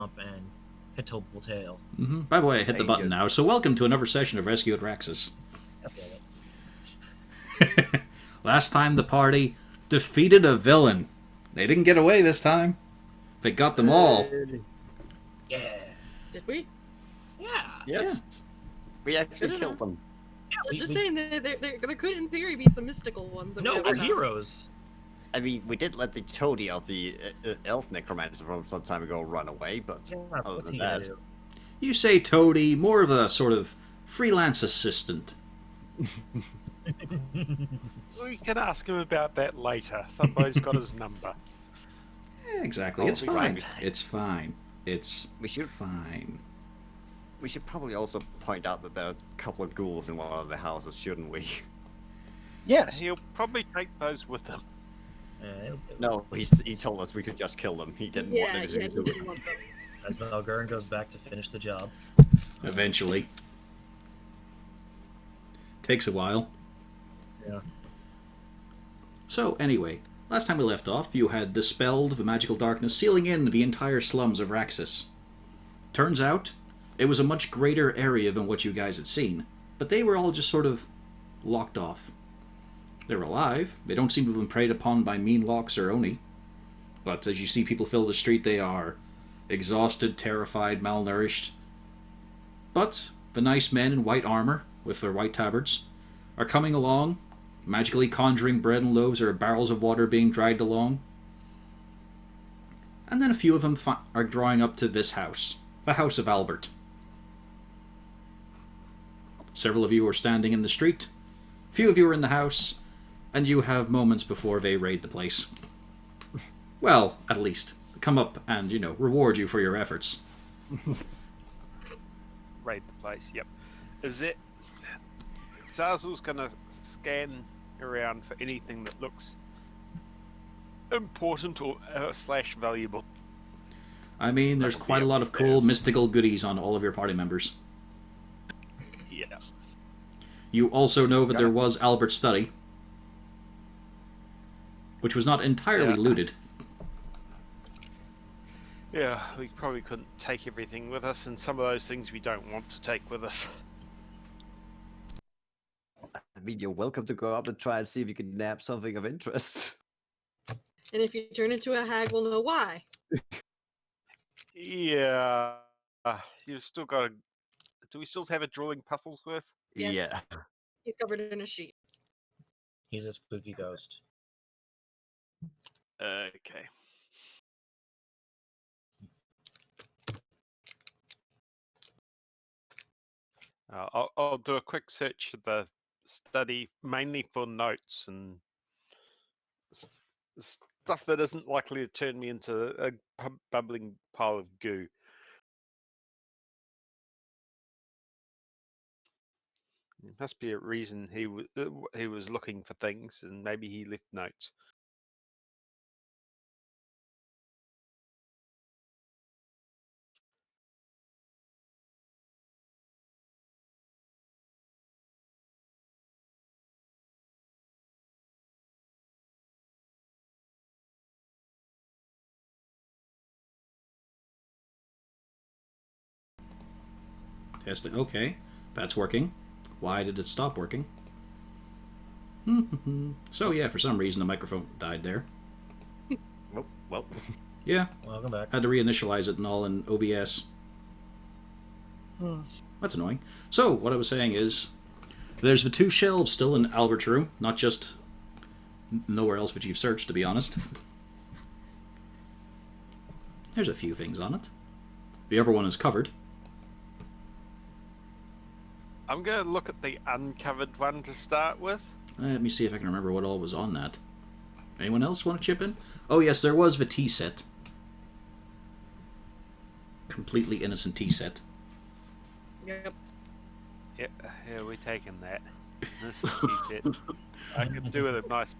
and Catopal Tail. By the way, I hit the button now, so welcome to another session of Rescue at Raxis. Last time the party defeated a villain. They didn't get away this time. They got them all. Yeah. Did we? Yeah. Yes. Yeah. We actually killed them. Yeah, just saying that there could, in theotry, be some mystical ones. No, we're heroes. I mean, we did let the toady of the elf necromancer from some time ago run away, but other than that... You say toady, more of a sort of freelance assistant. We can ask him about that later. Somebody's got his number. Yeah, exactly. It's fine. It's fine. It's fine. We should probably also point out that there are a couple of ghouls in one of the houses, shouldn't we? Yes. He'll probably take those with him. No, he told us we could just kill them. He didn't want anything to do with them. As Malgurn goes back to finish the job. Eventually. Takes a while. Yeah. So, anyway, last time we left off, you had dispelled the magical darkness, sealing in the entire slums of Raxis. Turns out, it was a much greater area than what you guys had seen, but they were all just sort of locked off. They're alive. They don't seem to have been preyed upon by mean locks or oni. But as you see people fill the street, they are exhausted, terrified, malnourished. But the nice men in white armor, with their white tabards, are coming along, magically conjuring bread and loaves or barrels of water being dragged along. And then a few of them are drawing up to this house, the House of Albert. Several of you are standing in the street. A few of you are in the house. And you have moments before they raid the place. Well, at least. Come up and, reward you for your efforts. Raid the place, yep. Is it... Zazel's gonna scan around for anything that looks important or / valuable. I mean, there's quite a lot of cool mystical goodies on all of your party members. Yeah. You also know that there was Albert's study, which was not entirely looted. Yeah, we probably couldn't take everything with us, and some of those things we don't want to take with us. I mean, you're welcome to go up and try and see if you can nab something of interest. And if you turn into a hag, we'll know why. Yeah. You've still got to... Do we still have a drooling Pufflesworth? Yes. Yeah. He's covered in a sheet. He's a spooky ghost. Okay. I'll do a quick search of the study, mainly for notes and stuff that isn't likely to turn me into a bubbling pile of goo. There must be a reason he was looking for things, and maybe he left notes. Testing. Okay, that's working. Why did it stop working? So yeah, for some reason the microphone died there. Oh, well. Yeah. Welcome back. Had to reinitialize it and all in OBS. That's annoying. So, what I was saying is, there's the 2 shelves still in Albert's room, not just nowhere else but you've searched, to be honest. There's a few things on it. The other one is covered. I'm going to look at the uncovered one to start with. Let me see if I can remember what all was on that. Anyone else want to chip in? Oh yes, there was the tea set. Completely innocent tea set. Yep. Yeah, we're taking that. This is tea set. I could do with a nice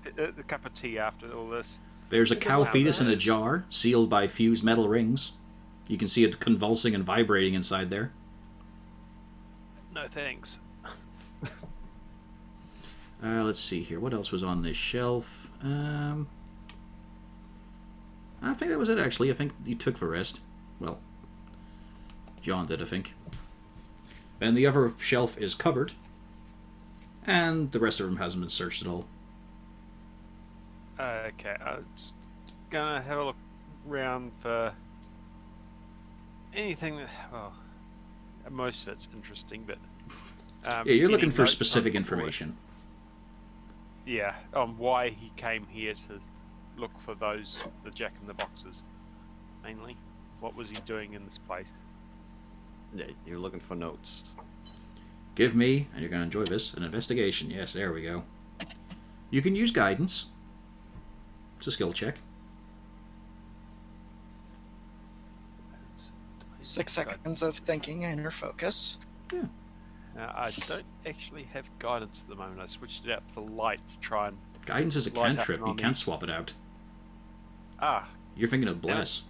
cup of tea after all this. There's a cow fetus in a jar, sealed by fused metal rings. You can see it convulsing and vibrating inside there. No thanks. Let's see here. What else was on this shelf? I think that was it, actually. I think you took the rest. Well, John did, I think. And the other shelf is covered. And the rest of the room hasn't been searched at all. Okay, I'm just gonna have a look round for anything that, well, most of it's interesting, but Yeah, you're any looking for notes specific on the board? information. Yeah, on why he came here to look for the Jack in the Boxes, mainly. What was he doing in this place? Yeah, you're looking for notes. Give me, and you're going to enjoy this, an investigation. Yes, there we go. You can use guidance. It's a skill check. 6 seconds of thinking and your focus. Yeah. I don't actually have guidance at the moment. I switched it out for light to try and... Guidance is a Light cantrip. You happening on can't me. swap it out. Ah, You're thinking of Damn it. Bless.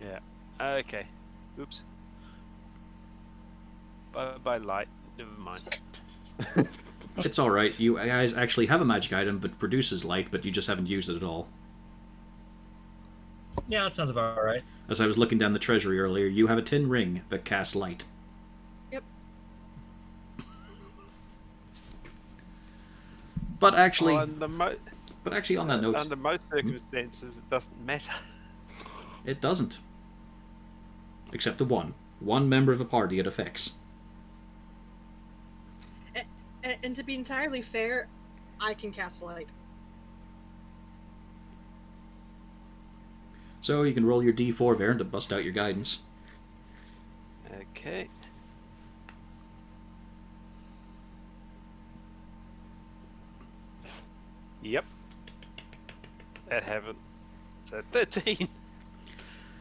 yeah. Okay. Oops. By light. Never mind. It's alright. You guys actually have a magic item that produces light, but you just haven't used it at all. Yeah, that sounds about right. As I was looking down the treasury earlier, you have a tin ring that casts light. Yep. But actually, Well, under on that note, under most circumstances, it doesn't matter. it doesn't. Except to one. One member of the party it affects. And to be entirely fair, I can cast light. So you can roll your d4 there to bust out your guidance. Okay. Yep. That haven't. So 13.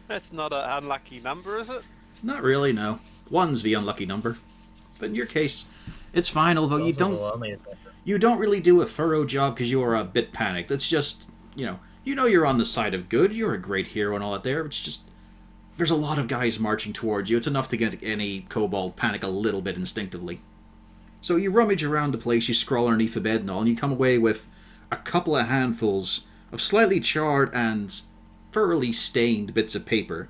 That's not an unlucky number, is it? Not really, no. One's the unlucky number. But in your case, it's fine, although you Those are the don't loneliest number. you don't really do a thorough job because you are a bit panicked. It's just, you know you're on the side of good, you're a great hero and all that there. It's just, there's a lot of guys marching towards you. It's enough to get any kobold panic a little bit instinctively. So you rummage around the place, you scroll underneath the bed and all, and you come away with a couple of handfuls of slightly charred and thoroughly stained bits of paper.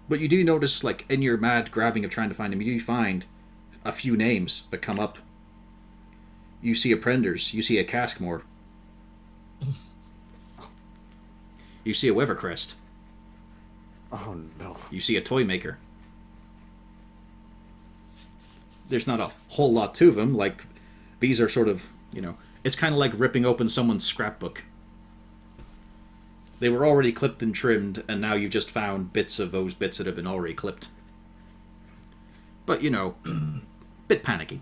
But you do notice, like, in your mad grabbing of trying to find them, you do find a few names that come up. You see a Prenders, you see a Caskmore. You see a Weathercrest. Oh no. You see a Toymaker. There's not a whole lot to them, like, these are sort of, it's kind of like ripping open someone's scrapbook. They were already clipped and trimmed, and now you've just found bits of those bits that have been already clipped. But, bit panicky.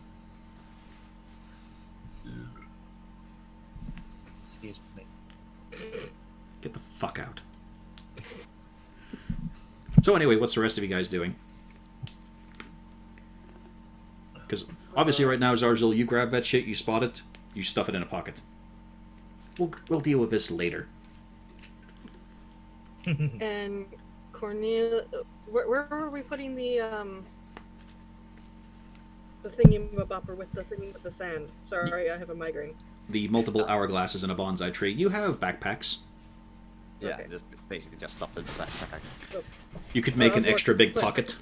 Excuse me. Get the fuck out. So anyway, what's the rest of you guys doing? Because obviously right now, Zarzil, you grab that shit, you spot it, you stuff it in a pocket. We'll deal with this later. And Cornelia, where were we putting the thingy-mabopper with the thingy with the sand? Sorry, I have a migraine. The multiple hourglasses in a bonsai tree. You have backpacks. Yeah, Okay. just basically just stuffed in the backpack. You could make an more extra big flip. pocket.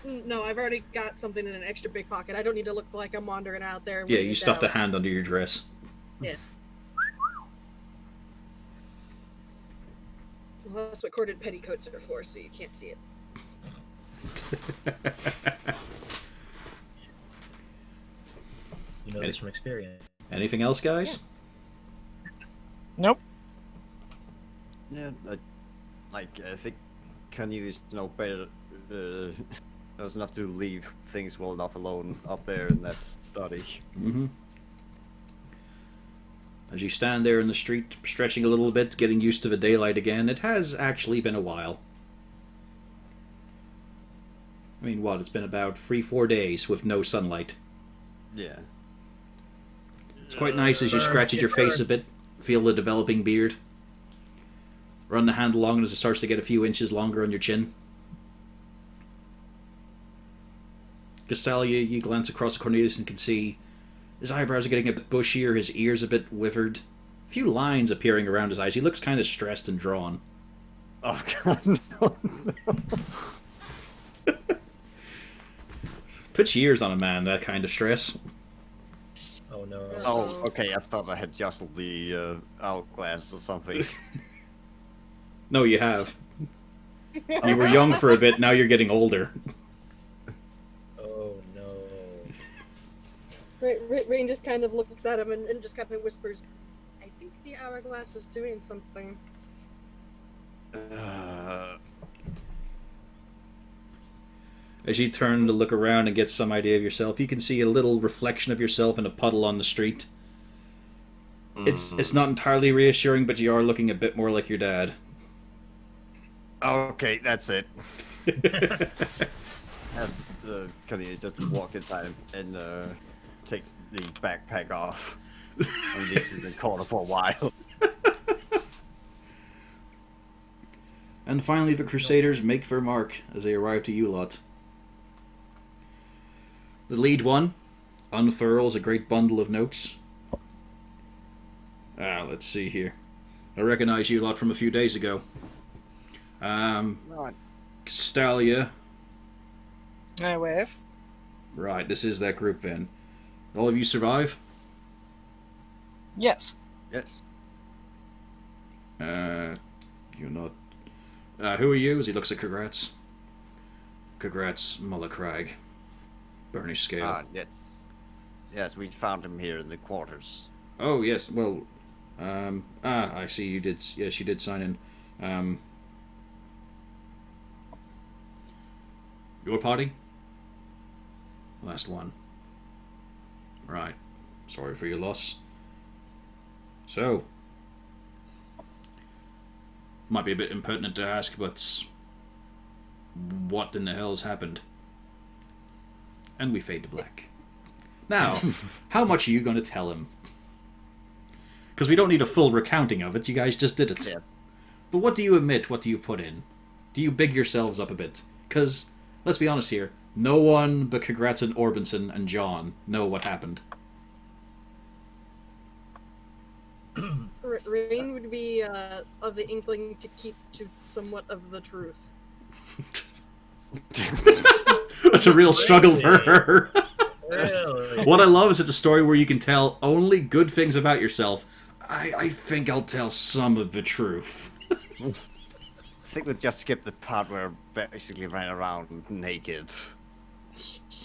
No, I've already got something in an extra big pocket. I don't need to look like I'm wandering out there. Yeah, with you it stuffed a down. hand under your dress. Yeah. Well, that's what corded petticoats are for, so you can't see it. You know this from experience. Anything else, guys? Nope. Yeah, I think Cornelius know better. Knows enough to leave things well enough alone up there in that study. Mm-hmm. As you stand there in the street, stretching a little bit, getting used to the daylight again, it has actually been a while. I mean, what? It's been about 3-4 days with no sunlight. Yeah. It's quite nice as you scratch at your face a bit, feel the developing beard. Run the hand along as it starts to get a few inches longer on your chin. Castalia, you glance across Cornelius and can see his eyebrows are getting a bit bushier, his ears a bit withered. A few lines appearing around his eyes. He looks kind of stressed and drawn. Oh god, no. Puts years on a man, that kind of stress. Oh no. Oh, okay, I thought I had jostled the hourglass or something. No, you have. You were young for a bit, now you're getting older. Oh no. Rain just kind of looks at him and just kind of whispers, "I think the hourglass is doing something." As you turn to look around and get some idea of yourself, you can see a little reflection of yourself in a puddle on the street. It's not entirely reassuring, but you are looking a bit more like your dad. Okay, that's it. As Cuddy just walk inside and takes the backpack off and leaves it in the corner for a while. And finally, the Crusaders make their mark as they arrive to you lot. The lead one unfurls a great bundle of notes. Let's see here. I recognize you lot from a few days ago. Right. Stalia. I wave. Right, this is that group then. All of you survive? Yes. Yes. You're not... who are you? As he looks at Congrats. Congrats, Mullah Crag. Burnished Scale. Yes. Yes, we found him here in the quarters. Oh, yes, well... I see you did... Yes, you did sign in. Your party? Last one. Right. Sorry for your loss. So... Might be a bit impertinent to ask, but... What in the hell's happened? And we fade to black. Now, how much are you going to tell him? Because we don't need a full recounting of it, you guys just did it. Yeah. But what do you omit, what do you put in? Do you big yourselves up a bit? Because, let's be honest here, no one but Congrats and Orbinson and John know what happened. Rain would be of the inkling to keep to somewhat of the truth. That's a real struggle for her. Really? What I love is it's a story where you can tell only good things about yourself. I think I'll tell some of the truth. I think we just skipped the part where I basically ran around naked.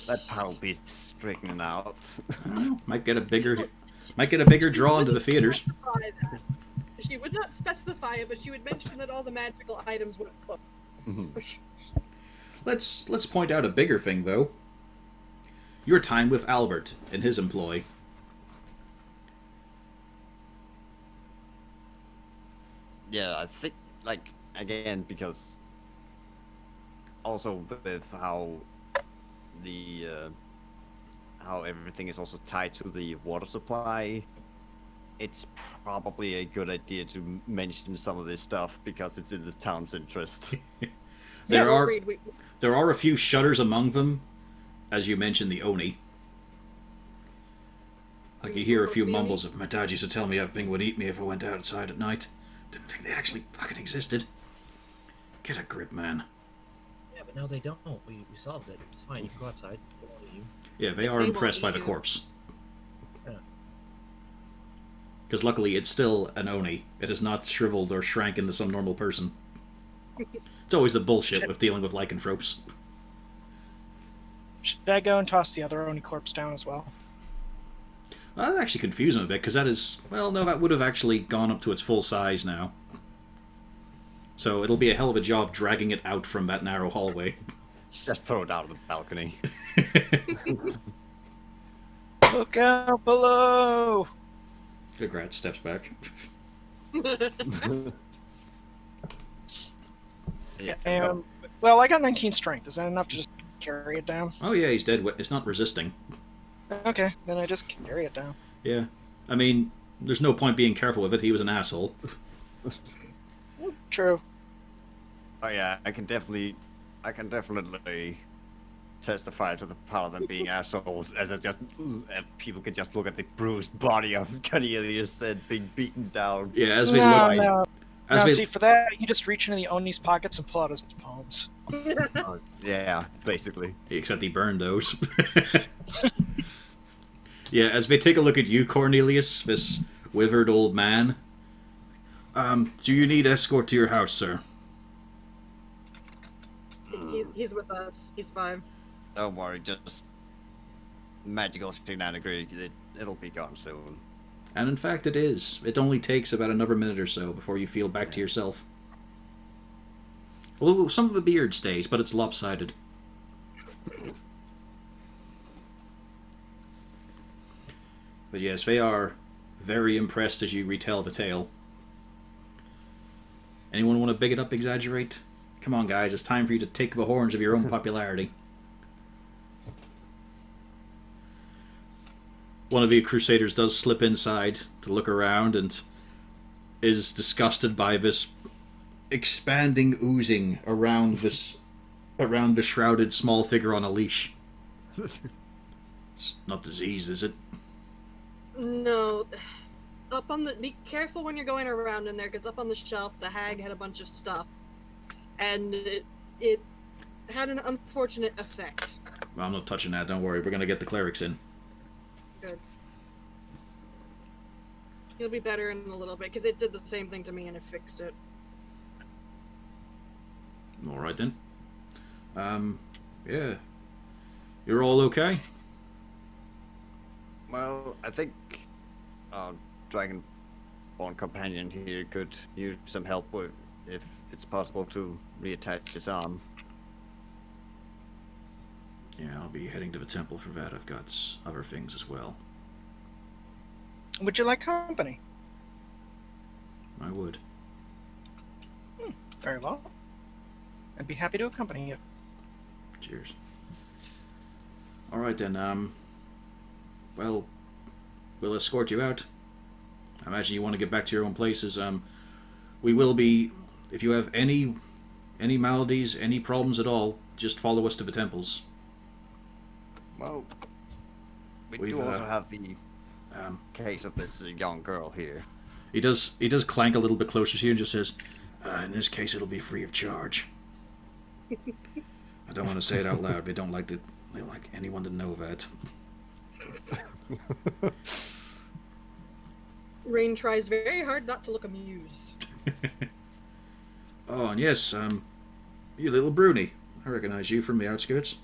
That part will be straightened out. Well, might get a bigger draw into the theaters. Specify that. She would not specify it, but she would mention that all the magical items would cook. Let's point out a bigger thing though. Your time with Albert in his employ. Yeah, I think, like, again, because also with how the how everything is also tied to the water supply, it's probably a good idea to mention some of this stuff because it's in this town's interest. There are agreed. there are a few shudders among them, as you mentioned the Oni. Like you hear a few mumbles of, my dad used to tell me everything would eat me if I went outside at night. Didn't think they actually fucking existed. Get a grip, man. Yeah, but now they don't. We solved it. It's fine. You can go outside. They won't eat you. Yeah, they are They impressed by won't the eat you. corpse. Yeah. Because luckily it's still an Oni. It is not shriveled or shrank into some normal person. It's always the bullshit with dealing with lycanthropes. Should I go and toss the other Oni corpse down as well? That actually confused me a bit, because that is... Well, no, that would have actually gone up to its full size now. So it'll be a hell of a job dragging it out from that narrow hallway. Just throw it out of the balcony. Look out below! Congrats, steps back. Yeah. Well, I got 19 strength. Is that enough to just carry it down? Oh yeah, he's dead. It's not resisting. Okay, then I just carry it down. Yeah. I mean, there's no point being careful with it. He was an asshole. True. Oh yeah, I can definitely testify to the part of them being assholes, as people can just look at the bruised body of Cornelius and being beaten down. Yeah, As Now, we see, for that, you just reach into the Oni's pockets and pull out his poems. Yeah, basically. except he burned those. Yeah, as we take a look at you, Cornelius, this withered old man. Do you need escort to your house, sir? He's with us. He's fine. Don't worry, just magical shenanigans. It'll be gone soon. And in fact, it is. It only takes about another minute or so before you feel back to yourself. Well, some of the beard stays, but it's lopsided. But yes, they are very impressed as you retell the tale. Anyone want to big it up, exaggerate? Come on, guys, it's time for you to take the horns of your own popularity. One of the Crusaders does slip inside to look around and is disgusted by this expanding oozing around the shrouded small figure on a leash. It's not disease, is it? No. Up on the. Be careful when you're going around in there, because up on the shelf, the hag had a bunch of stuff. And it had an unfortunate effect. Well, I'm not touching that, don't worry. We're going to get the clerics in. Good. He'll be better in a little bit, because it did the same thing to me and it fixed it. Alright then. Yeah. You're all okay? Well, I think Dragonborn companion here could use some help with, if it's possible to reattach his arm. Yeah, I'll be heading to the temple for that. I've got other things as well. Would you like company? I would. Very well. I'd be happy to accompany you. Cheers. Alright then, well, we'll escort you out. I imagine you want to get back to your own places. We will be, if you have any maladies, any problems at all, just follow us to the temples. Well, we We've, do also have the case of this young girl here. He does clank a little bit closer to you and just says, in this case it'll be free of charge. I don't want to say it out loud. They don't like anyone to know that. Rain tries very hard not to look amused. Oh, and yes, you little Bruni. I recognize you from the outskirts.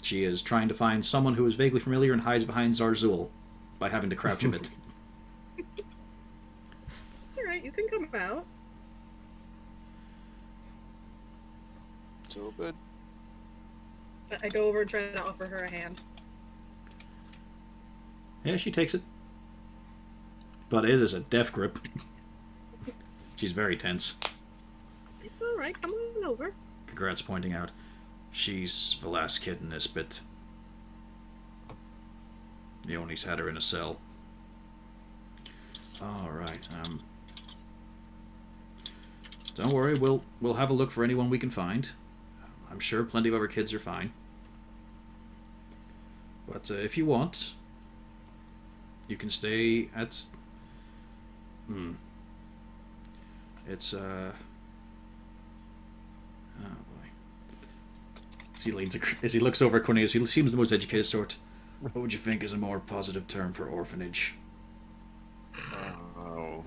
She is trying to find someone who is vaguely familiar and hides behind Zarzul by having to crouch a bit. It's alright, you can come out. It's all good. I go over and try to offer her a hand. Yeah, she takes it. But it is a death grip. She's very tense. It's alright, come on over. Congrats pointing out. She's the last kid in this bit. The Oni's had her in a cell. Alright, don't worry, we'll have a look for anyone we can find. I'm sure plenty of other kids are fine. But if you want, you can stay at... It's, oh boy. As he looks over at Cornelius, he seems the most educated sort. What would you think is a more positive term for orphanage? Oh.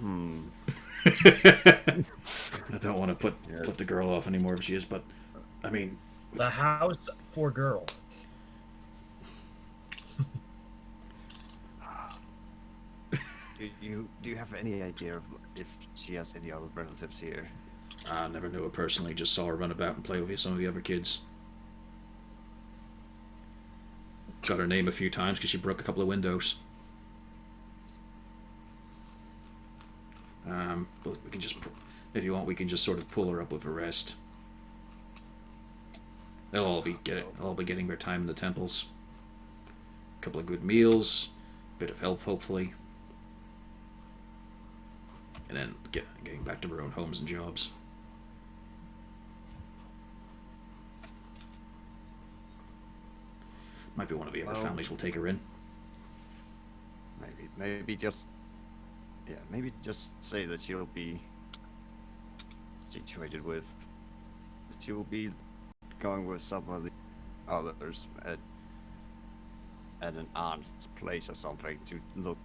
I don't want to put the girl off anymore if she is, but I mean, The house for girl. Do you have any idea of if she has any other relatives here? I never knew her personally, just saw her run about and play with some of the other kids. Got her name a few times because she broke a couple of windows. But we can just, if you want, we can just sort of pull her up with the rest. They'll all be getting their time in the temples. A couple of good meals, a bit of help, hopefully, and then getting back to their own homes and jobs. Might be one of the other families will take her in. Maybe. maybe just say that she'll be situated with. She'll be going with some of the others at an aunt's place or something to look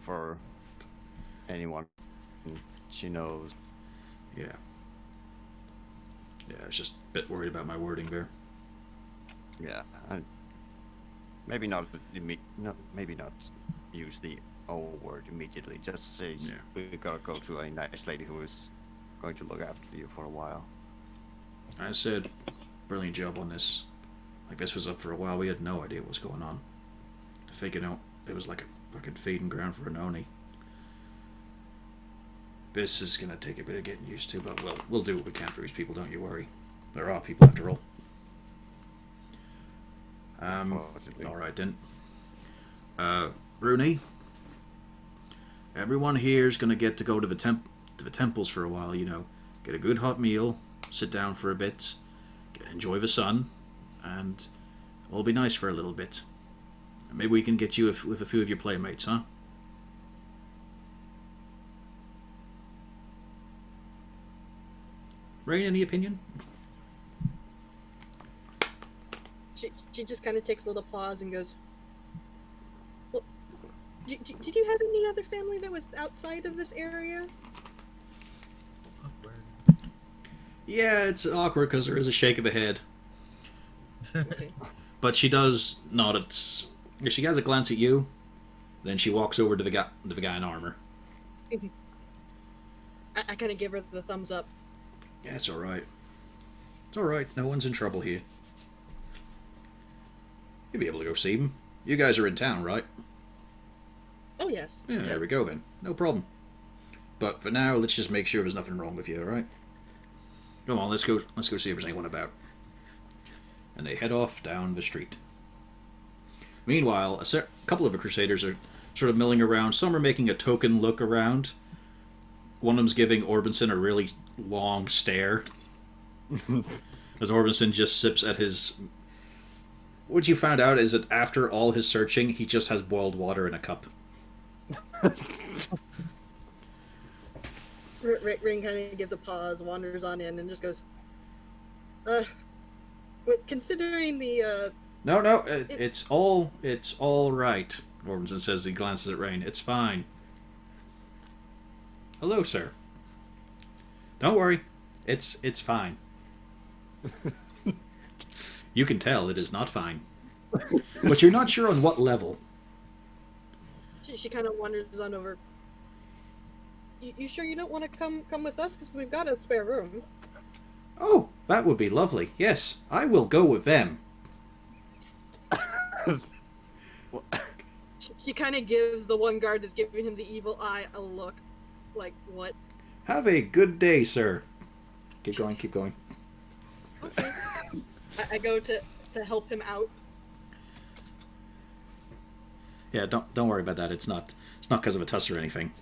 for anyone she knows. Yeah. Yeah, I was just a bit worried about my wording there. Yeah, maybe not maybe not use the O word immediately. Just say we gotta go to a nice lady who is going to look after you for a while. I said, brilliant job on this. Like, this was up for a while. We had no idea what was going on. To figure out, it was like a fucking feeding ground for an Oni. This is gonna take a bit of getting used to, but we'll do what we can for these people. Don't you worry. There are people after all. All right then. Rooney, everyone here is gonna get to go to the temples for a while. You know, get a good hot meal, sit down for a bit, enjoy the sun, and it'll be nice for a little bit. Maybe we can get you with a few of your playmates, huh? Rain, any opinion? She just kind of takes a little pause and goes, well, did you have any other family that was outside of this area? Awkward. Yeah, it's awkward because there is a shake of the head. Okay. But she does nod at... She has a glance at you, then she walks over to the guy in armor. I kind of give her the thumbs up. Yeah, it's alright. It's alright, no one's in trouble here. You'll be able to go see them. You guys are in town, right? Oh, yes. Yeah, there we go then. No problem. But for now, let's just make sure there's nothing wrong with you, alright? Come on, let's go see if there's anyone about. And they head off down the street. Meanwhile, a couple of the Crusaders are sort of milling around. Some are making a token look around. One of them's giving Orbison a really long stare. As Orbison just sips at his... What you found out is that after all his searching, he just has boiled water in a cup. Ring kind of gives a pause, wanders on in, and just goes, considering the, No, it's all right, Orbison says. He glances at Rain. It's fine. Hello, sir. Don't worry. It's fine. You can tell it is not fine. But you're not sure on what level. she kind of wanders on over. You sure you don't want to come with us? Because we've got a spare room. Oh, that would be lovely. Yes, I will go with them. She kind of gives the one guard that's giving him the evil eye a look. Like, what? Have a good day, sir. Keep going, keep going. Okay. I go to help him out. Yeah, don't worry about that. It's not because of a tuss or anything.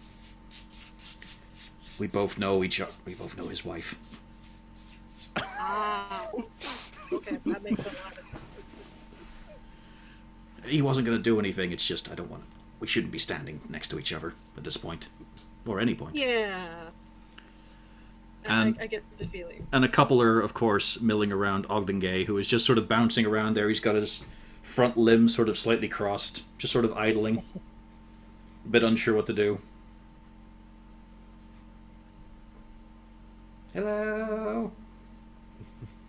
We both know each other. We both know his wife. Ah. Okay, that makes a lot of sense. He wasn't going to do anything. It's just I don't want. We shouldn't be standing next to each other at this point, or any point. Yeah. And, I get the feeling. And a couple are, of course, milling around Ogdengay, who is just sort of bouncing around there. He's got his front limb sort of slightly crossed, just sort of idling, a bit unsure what to do. Hello.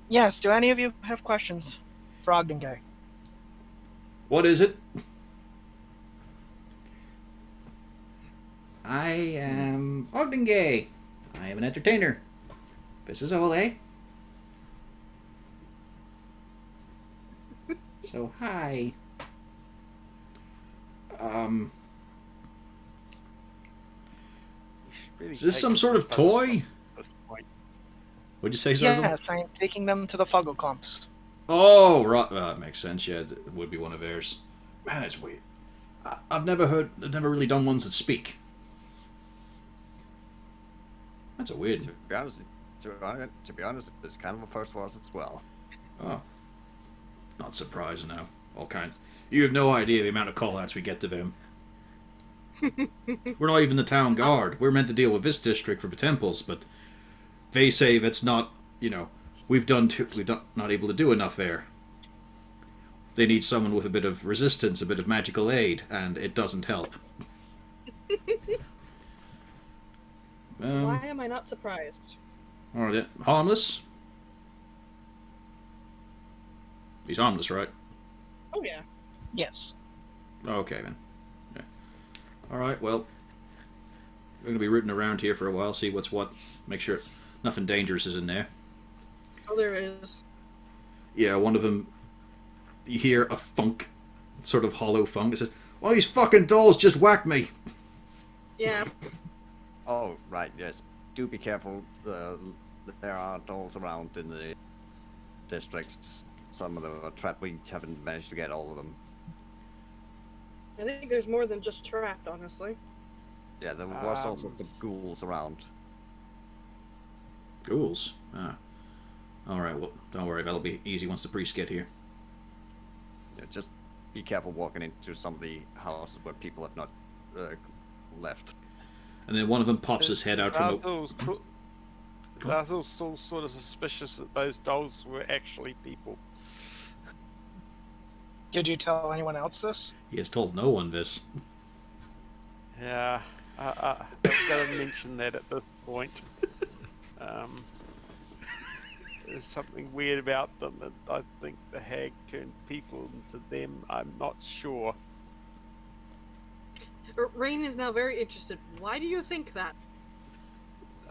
Yes, do any of you have questions for Ogden Guy? What is it? I am Ogdengay. I am an entertainer. This is Ole. So, hi. Is this some sort of toy? What'd you say, Zargle? Yes, I am taking them to the Fuggle Clumps. Oh, right. That makes sense. Yeah, it would be one of theirs. Man, it's weird. I've never really done ones that speak. That's a weird. To be honest, it's kind of a first for us as well. Oh. Not surprised now. All kinds. You have no idea the amount of call-outs we get to them. We're not even the town guard. We're meant to deal with this district for the temples, but they say that's not, we've not able to do enough there. They need someone with a bit of resistance, a bit of magical aid, and it doesn't help. Why am I not surprised? Alright, harmless? He's harmless, right? Oh yeah. Yes. Okay, then. Yeah. Alright, well, we're going to be rooting around here for a while, see what's what, make sure nothing dangerous is in there. Oh, there is. Yeah, one of them, you hear a funk, sort of hollow funk. It says, "Oh, these fucking dolls just whacked me." Yeah. Oh, right, yes. Do be careful. There are dolls around in the districts. Some of them are trapped. We haven't managed to get all of them. I think there's more than just trapped, honestly. Yeah, there was also the ghouls around. Ghouls? Ah. Alright, well, don't worry, that'll be easy once the priests get here. Yeah, just be careful walking into some of the houses where people have not left. And then one of them pops his head out from the... Zazel's still sort of suspicious that those dolls were actually people. Did you tell anyone else this? He has told no one this. Yeah, I've got to mention that at this point. There's something weird about them, and I think the hag turned people into them. I'm not sure. Rain is now very interested. Why do you think that?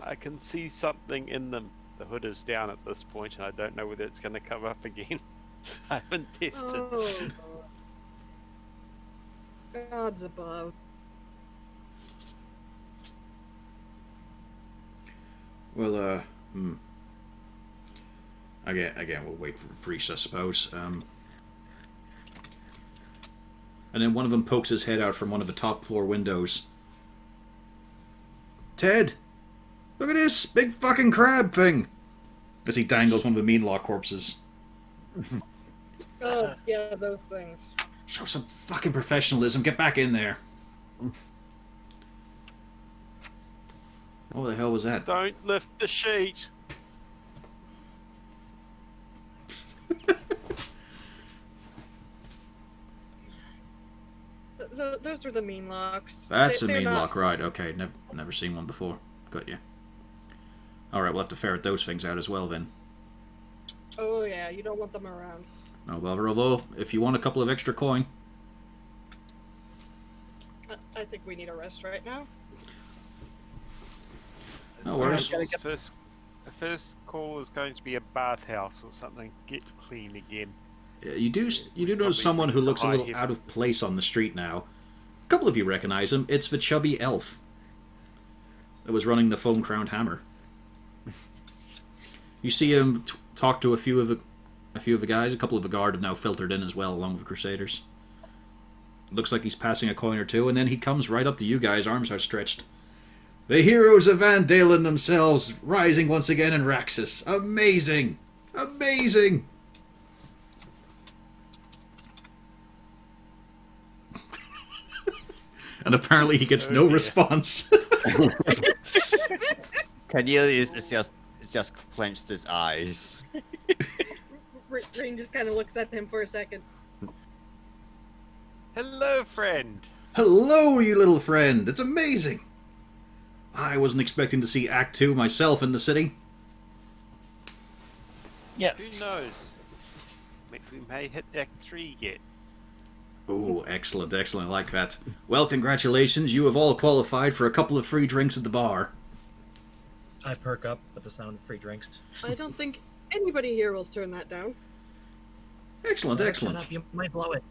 I can see something in them. The hood is down at this point, and I don't know whether it's going to come up again. I haven't tested. Oh, God's above. Well, Again, we'll wait for the priest, I suppose. And then one of them pokes his head out from one of the top floor windows. "Ted! Look at this big fucking crab thing!" As he dangles one of the Meanlaw corpses. Oh, yeah, those things. Show some fucking professionalism. Get back in there. What the hell was that? Don't lift the sheet. Those are the mean locks. That's They're a mean not- lock, right? Okay, never seen one before. Got you. Alright, we'll have to ferret those things out as well then. Oh yeah, you don't want them around. No bother, although, if you want a couple of extra coin... I think we need a rest right now. No worries. The first call is going to be a bathhouse or something. Get clean again. Yeah, you do notice someone who looks a little out of place on the street now. A couple of you recognize him. It's the chubby elf that was running the foam-crowned hammer. You see him talk to a few of the guys. A couple of the guard have now filtered in as well, along with the Crusaders. Looks like he's passing a coin or two, and then he comes right up to you guys, arms outstretched. "The heroes of Van Dalen themselves, rising once again in Raxis. Amazing! Amazing!" And apparently he gets no response. Cornelius is just clenched his eyes. Rain just kind of looks at him for a second. Hello, friend. Hello, you little friend. It's amazing. I wasn't expecting to see Act 2 myself in the city. Yes. Who knows? We may hit Act 3 yet. Oh, excellent, excellent. I like that. Well, congratulations. You have all qualified for a couple of free drinks at the bar. I perk up at the sound of free drinks. I don't think anybody here will turn that down. Excellent, Shut excellent. up, you might blow it.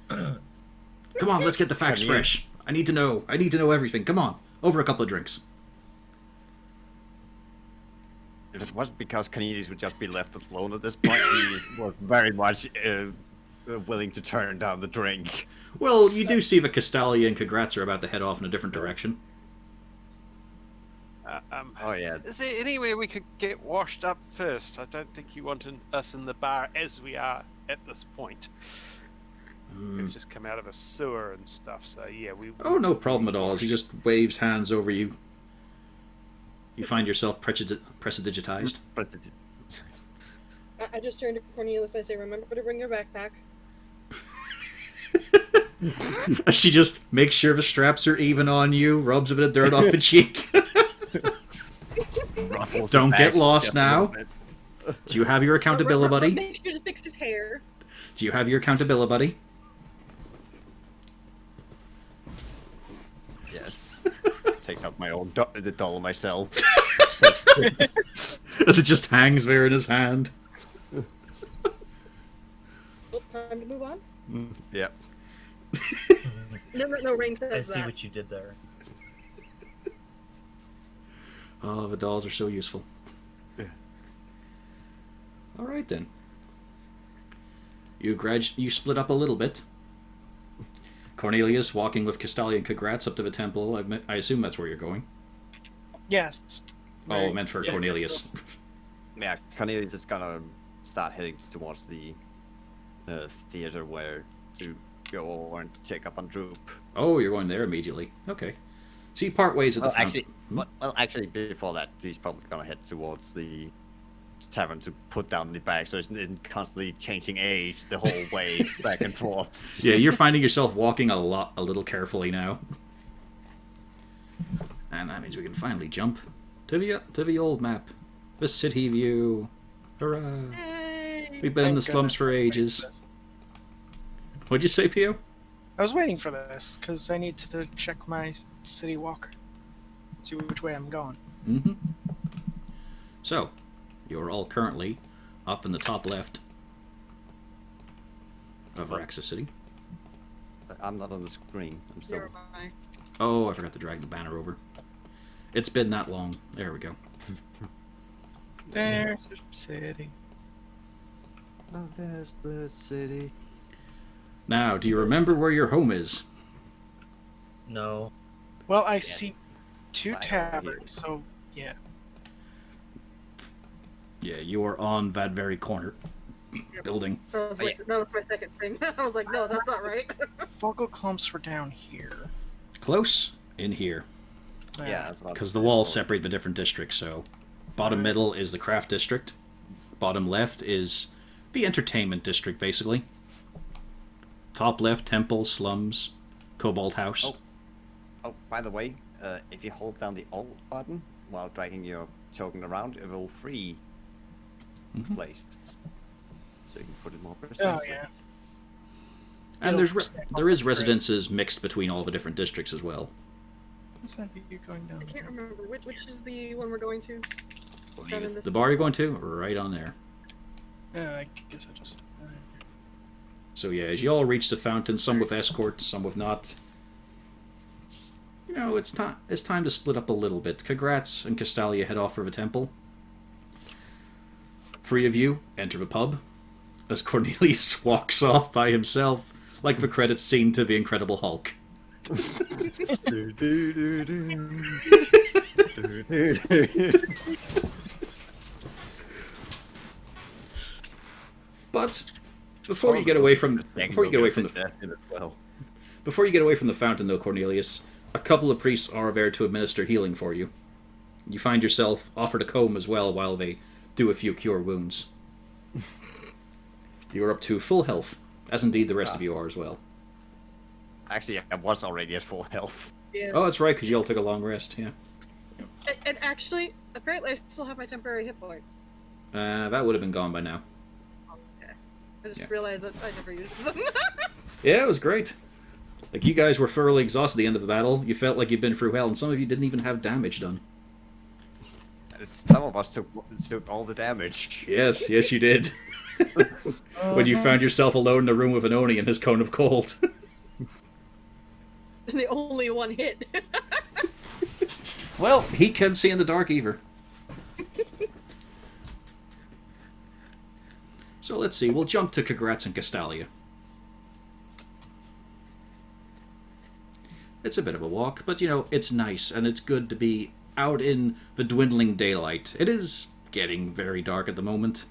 Come on, let's get the facts Can you- fresh. I need to know everything. Come on, over a couple of drinks. If it wasn't because Cornelius would just be left alone at this point, he was very much willing to turn down the drink. Well, you do see that Castalia and Congrats are about to head off in a different direction. Oh yeah. Is there anywhere we could get washed up first? I don't think you want us in the bar as we are at this point. We've just come out of a sewer and stuff, so yeah, we... Oh, no problem at all. As he just waves hands over you, you find yourself prestidigitized. I just turned to Cornelius. I say, remember to bring your backpack. She just makes sure the straps are even on you, rubs a bit of dirt off the cheek. Don't get lost now. Do you have your accountability buddy? Make sure to fix his hair. Do you have your accountability buddy? Yes. Takes out my own the doll myself. As it just hangs there in his hand. Well, time to move on. Yep. No, Rain I says see that. what you did there. Oh, the dolls are so useful. Yeah. All right then. You split up a little bit. Cornelius walking with Castalia and Congrats up to the temple. I assume that's where you're going. Yes. Oh, I meant for Yeah. Cornelius. Yeah, Cornelius is gonna start heading towards the theater where to go over and check up on Droop. Oh, you're going there immediately. Okay. So you part ways at the front. Actually, well, actually, before that, he's probably gonna head towards the tavern to put down the bag, so it isn't constantly changing age the whole way back and forth. Yeah, you're finding yourself walking a little carefully now. And that means we can finally jump to the old map. The city view. Hurrah. Hey. We've been in the Thank slums goodness for I was waiting ages. for this. What'd you say, Pio? I was waiting for this, because I need to check my city walk. See which way I'm going. Mm-hmm. So, you're all currently up in the top left of Raxis City. I'm not on the screen. I'm still. Never mind. Oh, I forgot to drag the banner over. It's been that long. There we go. There's the city. Oh, there's the city. Now, do you remember where your home is? No. Well, I Yes. see two Right over taverns, so yeah. Yeah, you are on that very corner building. That was, like, that was my second thing. I was like, no, that's not right. Focal clumps were down here. Close in here. Yeah, that's what I was Because the saying. walls separate the different districts, so bottom middle is the craft district. Bottom left is the entertainment district, basically. Top left, temple, slums, Cobalt House. Oh, by the way, if you hold down the Alt button while dragging your token around, it will free Mhm. place. So you can put it more Oh precisely. yeah. And It'll there is great. residences mixed between all the different districts as well. What's that you're going down? I can't remember which is the one we're going to. Believe Down in it. this- The bar you're going to, right on there. I guess I just. So yeah, as you all reach the fountain, some with escorts, some with not. You know, it's time to split up a little bit. Congrats and Castalia head off for the temple. 3 of you enter the pub, as Cornelius walks off by himself, like the credits scene to The Incredible Hulk. Do, do, do, do. Do, do, do. But before you get away from the fountain, though, Cornelius, a couple of priests are there to administer healing for you. You find yourself offered a comb as well while they do a few cure wounds. You're up to full health, as indeed the rest of you are as well. Actually, I was already at full health. Yeah. Oh, that's right, because you all took a long rest, yeah. And actually, apparently, I still have my temporary hit point. That would have been gone by now. Okay. I just Yeah. realized that I never used them. Yeah, it was great. Like, you guys were thoroughly exhausted at the end of the battle. You felt like you'd been through hell, and some of you didn't even have damage done. Some of us took all the damage. Yes, yes, you did. When you found yourself alone in a room with an Oni and his cone of cold. And the only one hit. Well, he can see in the dark either. So let's see, we'll jump to Congrats and Castalia. It's a bit of a walk, but you know, it's nice, and it's good to be out in the dwindling daylight. It is getting very dark at the moment.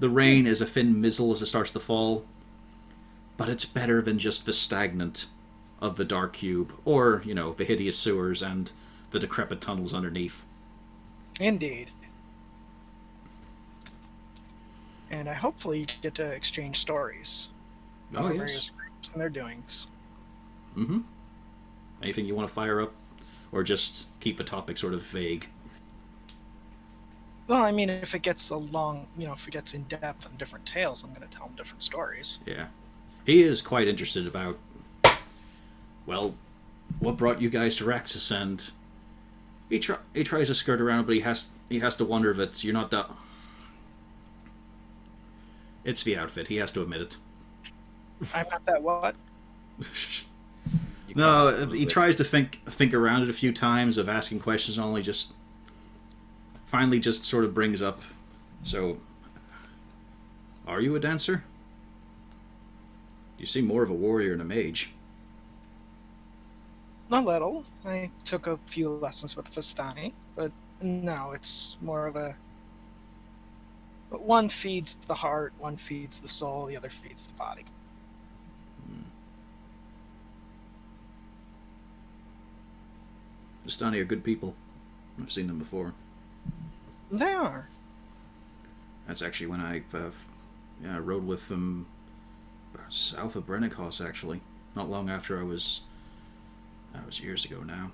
The rain is a thin mizzle as it starts to fall. but it's better than just the stagnant of the dark cube, or, the hideous sewers and the decrepit tunnels underneath. Indeed. And I hopefully get to exchange stories Oh, about yes. various groups and their doings. Mm-hmm. Anything you want to fire up? Or just keep the topic sort of vague? Well, I mean, if it gets if it gets in depth on different tales, I'm going to tell them different stories. Yeah. He is quite interested about, well, what brought you guys to Raxis, and he tries to skirt around, but he has to wonder that you're not that. It's the outfit. He has to admit it. I'm not that what? You No, can't he lose it. tries to think around it a few times of asking questions, and only just finally just sort of brings up. So, are you a dancer? You seem more of a warrior than a mage. A little. I took a few lessons with Vistani, but no, it's more of a. But one feeds the heart, one feeds the soul, the other feeds the body. Vistani are good people. I've seen them before. They are. That's actually when I rode with them south of Brennickhouse, actually. Not long after that was years ago now.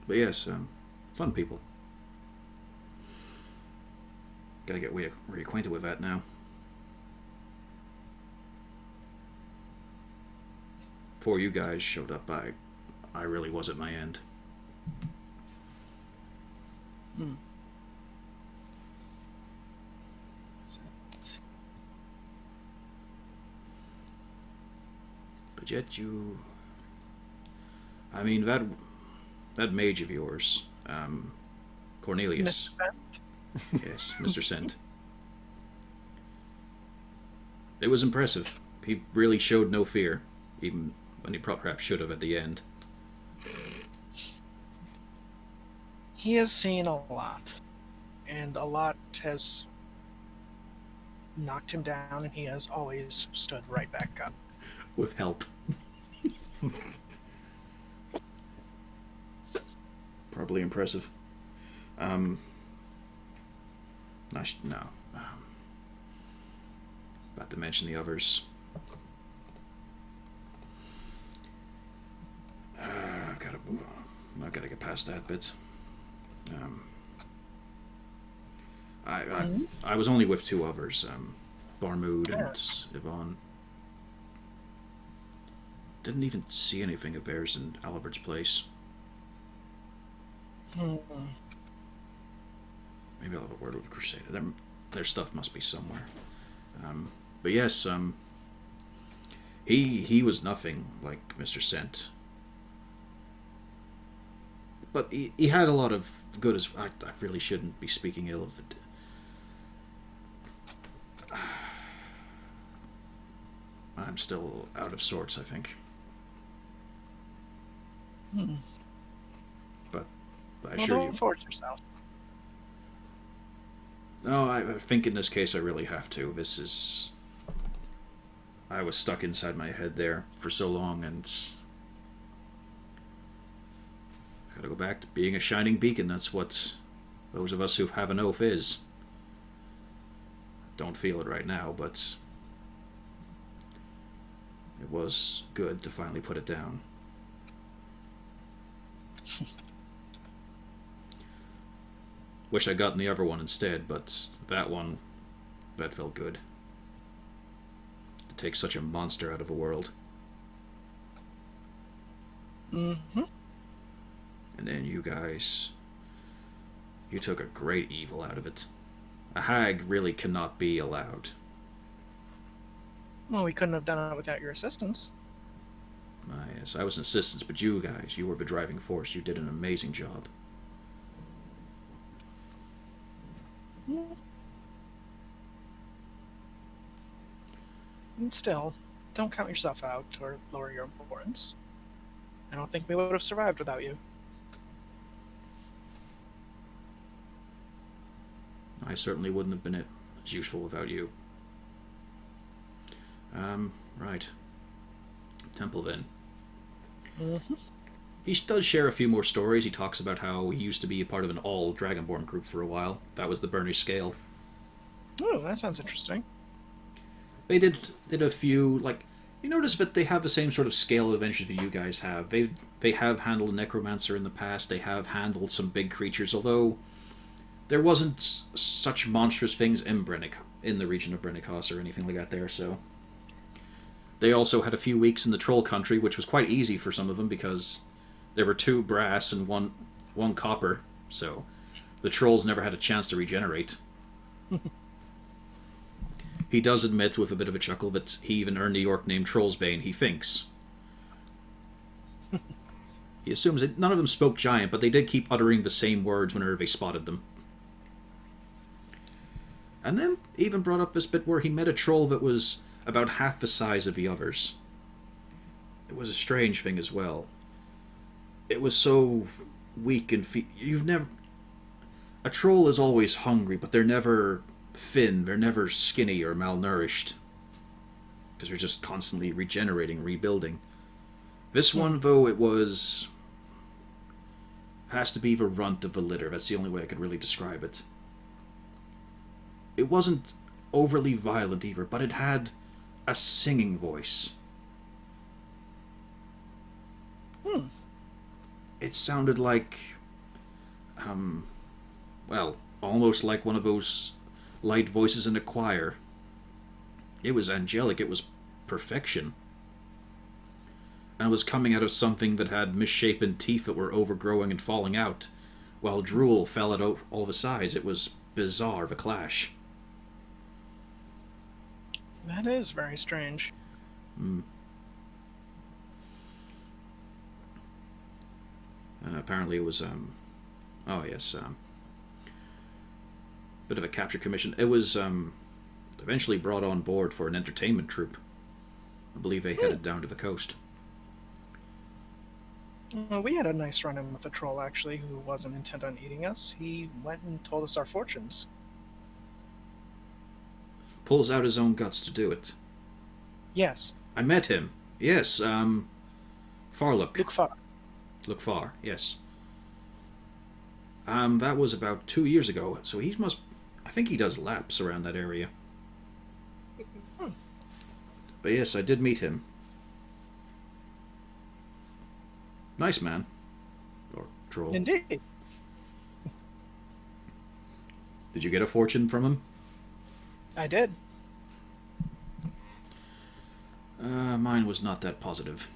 But yes, fun people. Gotta get reacquainted with that now. Before you guys showed up, I really was at my end. But yet you... I mean, that mage of yours, Cornelius. Yes, Mr. Cent. It was impressive. He really showed no fear, even when he perhaps should have at the end. He has seen a lot, and a lot has knocked him down, and he has always stood right back up. With help. Probably impressive. No. About to mention the others. I've got to move on. I've got to get past that bit. I was only with two others, Barmood and Yvonne. Didn't even see anything of theirs in Albert's place. Maybe I'll have a word with the Crusader. Their stuff must be somewhere. But yes, he was nothing like Mr. Cent. But he had a lot of good as I really shouldn't be speaking ill of it. I'm still out of sorts, I think. But I assure you. Don't force yourself. No, I think in this case I really have to. I was stuck inside my head there for so long, and I gotta go back to being a shining beacon. That's what those of us who have an oath is. Don't feel it right now, but it was good to finally put it down. Wish I'd gotten the other one instead, but that felt good. To take such a monster out of the world. Mm-hmm. And then you guys, you took a great evil out of it. A hag really cannot be allowed. Well, we couldn't have done it without your assistance. Yes, I was an assistant, but you guys, you were the driving force. You did an amazing job. And still, don't count yourself out or lower your importance. I don't think we would have survived without you. I certainly wouldn't have been as useful without you. Right. Temple then. Mm-hmm. He does share a few more stories. He talks about how he used to be a part of an all-Dragonborn group for a while. That was the Burnish Scale. Oh, that sounds interesting. They did a few, like, you notice that they have the same sort of scale of adventures that you guys have. They have handled a necromancer in the past. They have handled some big creatures, although there wasn't such monstrous things in the region of Brennickhouse or anything like that there, so... They also had a few weeks in the Troll Country, which was quite easy for some of them because there were 2 brass and one copper, so the trolls never had a chance to regenerate. He does admit with a bit of a chuckle that he even earned the York name Trollsbane, he thinks. He assumes that none of them spoke giant, but they did keep uttering the same words whenever they spotted them. And then even brought up this bit where he met a troll that was about half the size of the others. It was a strange thing as well. It was so weak and a troll is always hungry, but they're never thin, they're never skinny or malnourished. Because they're just constantly regenerating, rebuilding. This one, though, has to be the runt of the litter. That's the only way I could really describe it. It wasn't overly violent either, but it had a singing voice. It sounded like, well, almost like one of those light voices in a choir. It was angelic, it was perfection. And it was coming out of something that had misshapen teeth that were overgrowing and falling out, while drool fell at all the sides. It was bizarre, the clash. That is very strange. Apparently it was, oh yes, bit of a capture commission. It was, eventually brought on board for an entertainment troupe. I believe they headed down to the coast. We had a nice run-in with a troll, actually, who wasn't intent on eating us. He went and told us our fortunes. Pulls out his own guts to do it. Yes. I met him. Yes, Farlook. Look far. Far, yes. That was about 2 years ago, so I think he does laps around that area. But yes, I did meet him. Nice man. Or troll. Indeed. Did you get a fortune from him? I did. Mine was not that positive.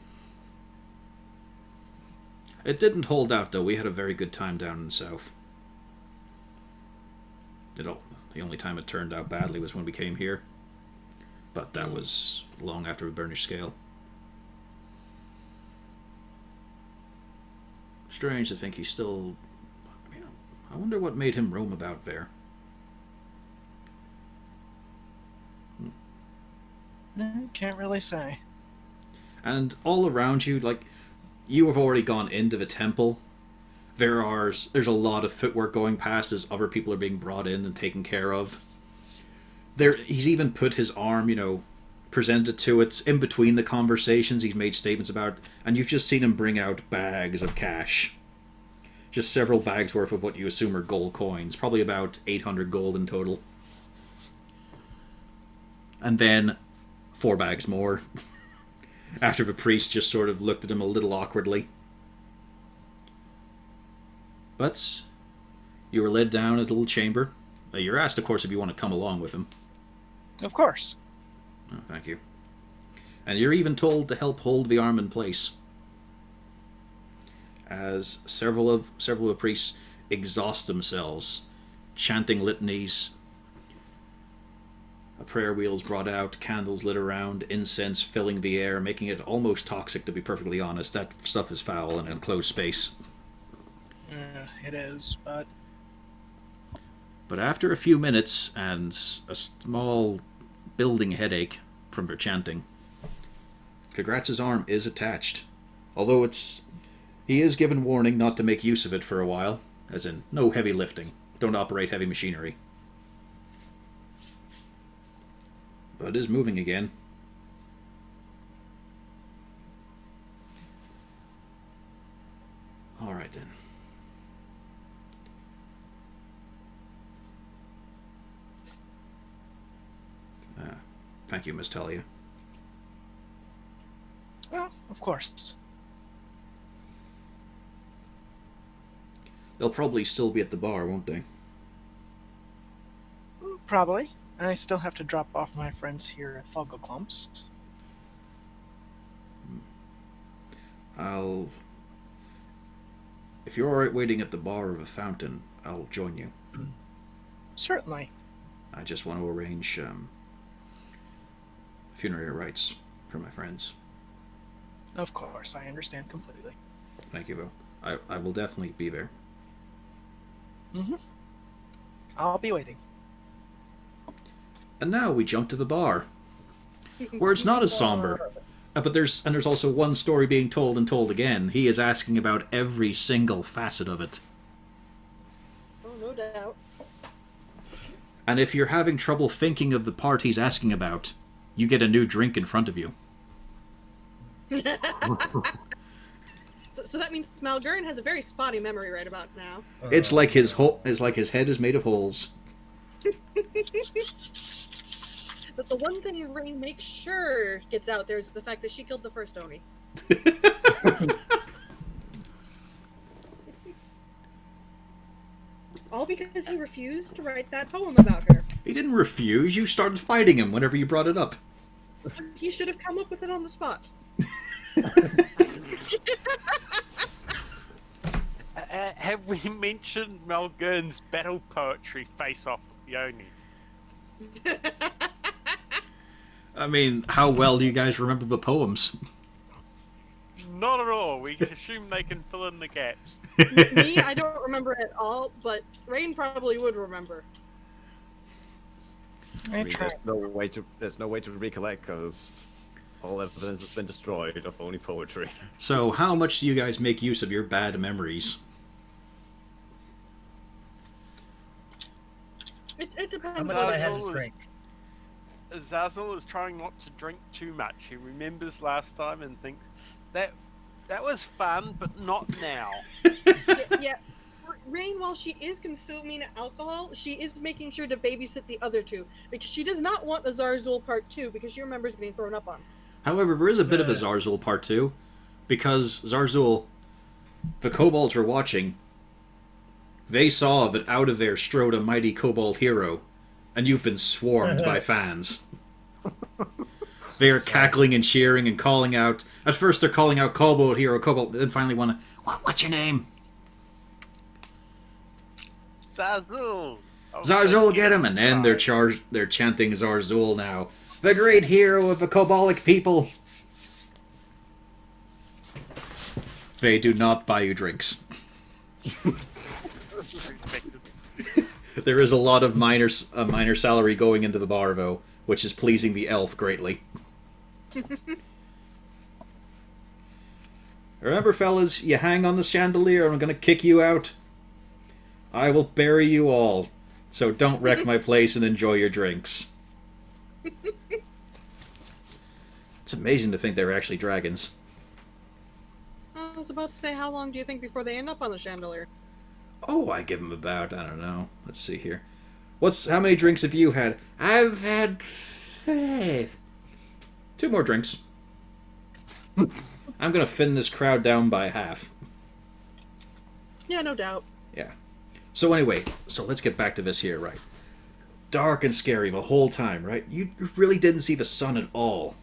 It didn't hold out, though. We had a very good time down in the south. The only time it turned out badly was when we came here. But that was long after the Burnish Scale. Strange to think he's still... I wonder what made him roam about there. Can't really say. And all around you, like, you have already gone into the temple. There's a lot of footwork going past as other people are being brought in and taken care of. He's even put his arm, presented to it. In between the conversations, he's made statements about it, and you've just seen him bring out bags of cash. Just several bags worth of what you assume are gold coins. Probably about 800 gold in total. And then 4 bags more. After the priest just sort of looked at him a little awkwardly. But you were led down a little chamber. You're asked, of course, if you want to come along with him. Of course. Oh, thank you. And you're even told to help hold the arm in place. As several of the priests exhaust themselves, chanting litanies. A prayer wheel's brought out, candles lit around, incense filling the air, making it almost toxic, to be perfectly honest. That stuff is foul in an enclosed space. It is, but... But after a few minutes and a small building headache from her chanting, Kagratz's arm is attached. Although he is given warning not to make use of it for a while, as in no heavy lifting. Don't operate heavy machinery. But it is moving again. Alright then. Thank you, Miss Talia. Well, of course. They'll probably still be at the bar, won't they? Probably. I still have to drop off my friends here at Fogelclumps. If you're alright waiting at the bar of a fountain, I'll join you. Certainly. I just want to arrange funerary rites for my friends. Of course, I understand completely. Thank you, Bill. I will definitely be there. Mm-hmm. I'll be waiting. And now we jump to the bar, where it's not as somber. But there's also one story being told and told again. He is asking about every single facet of it. Oh, no doubt. And if you're having trouble thinking of the part he's asking about, you get a new drink in front of you. So that means Malgurn has a very spotty memory right about now. It's like his head is made of holes. But the one thing Rain makes sure gets out there is the fact that she killed the first Oni. All because he refused to write that poem about her. He didn't refuse. You started fighting him whenever you brought it up. He should have come up with it on the spot. Have we mentioned Malgurn's battle poetry face-off with the Oni? I mean, how well do you guys remember the poems? Not at all. We assume they can fill in the gaps. Me, I don't remember at all, but Rain probably would remember. I mean, there's no way to recollect because all evidence has been destroyed of only poetry. So, how much do you guys make use of your bad memories? It How depends much on did I have Zazzle to drink? Zazzle is trying not to drink too much. He remembers last time and thinks that was fun, but not now. yeah. Rain, while she is consuming alcohol, she is making sure to babysit the other two because she does not want a Zarzul Part 2 because she remembers getting thrown up on. However, there is a bit of a Zarzul Part 2, because Zarzul, the kobolds were watching. They saw that out of there strode a mighty kobold hero, and you've been swarmed by fans. They are cackling and cheering and calling out. At first they're calling out kobold hero, kobold, then finally want to, what's your name? Zazzle! Oh, Zarzul, get him! And then they're chanting Zarzul now. The great hero of the Kobolic people. They do not buy you drinks. This is expected. There is a lot of minor salary going into the bar, though, which is pleasing the elf greatly. Remember, fellas, you hang on the chandelier and I'm going to kick you out. I will bury you all, so don't wreck my place and enjoy your drinks. It's amazing to think they were actually dragons. I was about to say, how long do you think before they end up on the chandelier? Oh, I give them about, I don't know. Let's see here. How many drinks have you had? I've had 5. 2 more drinks. I'm going to thin this crowd down by half. Yeah, no doubt. Yeah. So anyway, let's get back to this here, right? Dark and scary the whole time, right? You really didn't see the sun at all.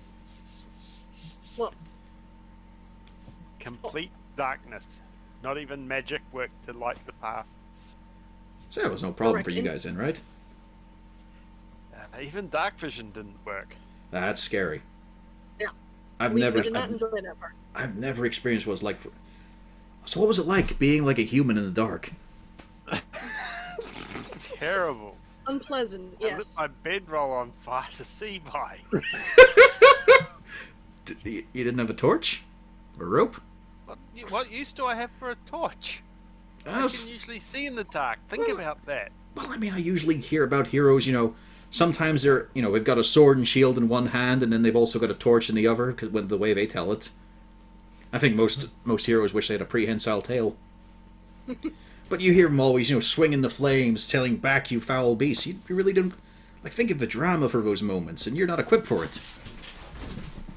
Well, Complete darkness. Not even magic worked to light the path. So that was no problem for you guys then, right? Even dark vision didn't work. That's scary. Yeah. We did not enjoy that part. I've never experienced what it's like. So what was it like being like a human in the dark? Terrible. Unpleasant, I lit yes. my bedroll on fire to see by. You didn't have a torch? Or rope? What use do I have for a torch? I can usually see in the dark. Think about that. Well, I mean, I usually hear about heroes, sometimes they're, they've got a sword and shield in one hand, and then they've also got a torch in the other, because the way they tell it. I think most heroes wish they had a prehensile tail. But you hear him always, swinging the flames, telling back, you foul beast. You really don't... think of the drama for those moments, and you're not equipped for it.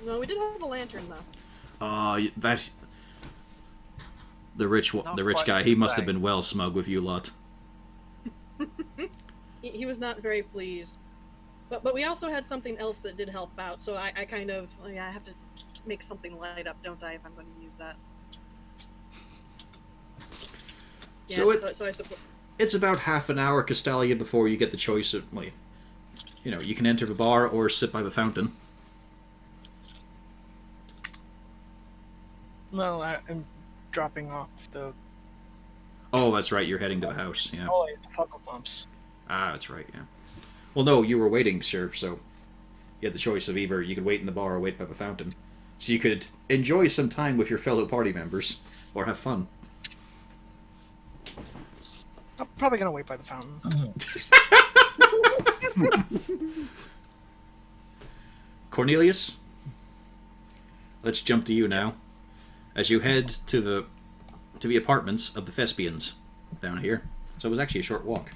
No, we did have a lantern, though. That... The rich guy, he must have been well smug with you lot. He was not very pleased. But we also had something else that did help out, so I kind of... I have to make something light up, don't I, if I'm going to use that. So I suppose. It's about half an hour, Castalia, before you get the choice of... you can enter the bar or sit by the fountain. No, I'm dropping off the... Oh, that's right, you're heading to the house, yeah. Oh, the Puckle Pumps. Ah, that's right, yeah. Well, no, you were waiting, sir, so you had the choice of either you could wait in the bar or wait by the fountain. So you could enjoy some time with your fellow party members, or have fun. I'm probably gonna wait by the fountain. Cornelius? Let's jump to you now. As you head to the apartments of the Thespians down here. So it was actually a short walk.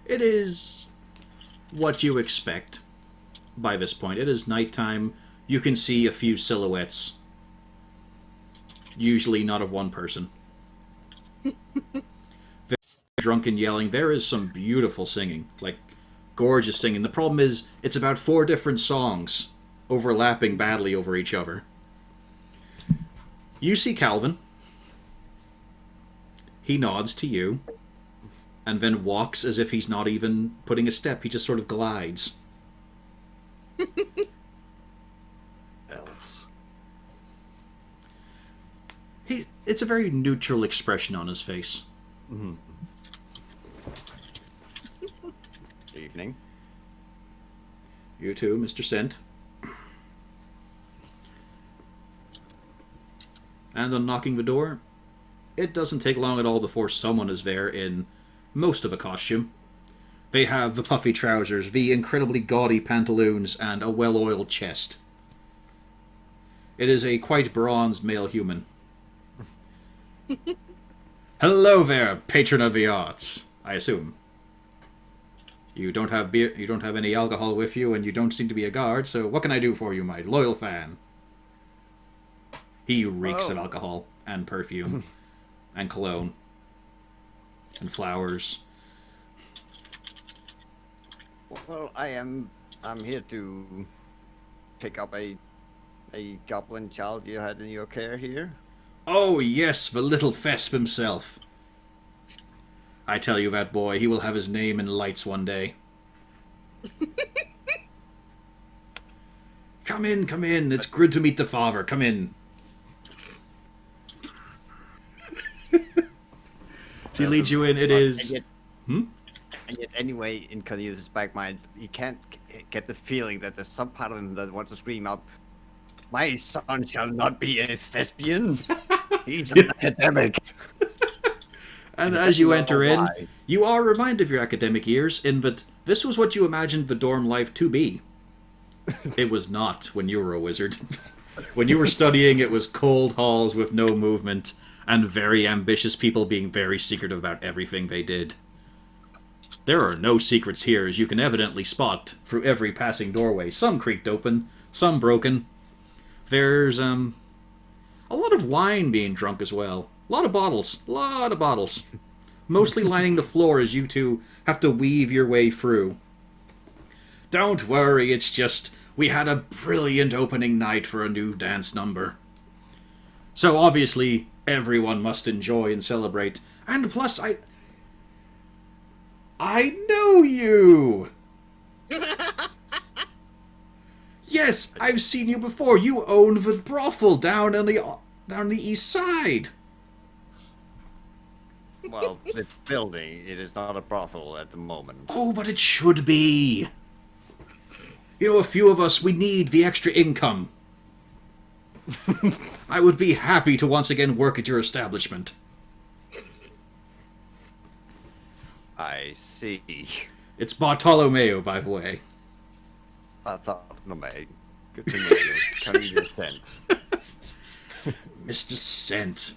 It is what you expect by this point. It is nighttime. You can see a few silhouettes. Usually not of one person. Very drunken yelling. There is some beautiful singing. Gorgeous singing. The problem is, it's about 4 different songs overlapping badly over each other. You see Calvin. He nods to you. And then walks as if he's not even putting a step. He just sort of glides. Elves. It's a very neutral expression on his face. Mm-hmm. Evening. You too, Mr. Cent. And on knocking the door, it doesn't take long at all before someone is there in most of a costume. They have the puffy trousers, the incredibly gaudy pantaloons, and a well-oiled chest. It is a quite bronzed male human. Hello there, patron of the arts, I assume. You don't have beer, you don't have any alcohol with you, and you don't seem to be a guard, so what can I do for you, my loyal fan? He reeks of alcohol, and perfume, and cologne, and flowers. Well, I'm here to pick up a goblin child you had in your care here. Oh yes, the little Fesp himself. I tell you that boy, he will have his name in lights one day. Come in, it's good to meet the father, come in. She leads you in, it is... And yet, anyway, in Cornelius' back mind, he can't get the feeling that there's some part of him that wants to scream up, "My son shall not be a thespian. He's an academic." And as you enter in, you are reminded of your academic years in that this was what you imagined the dorm life to be. It was not when you were a wizard. When you were studying, it was cold halls with no movement, and very ambitious people being very secretive about everything they did. There are no secrets here, as you can evidently spot through every passing doorway. Some creaked open, some broken. There's, a lot of wine being drunk as well. A lot of bottles. Mostly lining the floor as you two have to weave your way through. Don't worry, it's just, we had a brilliant opening night for a new dance number. So obviously, everyone must enjoy and celebrate. And plus, I know you! Yes, I've seen you before. You own the brothel down on the east side. Well, this building, it is not a brothel at the moment. Oh, but it should be. You know, a few of us, we need the extra income. I would be happy to once again work at your establishment. I see. It's Bartolomeo, by the way. Bartolomeo. Good to know you. Cornelius Cent. Mr. Cent.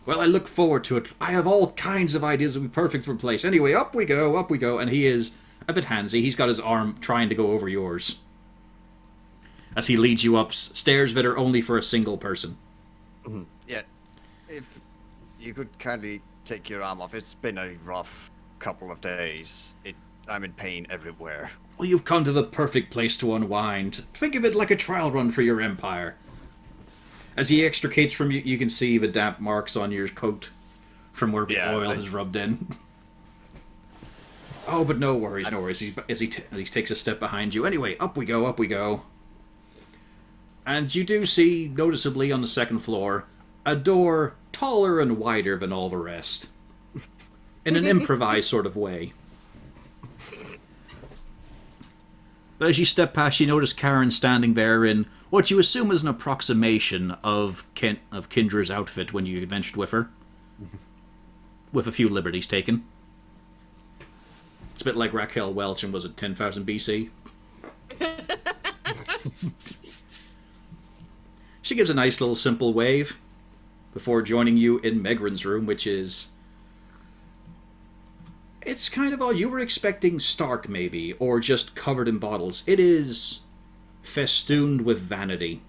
Well, I look forward to it. I have all kinds of ideas that would be perfect for the place. Anyway, up we go, and he is a bit handsy. He's got his arm trying to go over yours. As he leads you up stairs that are only for a single person. Yeah, if you could kindly take your arm off. It's been a rough couple of days. I'm in pain everywhere. Well, you've come to the perfect place to unwind. Think of it like a trial run for your empire. As he extricates from you, you can see the damp marks on your coat from where the oil has rubbed in. Oh, but no worries, no worries. As he takes a step behind you. Anyway, up we go. And you do see, noticeably on the second floor, a door taller and wider than all the rest. In an improvised sort of way. But as you step past, you notice Karen standing there in what you assume is an approximation of Kindra's outfit when you adventured with her. With a few liberties taken. It's a bit like Raquel Welch and was it 10,000 BC? She gives a nice little simple wave before joining you in Megran's room, which is... It's kind of all you were expecting stark, maybe, or just covered in bottles. It is festooned with vanity.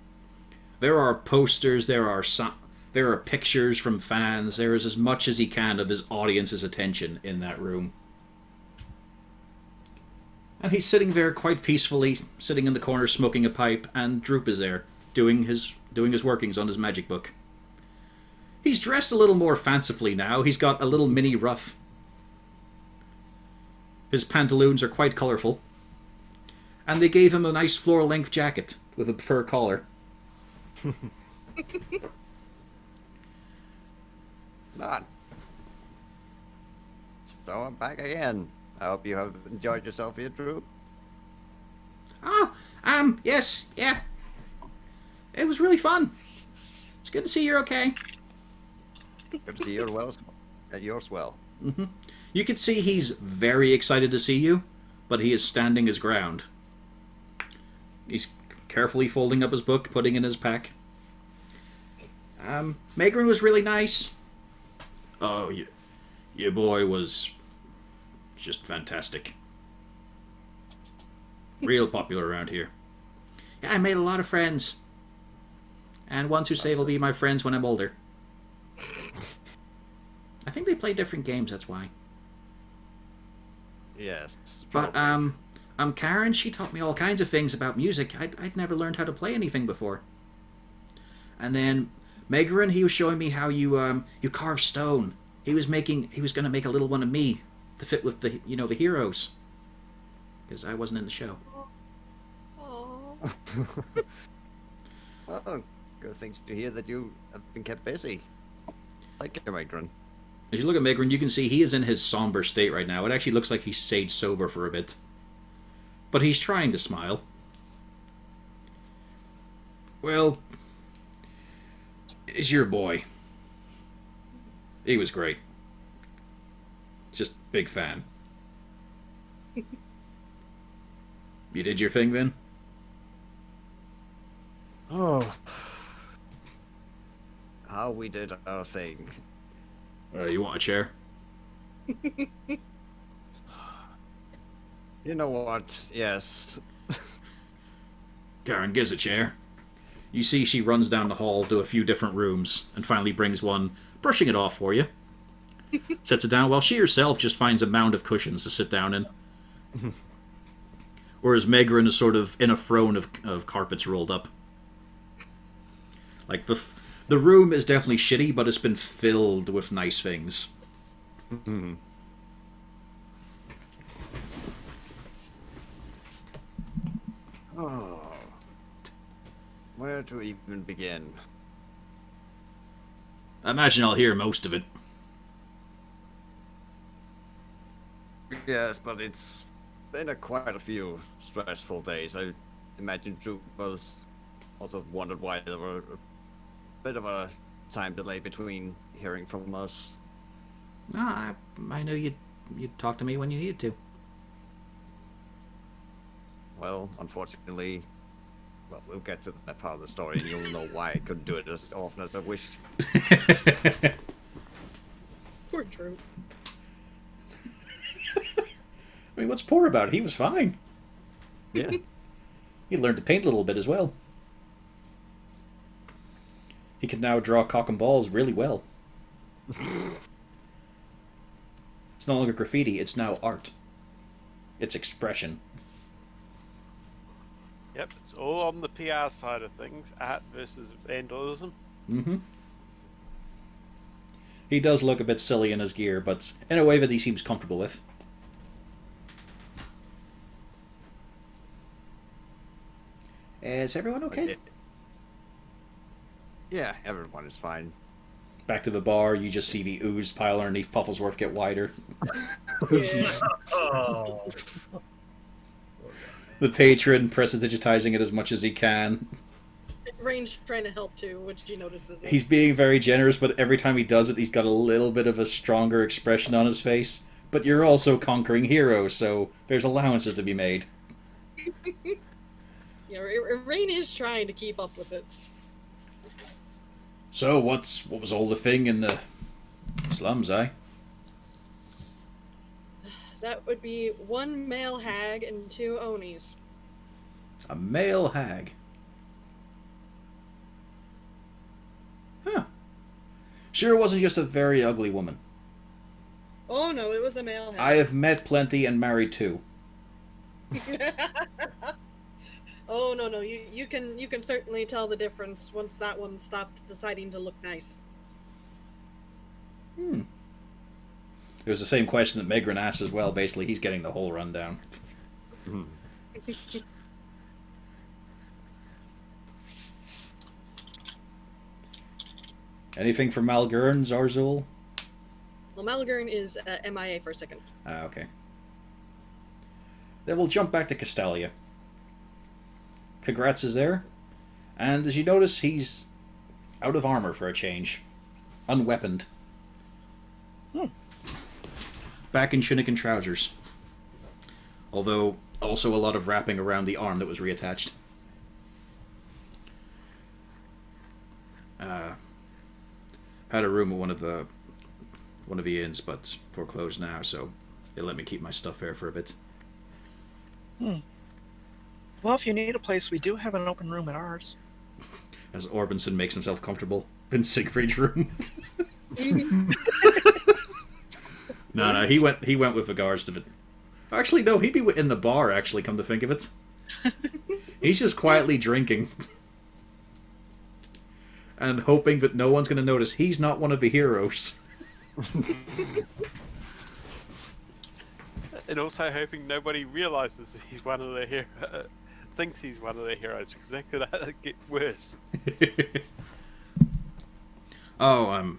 There are posters, there are pictures from fans, there is as much as he can of his audience's attention in that room. And he's sitting there quite peacefully, sitting in the corner smoking a pipe, and Droop is there, doing his workings on his magic book. He's dressed a little more fancifully now. He's got a little mini ruff. His pantaloons are quite colourful. And they gave him a nice floor-length jacket with a fur collar. Not. So I'm back again. I hope you have enjoyed yourself here, Drew. Oh, yes, yeah. It was really fun. It's good to see you're okay. Good to see you're well. Yours well. Mm-hmm. You can see he's very excited to see you, but he is standing his ground. He's carefully folding up his book, putting in his pack. Megran was really nice. Oh, your boy was just fantastic. Real popular around here. Yeah, I made a lot of friends. And ones who say they'll be my friends when I'm older. I think they play different games, that's why. Yes. But, Karen, she taught me all kinds of things about music. I'd never learned how to play anything before. And then Megran, he was showing me how you carve stone. He was going to make a little one of me to fit with the heroes. Because I wasn't in the show. Aww. Well, good things to hear that you have been kept busy. Thank you, Megran. As you look at Megran, you can see he is in his somber state right now. It actually looks like he stayed sober for a bit. But he's trying to smile. Well, is your boy. He was great. Just big fan. You did your thing then? Oh. How we did our thing. You want a chair? You know what? Yes. Karen gives a chair. You see she runs down the hall to a few different rooms and finally brings one, brushing it off for you. Sets it down while she herself just finds a mound of cushions to sit down in. Whereas Megran is sort of in a throne of carpets rolled up. Like, the room is definitely shitty, but it's been filled with nice things. Mm-hmm. Oh. Where to even begin? I imagine I'll hear most of it. Yes, but it's been quite a few stressful days. I imagine Drew was also wondered why there were a bit of a time delay between hearing from us. No, I know you'd talk to me when you needed to. Well, unfortunately, we'll get to that part of the story, and you'll know why I couldn't do it as often as I wished. what's poor about it? He was fine. Yeah. He learned to paint a little bit as well. He can now draw cock and balls really well. It's no longer graffiti, it's now art. It's expression. Yep, it's all on the PR side of things. Art versus vandalism. Mm-hmm. He does look a bit silly in his gear, but in a way that he seems comfortable with. Is everyone okay? Yeah, everyone is fine. Back to the bar, you just see the ooze pile underneath Pufflesworth get wider. Yeah. Oh. The patron prestidigitizing it as much as he can. Rain's trying to help too, which he notices. He's being very generous, but every time he does it, he's got a little bit of a stronger expression on his face. But you're also conquering heroes, so there's allowances to be made. Yeah, Rain is trying to keep up with it. So, what was all the thing in the slums, eh? That would be 1 male hag and 2 Onis. A male hag. Huh. Sure wasn't just a very ugly woman. Oh no, it was a male hag. I have met plenty and married 2. Oh no, you can certainly tell the difference once that one stopped deciding to look nice. It was the same question that Megran asked as well. Basically, he's getting the whole rundown. Anything for Malgern, Zarzul? Well, Malgern is MIA for a second. Ah, okay. Then we'll jump back to Castalia. Kagratz is there, and as you notice, he's out of armor for a change. Unweaponed. Back in Shinnikin trousers. Although, also a lot of wrapping around the arm that was reattached. Had a room at one of the inns, but foreclosed now, so they let me keep my stuff there for a bit. Well, if you need a place, we do have an open room at ours. As Orbinson makes himself comfortable in Siegfried's room. No, he went with regards to it. Actually, no, he'd be in the bar, actually, come to think of it. He's just quietly drinking. And hoping that no one's going to notice he's not one of the heroes. And also hoping nobody realizes he's one of the heroes. Thinks he's one of the heroes, because that could get worse. Oh,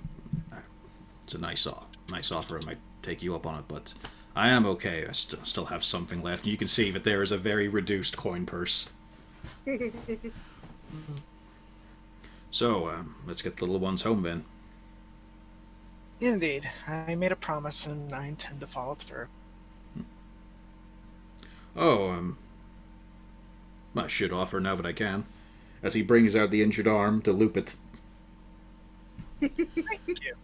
it's a nice offer. I might take you up on it, but I am okay. I still have something left. You can see that there is a very reduced coin purse. So, let's get the little ones home then. Indeed. I made a promise, and I intend to follow through. Oh, I should offer now that I can. As he brings out the injured arm to loop it. Thank you.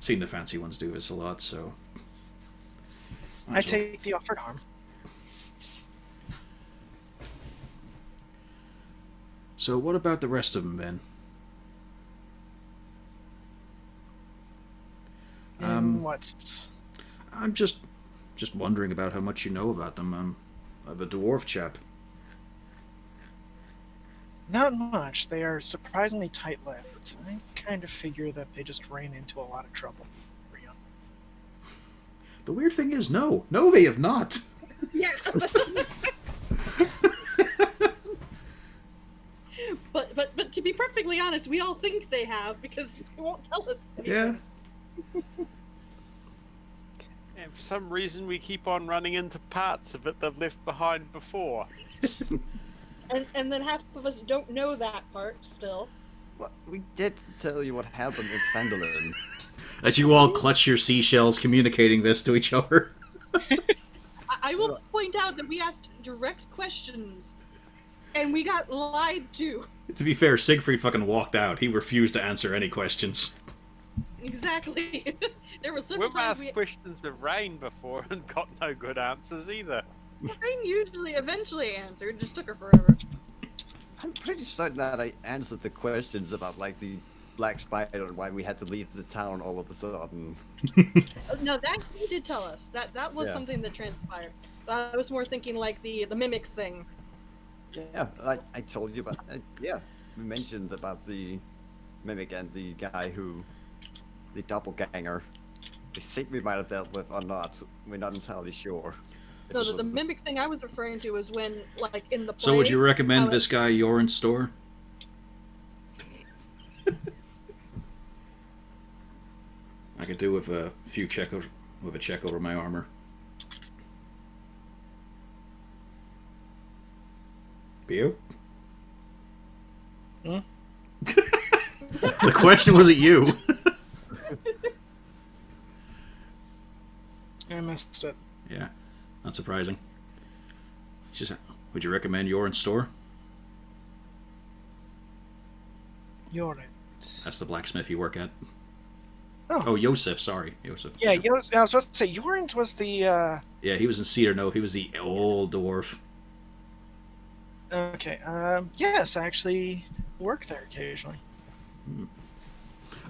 Seen the fancy ones do this a lot, so... I take the offered arm. So what about the rest of them, then? What's... I'm just wondering about how much you know about them. The dwarf chap. Not much. They are surprisingly tight-lipped. I kind of figure that they just ran into a lot of trouble. The weird thing is, no, they have not. Yeah. But to be perfectly honest, we all think they have because they won't tell us. Yeah. And for some reason, we keep on running into parts of it they've left behind before. And then half of us don't know that part still. Well, we did tell you what happened with Fandolin. As you all clutch your seashells, communicating this to each other. I will point out that we asked direct questions, and we got lied to. To be fair, Siegfried fucking walked out. He refused to answer any questions. Exactly. There were several We've times asked questions of Rain before and got no good answers either. Rain usually eventually answered, it just took her forever. I'm pretty certain that I answered the questions about like the black spider and why we had to leave the town all of a sudden. No, that you did tell us. That was Yeah. something that transpired. But I was more thinking like the mimic thing. Yeah, I told you about. Yeah, we mentioned about the mimic and the guy who, the doppelganger. I think we might have dealt with or not. We're not entirely sure. No, the mimic thing I was referring to is when, like, in the play. So would you recommend how this guy Yoren's store? I could do with a few check over my armor. You? Hmm? The question wasn't you. I missed it. Yeah, not surprising. Just, would you recommend Yoren's store? You're right. That's the blacksmith you work at. Oh, Yosef, sorry. Yosef. yeah, I was supposed to say, Yoren's was the, Yeah, he was in Cedar Nove. He was the old dwarf. okay, yes, I actually work there occasionally.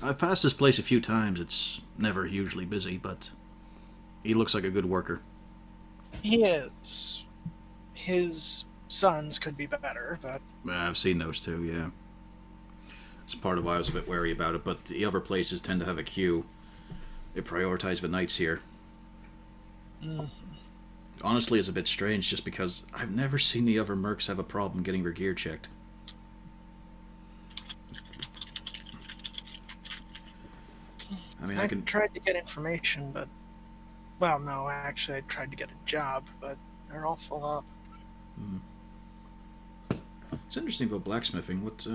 I've passed this place a few times. It's never hugely busy, but he looks like a good worker. He is. His sons could be better, but I've seen those too, yeah. It's part of why I was a bit wary about it, but the other places tend to have a queue. They prioritize the knights here. Honestly, it's a bit strange just because I've never seen the other mercs have a problem getting their gear checked. I mean, I can... tried to get information, but... Well, no, actually, I tried to get a job, but they're all full up. It's interesting about blacksmithing. What,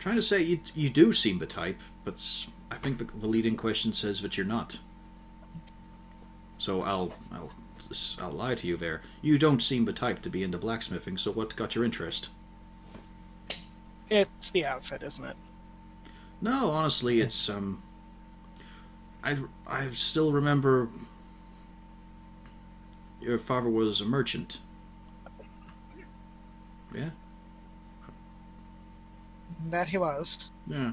trying to say you do seem the type, but I think the leading question says that you're not. So I'll lie to you there. You don't seem the type to be into blacksmithing. So what got your interest? It's the outfit, isn't it? No, honestly, it's I still remember your father was a merchant. Yeah. That he was. Yeah.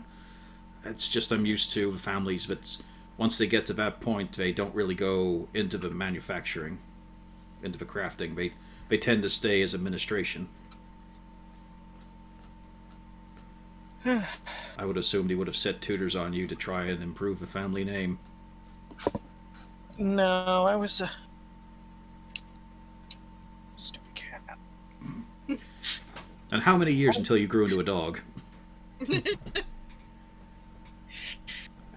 It's just I'm used to families that once they get to that point, they don't really go into the manufacturing, into the crafting. They tend to stay as administration. I would assume they would have set tutors on you to try and improve the family name. No, I was a... Stupid cat. And how many years until you grew into a dog?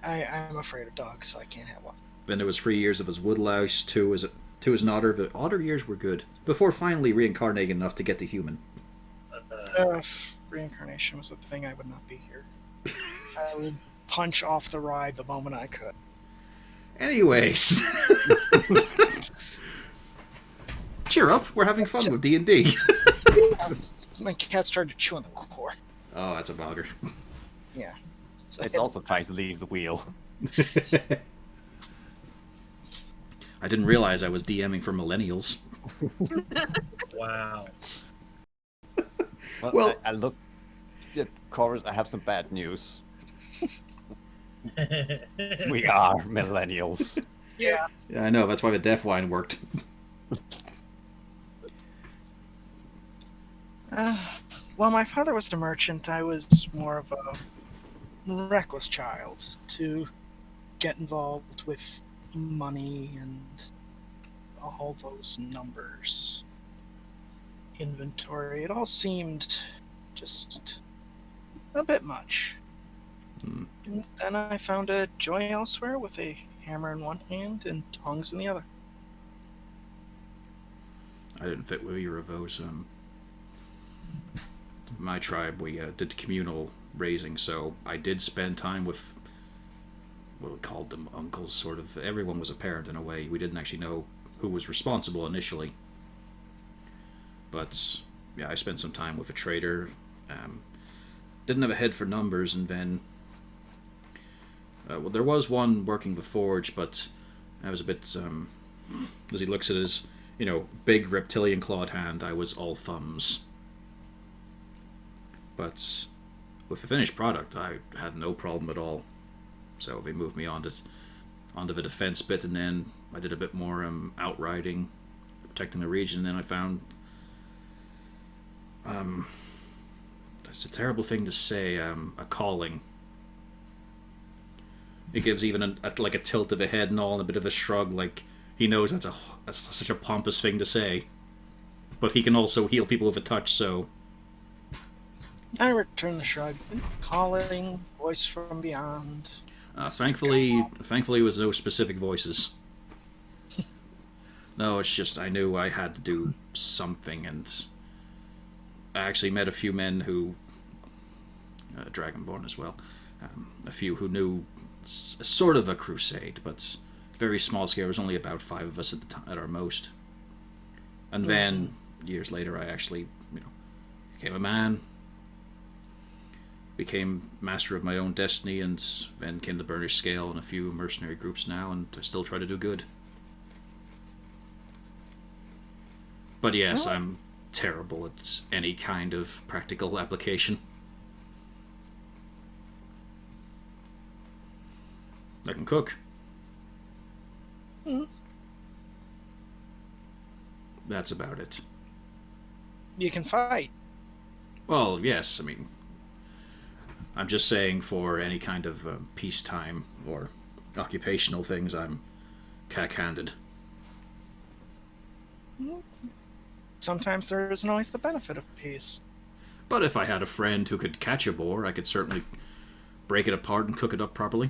I'm afraid of dogs, so I can't have one. Then there was 3 years of his woodlouse, two as an otter. The otter years were good. Before finally reincarnating enough to get to human. If reincarnation was a thing, I would not be here. I would punch off the ride the moment I could. Anyways. Cheer up, we're having fun with D&D. My cat started chewing the core. Oh, that's a bugger. Yeah. So It's also trying to leave the wheel. I didn't realize I was DMing for millennials. Wow. Well- I look. Yeah, Chorus, I have some bad news. We are millennials. Yeah. Yeah, I know, that's why the deaf wine worked. Well, my father was a merchant. I was more of a reckless child to get involved with money and all those numbers. Inventory. It all seemed just a bit much. And then I found a joy elsewhere with a hammer in one hand and tongs in the other. I didn't fit with either of those. My tribe, we did communal raising, so I did spend time with what we called them uncles, sort of. Everyone was a parent in a way. We didn't actually know who was responsible initially. But, yeah, I spent some time with a trader, Didn't have a head for numbers, and then well, there was one working the forge, but I was a bit as he looks at his big reptilian clawed hand, I was all thumbs. But with the finished product, I had no problem at all. So they moved me onto the defense bit, and then I did a bit more outriding, protecting the region, and then I found it's a terrible thing to say, a calling. It gives even a tilt of the head and all, and a bit of a shrug, like he knows that's such a pompous thing to say. But he can also heal people with a touch, so... I return the shrug. Calling, voice from beyond. Thankfully, it was no specific voices. No, it's just I knew I had to do something, and I actually met a few men who... Dragonborn as well. A few who knew sort of a crusade, but very small scale. There was only about 5 of us at our most. And then, years later, I actually, became a man, became master of my own destiny, and then came the Burnished Scale and a few mercenary groups now, and I still try to do good. But yes, I'm terrible at any kind of practical application. I can cook. That's about it. You can fight. Well, yes, I mean, I'm just saying for any kind of peacetime or occupational things, I'm cack-handed. Sometimes there isn't always the benefit of peace. But if I had a friend who could catch a boar, I could certainly break it apart and cook it up properly.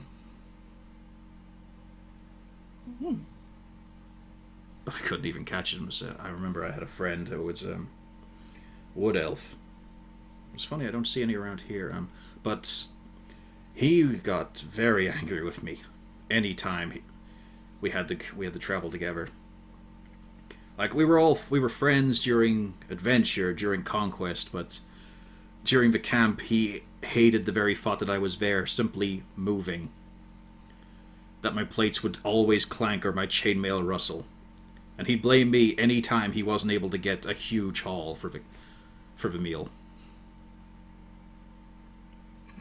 But I couldn't even catch it. I remember I had a friend who was wood elf. It's funny, I don't see any around here. But he got very angry with me anytime we had to travel together. Like we were friends during adventure, during conquest, but during the camp he hated the very thought that I was there simply moving. That my plates would always clank or my chainmail rustle. And he'd blame me any time he wasn't able to get a huge haul for the meal.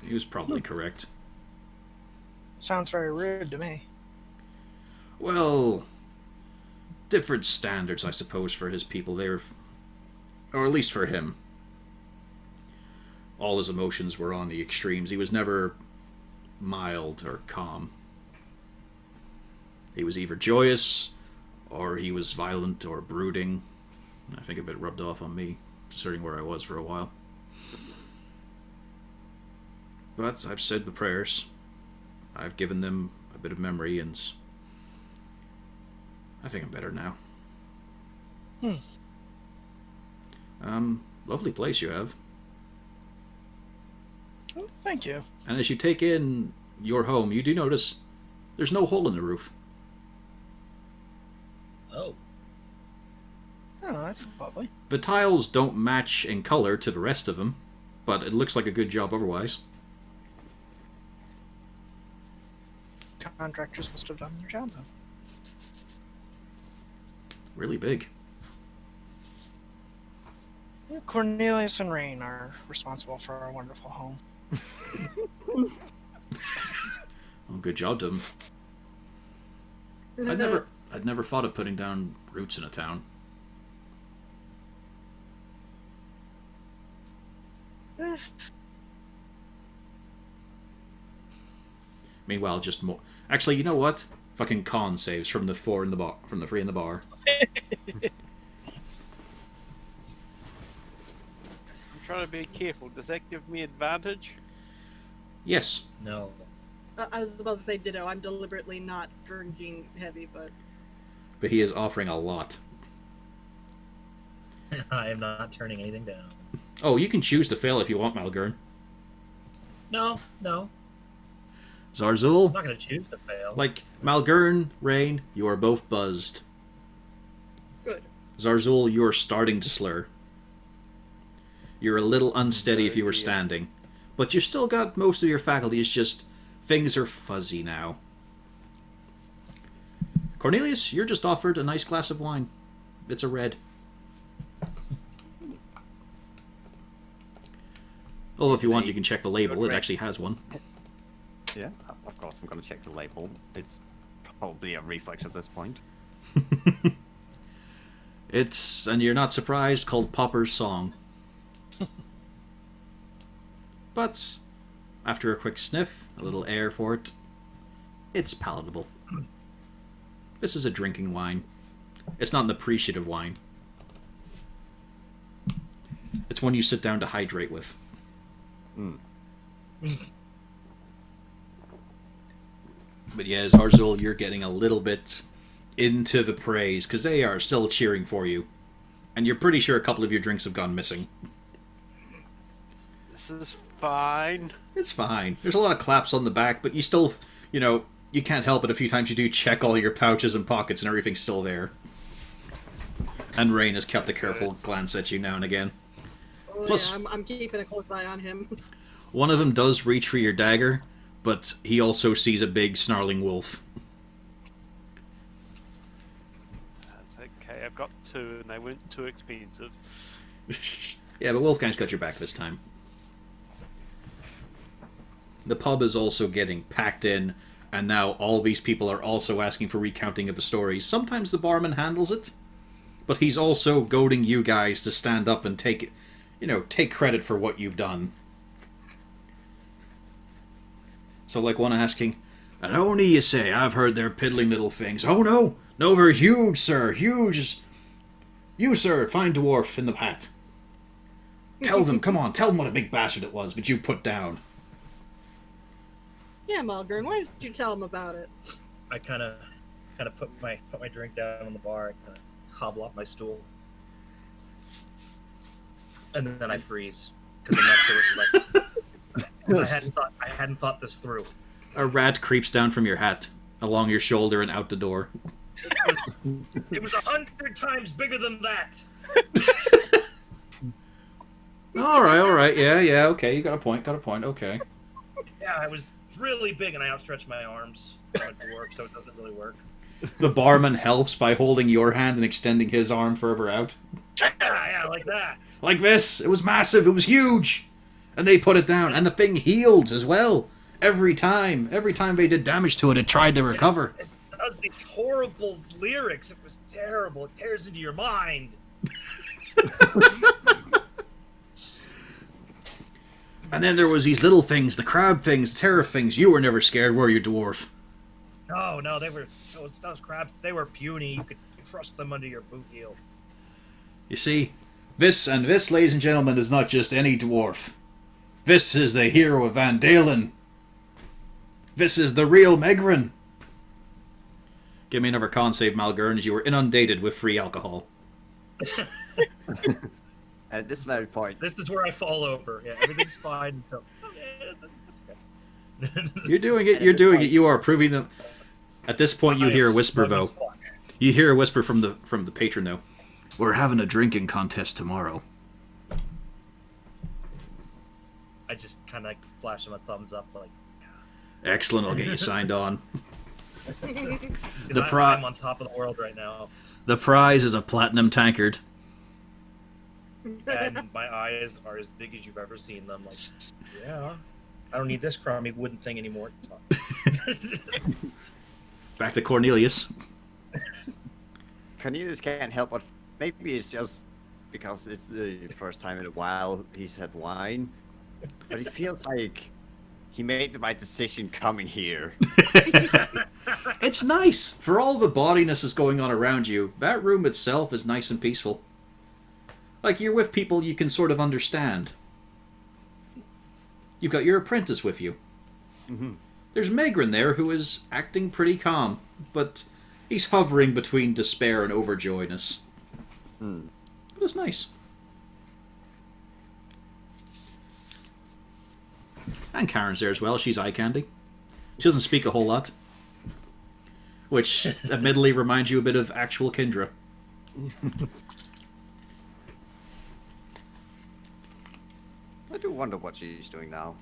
He was probably correct. Sounds very rude to me. Well, different standards, I suppose, for his people. Or at least for him. All his emotions were on the extremes. He was never mild or calm. He was either joyous, or he was violent or brooding. I think a bit rubbed off on me, considering where I was for a while. But I've said the prayers. I've given them a bit of memory, and I think I'm better now. Lovely place you have. Oh, thank you. And as you take in your home, you do notice there's no hole in the roof. Oh. Oh, that's lovely. The tiles don't match in color to the rest of them, but it looks like a good job otherwise. Contractors must have done their job, though. Really big. Cornelius and Rain are responsible for our wonderful home. Well, good job to them. I'd never thought of putting down roots in a town. Meanwhile, just more. Actually, you know what? Fucking con saves from the 4 in the bar, from the 3 in the bar. I'm trying to be careful. Does that give me advantage? Yes. No. I was about to say ditto. I'm deliberately not drinking heavy, but But he is offering a lot. I am not turning anything down. Oh, you can choose to fail if you want, Malgern. No. Zarzul? I'm not going to choose to fail. Like, Malgern, Rain, you are both buzzed. good. Zarzul, you are starting to slur. You're a little unsteady if you were standing. But you've still got most of your faculties, just things are fuzzy now. Cornelius, you're just offered a nice glass of wine. It's a red. Although if you want, you can check the label. It actually has one. Yeah, of course I'm going to check the label. It's probably a reflex at this point. It's, and you're not surprised, called Popper's Song. But, after a quick sniff, a little air for it, it's palatable. This is a drinking wine. It's not an appreciative wine. It's one you sit down to hydrate with. Mm. But yes, Harzul, you're getting a little bit into the praise, because they are still cheering for you. And you're pretty sure a couple of your drinks have gone missing. This is fine. It's fine. There's a lot of claps on the back, but you still, you know, you can't help it a few times you do check all your pouches and pockets and everything's still there. And Rain has kept a careful glance at you now and again. Oh, Plus- yeah, I'm keeping a close eye on him. One of them does reach for your dagger, but he also sees a big snarling wolf. That's okay. I've got 2, and they weren't too expensive. Yeah, but Wolfgang's got your back this time. The pub is also getting packed in, and now all these people are also asking for recounting of the stories. Sometimes the barman handles it, but he's also goading you guys to stand up and take credit for what you've done. So like one asking, "And only you say, I've heard they're piddling little things." "Oh no, no, they're huge, sir, huge. You, sir, fine dwarf in the hat. Tell them, come on, tell them what a big bastard it was that you put down." Yeah, Malgren, why did you tell him about it? I kind of put my drink down on the bar and kind of hobble off my stool, and then I freeze because I'm not sure what to like. I hadn't thought this through. A rat creeps down from your hat, along your shoulder and out the door. It was 100 times bigger than that. Alright, yeah, okay, you got a point, okay. Yeah, it was really big, and I outstretched my arms. I went to work, so it doesn't really work. The barman helps by holding your hand and extending his arm further out. Yeah, like that. Like this, it was massive, it was huge! And they put it down, and the thing healed as well. Every time they did damage to it, it tried to recover. It does these horrible lyrics. It was terrible. It tears into your mind. And then there was these little things, the crab things, terror things. You were never scared, were you, dwarf? No, those crabs. They were puny. You could thrust them under your boot heel. You see, this, ladies and gentlemen, is not just any dwarf. This is the hero of Van Dalen. This is the real Megrin. Give me another con save, Malgern, as you were inundated with free alcohol. At this very point, This is where I fall over. Yeah, everything's fine. So, that's okay. You're doing it, you are proving them. At this point, you hear a whisper, though. You hear a whisper from the patron, though. "We're having a drinking contest tomorrow." I just kind of like flash him a thumbs up, like. Excellent, I'll get you signed on. Because pri- I'm on top of the world right now, The prize is a platinum tankard. and my eyes are as big as you've ever seen them. Like, yeah, I don't need this crummy wooden thing anymore. Back to Cornelius. Cornelius can't help but maybe it's just because it's the first time in a while he's had wine, but he feels like he made the right decision coming here. It's nice. For all the bawdiness is going on around you, that room itself is nice and peaceful. Like, you're with people you can sort of understand. You've got your apprentice with you. Mm-hmm. There's Megrin there, who is acting pretty calm, but he's hovering between despair and overjoyness. Mm. But it's nice. And Karen's there as well. She's eye candy. She doesn't speak a whole lot. Which, admittedly, reminds you a bit of actual Kindra. wonder what she's doing now.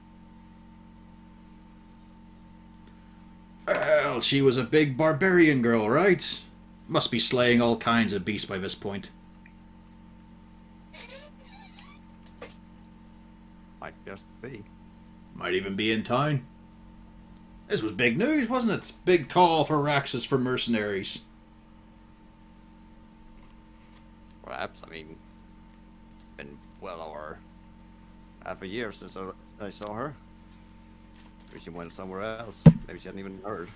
Well, she was a big barbarian girl, right? Must be slaying all kinds of beasts by this point. Might just be. Might even be in town. This was big news, wasn't it? Big call for Raxis for mercenaries. Perhaps, I mean, been well over half a year since I saw her. Maybe she went somewhere else. Maybe she hadn't even heard.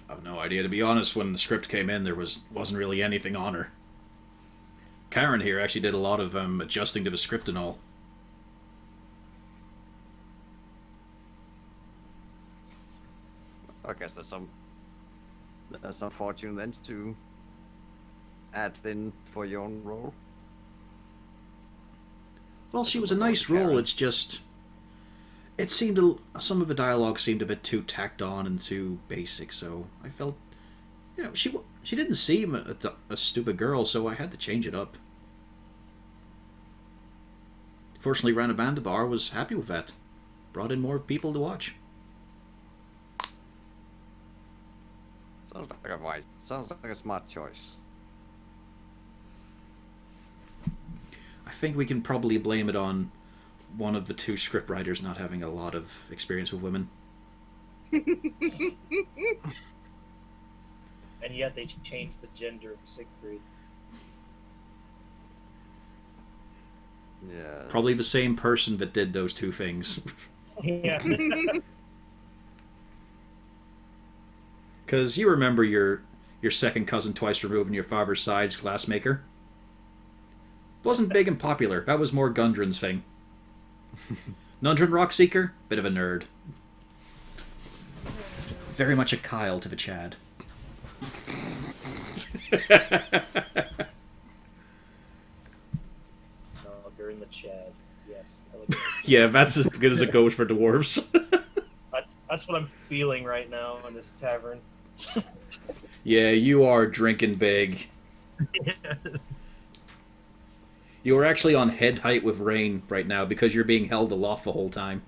I've no idea, to be honest. When the script came in, there wasn't really anything on her. Karen here actually did a lot of adjusting to the script and all. I guess that's some fortune then to add in for your own role. Well, she was a nice role. It's just, it seemed some of the dialogue seemed a bit too tacked on and too basic. So I felt, she didn't seem a stupid girl, so I had to change it up. Fortunately, Rana Bandabar was happy with that. Brought in more people to watch. Sounds like a smart choice. I think we can probably blame it on one of the two scriptwriters not having a lot of experience with women. And yet they changed the gender of Siegfried. Yeah. Probably the same person that did those two things. Yeah. Because you remember your second cousin twice removed in your father's side's glassmaker? Wasn't big and popular. That was more Gundren's thing. Nundren Rockseeker? Bit of a nerd. Very much a Kyle to the Chad. You're in the Chad. Yes. I like that. Yeah, that's as good as it goes for dwarves. That's what I'm feeling right now in this tavern. Yeah, you are drinking big. You are actually on head height with Rain right now because you're being held aloft the whole time.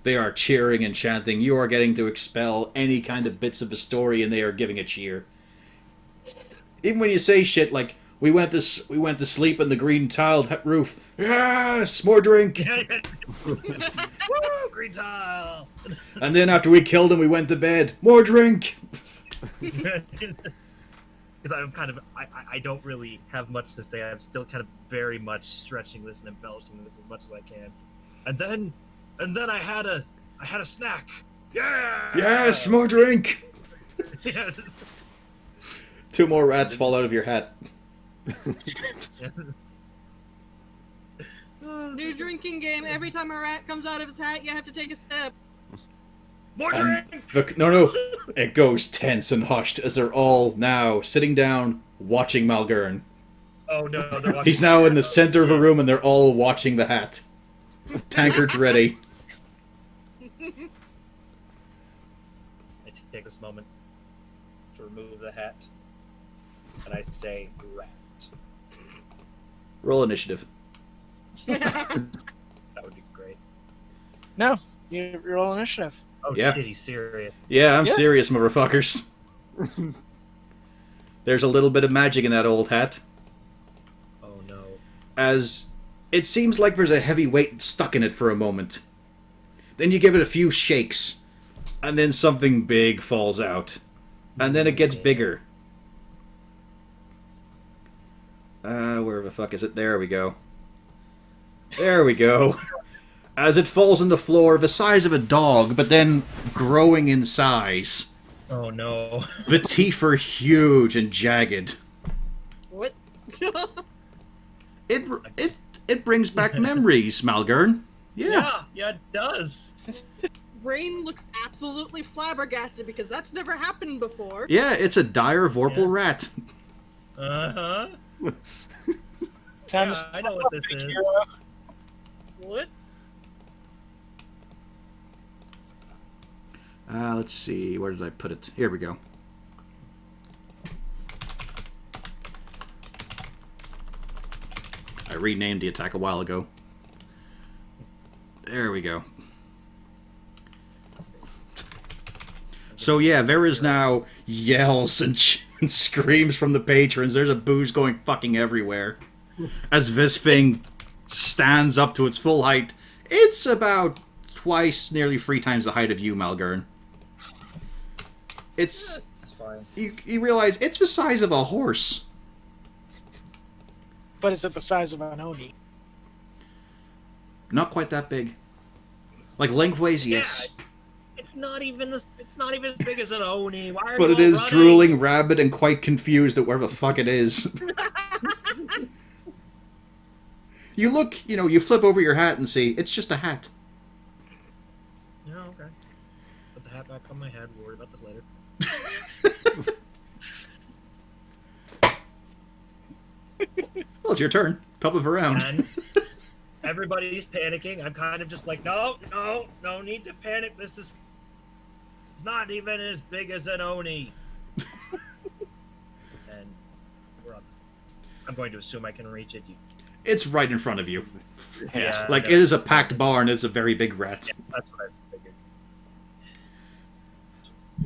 They are cheering and chanting. You are getting to expel any kind of bits of the story, and they are giving a cheer. Even when you say shit like, we went to sleep on the green tiled roof. Yes, more drink. Woo, green tile. And then after we killed him, we went to bed. More drink. Because I'm kind of, I don't really have much to say. I'm still kind of very much stretching this and embellishing this as much as I can. And then I had a snack. Yeah. Yes, more drink. Yeah. 2 more rats fall out of your hat. New drinking game. Every time a rat comes out of his hat, you have to take a step. More And drink. no. It goes tense and hushed as they're all now sitting down watching Malgern. Oh no, they're watching. He's now in the center of a room and they're all watching the hat. Tankards ready. I take this moment to remove the hat, and I say, rat. Roll initiative. That would be great. No, you roll initiative. Oh Yeah. shit, he's serious. Yeah, I'm Yeah. serious, motherfuckers. There's a little bit of magic in that old hat. Oh no. As it seems like there's a heavy weight stuck in it for a moment. Then you give it a few shakes, and then something big falls out. And then it gets bigger. Where the fuck is it? There we go. There we go. As it falls on the floor, the size of a dog, but then growing in size. Oh no. The teeth are huge and jagged. What? It brings back memories, Malgern. Yeah. Yeah, it does. Brain looks absolutely flabbergasted because that's never happened before. Yeah, it's a dire Vorpal rat. Uh-huh. Time Yeah, to I know what this is. What? Let's see, where did I put it? Here we go. I renamed the attack a while ago. There we go. So yeah, there is now yells and screams from the patrons. There's a booze going fucking everywhere. As this thing stands up to its full height. It's about twice, nearly 3 times the height of you, Malgern. It's fine. you realize it's the size of a horse. But is it the size of an Oni? Not quite that big. Like lengthways, yes. Yeah, it's not even as big as an Oni. Why are But you it all is running? drooling, rabid, and quite confused at where the fuck it is. You look, you flip over your hat and see, it's just a hat. Yeah, okay. Put the hat back on my head. We'll worry about this later. Well, it's your turn. Top of a round. And everybody's panicking. I'm kind of just like, no need to panic. It's not even as big as an Oni. And we're up. I'm going to assume I can reach it. It's right in front of you. Yeah. Like, it is a packed barn, it's a very big rat. Yeah, that's what I figured.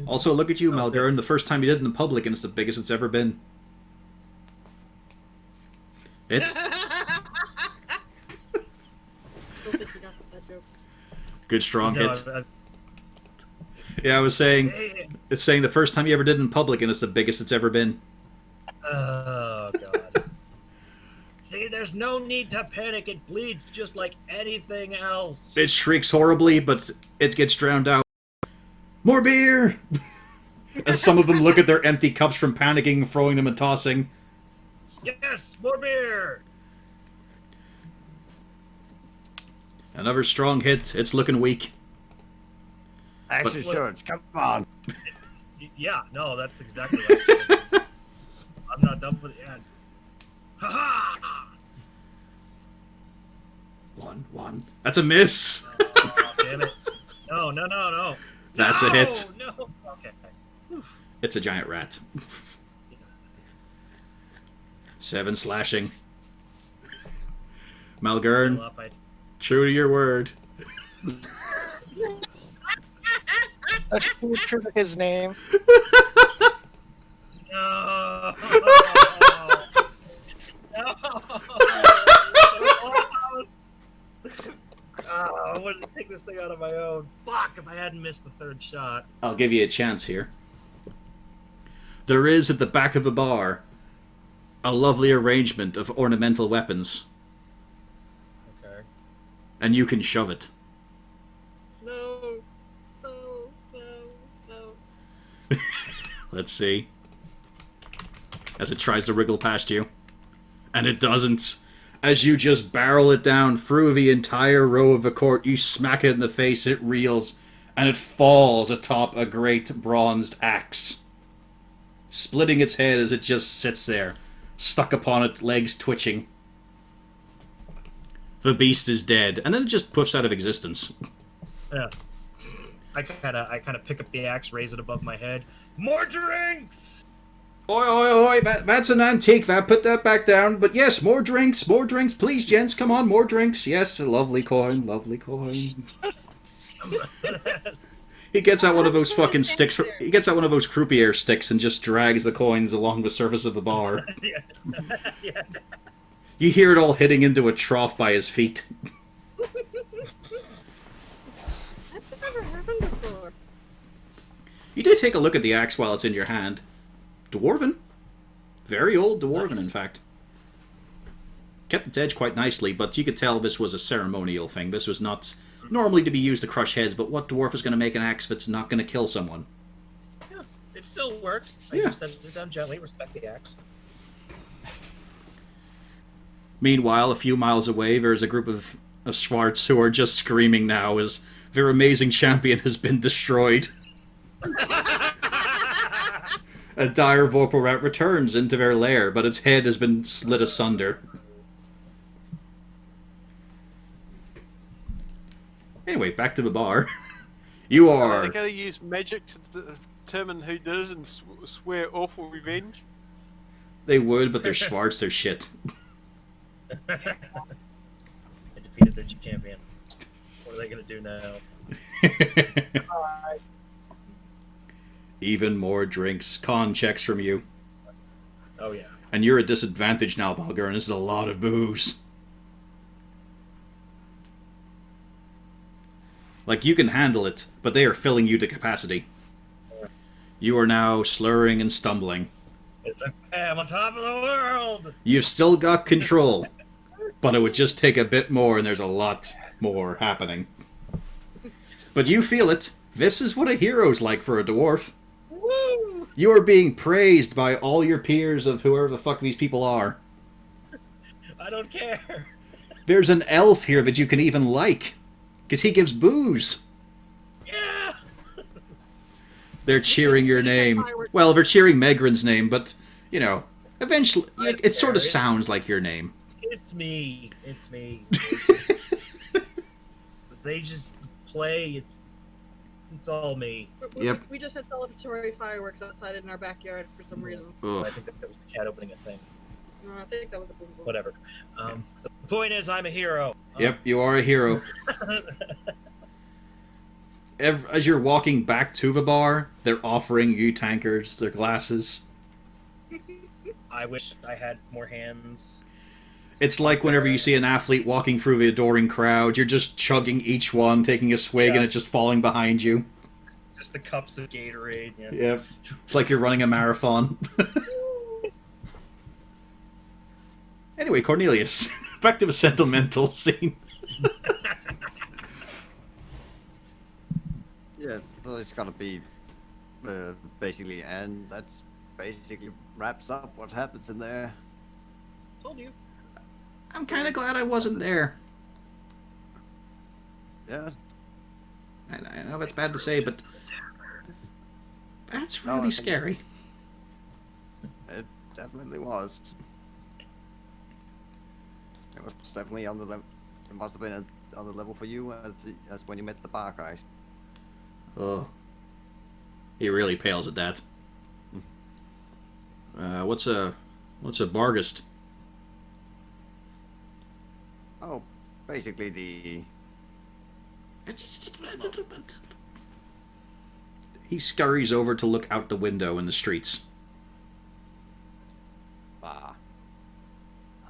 Also, look at you, Malgern. The first time you did it in public, and it's the biggest it's ever been. It? Don't think you got that joke. Good strong No, hit. Yeah, I was saying, Hey. it's saying the first time you ever did it in public, and it's the biggest it's ever been. Oh, God. See, there's no need to panic. It bleeds just like anything else. It shrieks horribly, but it gets drowned out. More beer! As some of them look at their empty cups from panicking, throwing them and tossing. Yes, more beer! Another strong hit. It's looking weak. Action shots, come on. Yeah, no, that's exactly what I'm saying. I'm not done with the end. Ha-ha! One. That's a miss! Oh, damn it. No. That's a hit. No. Okay. It's a giant rat. 7 slashing. Malgern, true to your word. That's true to his name. No. I wanted to take this thing out of my own. Fuck, if I hadn't missed the 3rd shot. I'll give you a chance here. There is, at the back of the bar, a lovely arrangement of ornamental weapons, Okay. and you can shove it. No. Let's see. As it tries to wriggle past you. And it doesn't. As you just barrel it down through the entire row of the court, you smack it in the face, it reels, and it falls atop a great bronzed axe, splitting its head as it just sits there, stuck upon it, legs twitching. The beast is dead, and then it just poofs out of existence. Yeah. I kind of pick up the axe, raise it above my head. More drinks! Oi, that's an antique, put that back down. But yes, more drinks, please, gents, come on, more drinks. Yes, a lovely coin. He gets out one of those fucking sticks, he gets out one of those croupier sticks and just drags the coins along the surface of the bar. Yeah. You hear it all hitting into a trough by his feet. That's never happened before. You do take a look at the axe while it's in your hand. Dwarven. Very old Dwarven, Nice. in fact. Kept its edge quite nicely, but you could tell this was a ceremonial thing. This was not normally to be used to crush heads, but what dwarf is going to make an axe that's not going to kill someone? Yeah, it still works. I Yeah. just set it down gently, respect the axe. Meanwhile, a few miles away, there's a group of Schwartz who are just screaming now as their amazing champion has been destroyed. A dire Vorpal rat returns into their lair, but its head has been slit asunder. Anyway, back to the bar. You Are are... they going to use magic to determine who did it and swear awful revenge? They would, but they're Schwartz, they're shit. They defeated their champion. What are they gonna do now? Even more drinks, con checks from you. Oh yeah. And you're at disadvantage now, Balgur, and this is a lot of booze. Like, you can handle it, but they are filling you to capacity. You are now slurring and stumbling. It's like, hey, I'm on top of the world! You've still got control, but it would just take a bit more, and there's a lot more happening. But you feel it. This is what a hero's like for a dwarf. Woo! You are being praised by all your peers of whoever the fuck these people are. I don't care. There's an elf here that you can even like, because he gives booze. Yeah! They're cheering your name. Well, they're cheering Megran's name, but, you know, eventually, it sort of sounds like your name. It's me. It's me. They just play. It's all me. Yep. We just had celebratory fireworks outside in our backyard for some reason. Ugh. I think that was the cat opening a thing. No, I think that was a boom boom. Whatever. The point is, I'm a hero. Yep, you are a hero. As you're walking back to the bar, they're offering you tankards, their glasses. I wish I had more hands. It's like whenever you see an athlete walking through the adoring crowd, you're just chugging each one, taking a swig, and it just falling behind you. Just the cups of Gatorade. Yeah. Yep. It's like you're running a marathon. Anyway, Cornelius, back to the sentimental scene. Yeah, so it's gonna be basically, and that's basically wraps up what happens in there. Told you. I'm kind of glad I wasn't there. Yeah, I know that's bad to say, but that's No, I really think- scary. it definitely was. It was definitely on the level. It must have been on the level for you as when you met the bar guys. Oh. He really pales at that. What's a Bargist? Oh, basically the He scurries over to look out the window in the streets.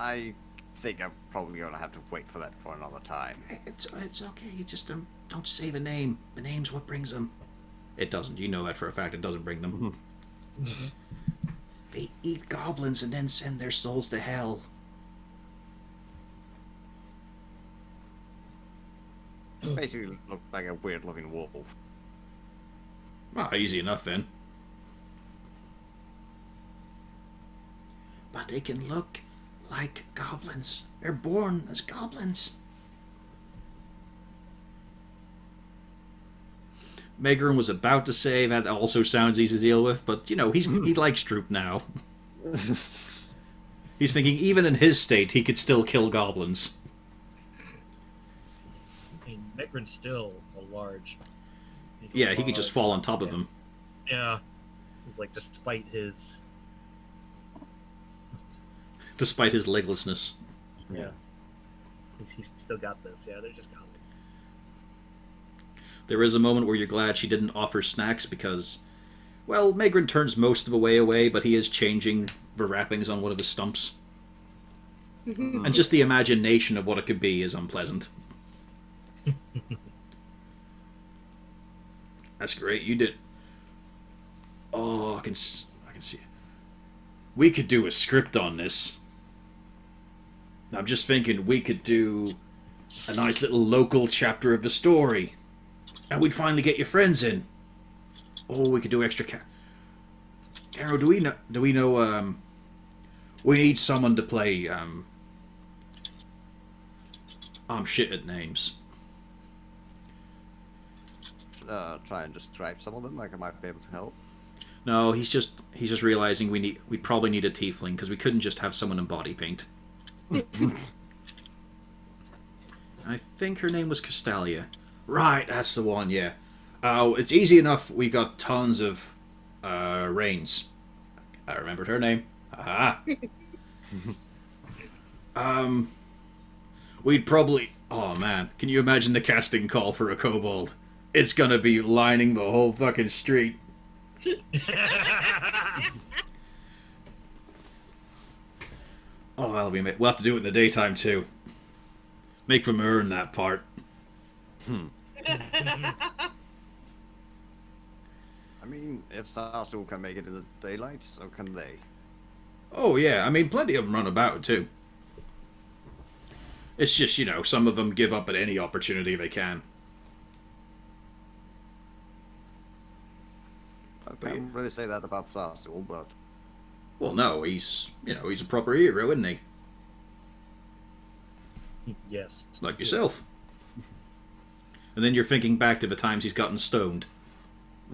I think I'm probably gonna have to wait for that for another time. It's okay. You just don't say the name. The name's what brings them. It doesn't. You know that for a fact. It doesn't bring them. They eat goblins and then send their souls to hell. Basically, looked like a weird-looking wolf. Ah, easy enough then. But they can look like goblins. They're born as goblins. Megran was about to say that also sounds easy to deal with, but, you know, he likes Droop now. He's thinking even in his state he could still kill goblins. I mean, Megran's still a large. he's a Yeah, he could just large- fall on top of him. Yeah. He's like, despite his. Despite his leglessness. Yeah. He's still got this. Yeah, they're just goblins. There is a moment where you're glad she didn't offer snacks because, well, Megran turns most of the way away, but he is changing the wrappings on one of the stumps. And just the imagination of what it could be is unpleasant. That's great. You did. Oh, I can see it. We could do a script on this. I'm just thinking we could do a nice little local chapter of the story. And we'd finally get your friends in. Oh, we could do extra Caro, do we know, we need someone to play, I'm shit at names. Try and describe some of them, like I might be able to help. No, he's just realizing we'd probably need a tiefling, because we couldn't just have someone in body paint. I think her name was Castalia. Right, that's the one, yeah. It's easy enough. We got tons of Rains. I remembered her name. Aha. We'd probably... Oh, man. Can you imagine the casting call for a kobold? It's gonna be lining the whole fucking street. Oh, we'll have to do it in the daytime, too. Make them earn that part. I mean, if Sasu can make it in the daylight, so can they. Oh, yeah. I mean, plenty of them run about, too. It's just, you know, some of them give up at any opportunity they can. I can't really say that about Sasu, but... Well, no, he's a proper hero, isn't he? Yes. Like yourself. And then you're thinking back to the times he's gotten stoned.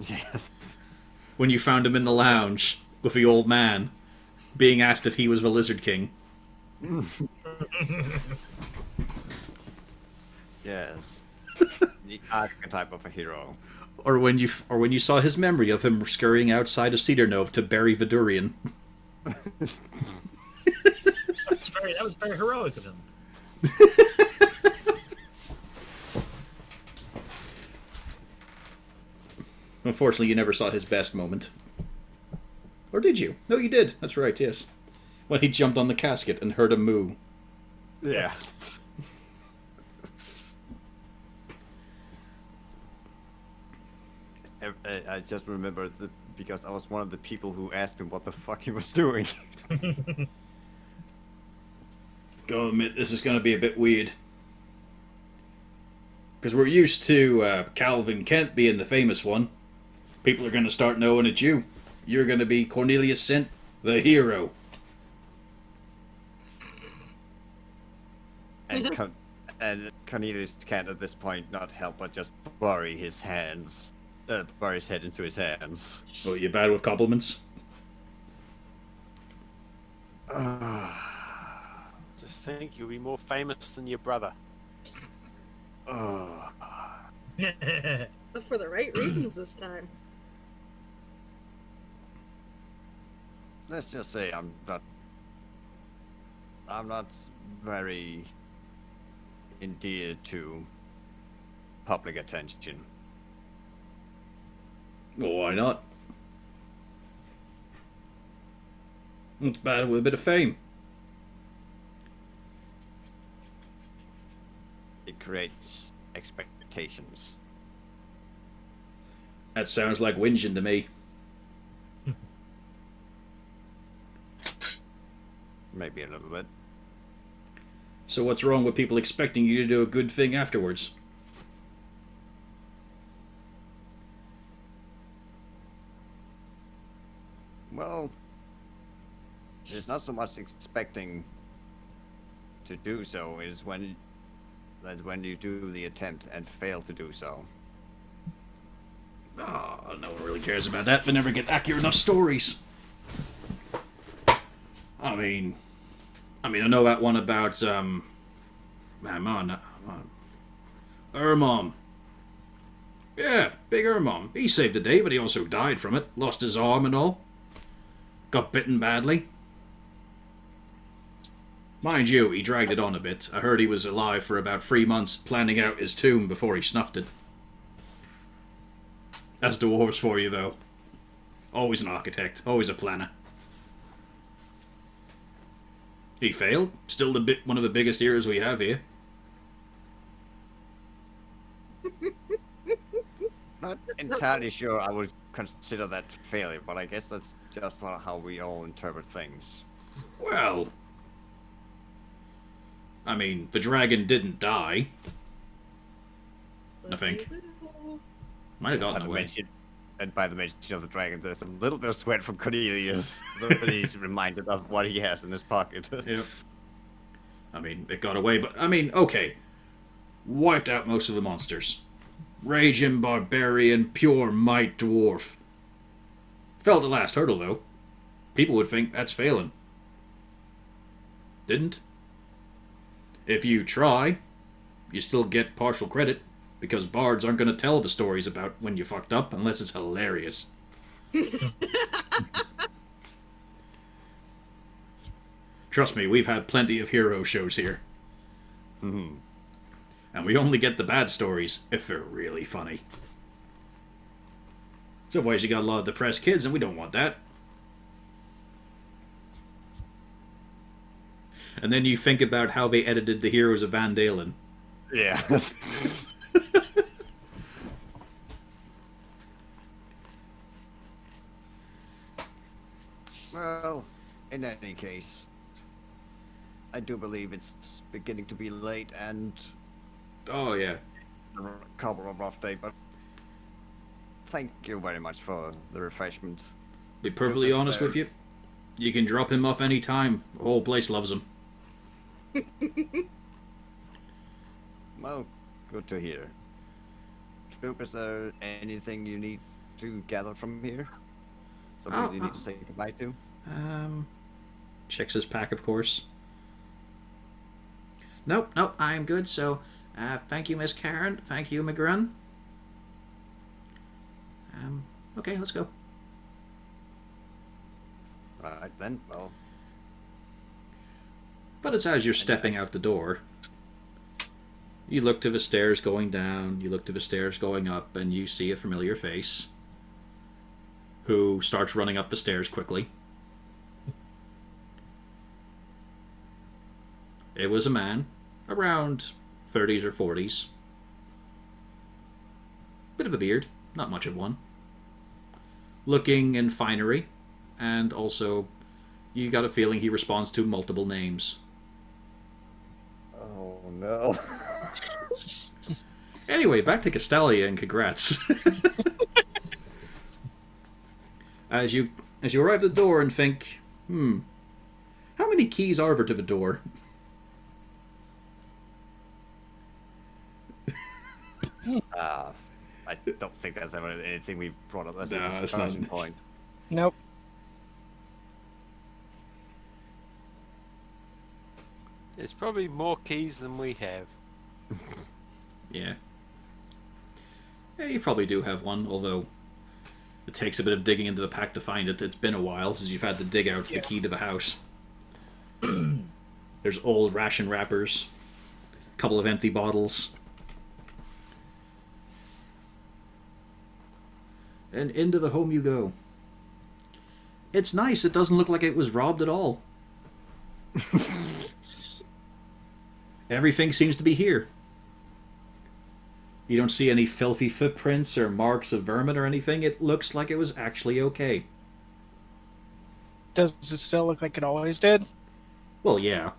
Yeah. When you found him in the lounge with the old man, being asked if he was the Lizard King. Yes. The archetype of a hero. Or when you saw his memory of him scurrying outside of Cedar Nove to bury the durian. That was very heroic of him. Unfortunately, you never saw his best moment. Or did you? No, you did. That's right, yes. When he jumped on the casket and heard a moo. Yeah. I just remember because I was one of the people who asked him what the fuck he was doing. Gotta admit, this is gonna be a bit weird. Because we're used to Calvin Kent being the famous one. People are gonna start knowing it's you. You're gonna be Cornelius Sent, the hero. And Cornelius can't at this point not help but just bury his head into his hands. Oh, you bad with compliments? Just think you'll be more famous than your brother. But for the right reasons this time. Let's just say I'm not very endeared to public attention. Well, why not? What's bad with a bit of fame? It creates expectations. That sounds like whinging to me. Maybe a little bit. So what's wrong with people expecting you to do a good thing afterwards? Well, it's not so much expecting to do so, is when you do the attempt and fail to do so. Oh, no one really cares about that. They never get accurate enough stories. I mean, I know that one about, Ermom. Yeah, big Ermom. He saved the day, but he also died from it. Lost his arm and all. Got bitten badly. Mind you, he dragged it on a bit. I heard he was alive for about 3 months, planning out his tomb before he snuffed it. That's dwarves for you, though. Always an architect, always a planner. He failed. Still one of the biggest heroes we have here. Not entirely sure I would consider that failure, but I guess that's just how we all interpret things. Well, I mean, the dragon didn't die. I think. Might have gotten away. And by the mention of the dragon, there's a little bit of sweat from Cornelius. He's reminded of what he has in his pocket. Yep. I mean, it got away, but, I mean, okay. Wiped out most of the monsters. Raging barbarian, pure might dwarf. Failed the last hurdle, though. People would think that's failing. Didn't. If you try, you still get partial credit, because bards aren't going to tell the stories about when you fucked up unless it's hilarious. Trust me, we've had plenty of hero shows here. Hmm. And we only get the bad stories if they're really funny. So otherwise you got a lot of depressed kids, and we don't want that. And then you think about how they edited the Heroes of Van Dalen. Yeah. Well, in any case, I do believe it's beginning to be late and Oh, yeah. a couple of rough day, but thank you very much for the refreshment. Be perfectly honest with you. You can drop him off any time. The whole place loves him. Well, good to hear. Troop, is there anything you need to gather from here? Something you need to say goodbye to? Checks his pack, of course. Nope, I'm good, so, thank you, Miss Karen. Thank you, McGrun. Okay, let's go. Right then, well. But it's as you're stepping out the door. You look to the stairs going down, you look to the stairs going up, and you see a familiar face who starts running up the stairs quickly. It was a man, around 30s or 40s. Bit of a beard, not much of one. Looking in finery, and also you got a feeling he responds to multiple names. Oh no. Anyway, back to Castalia, and congrats. As you arrive at the door and think, how many keys are there to the door? I don't think that's ever anything we brought up as No, a it's discussion not. point. Nope. There's probably more keys than we have. Yeah. Yeah, you probably do have one, although it takes a bit of digging into the pack to find it. It's been a while since you've had to dig out the key to the house. There's old ration wrappers, a couple of empty bottles. And into the home you go. It's nice, it doesn't look like it was robbed at all. Everything seems to be here. You don't see any filthy footprints or marks of vermin or anything. It looks like it was actually okay. Does it still look like it always did? Well, yeah.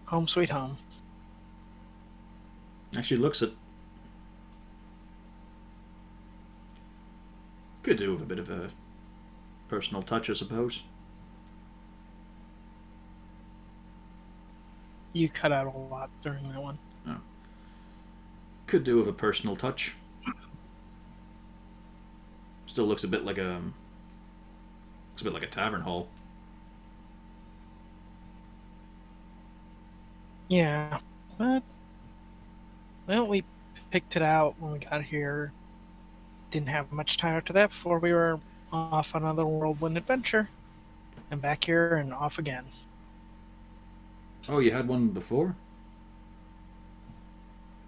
Home sweet home. Actually looks it. Could do with a bit of a personal touch, I suppose. You cut out a lot during that one. Oh. Could do with a personal touch. Still looks a bit like a tavern hall. Yeah, but well, we picked it out when we got here. Didn't have much time after that before we were off on another whirlwind adventure, and back here and off again. Oh, you had one before?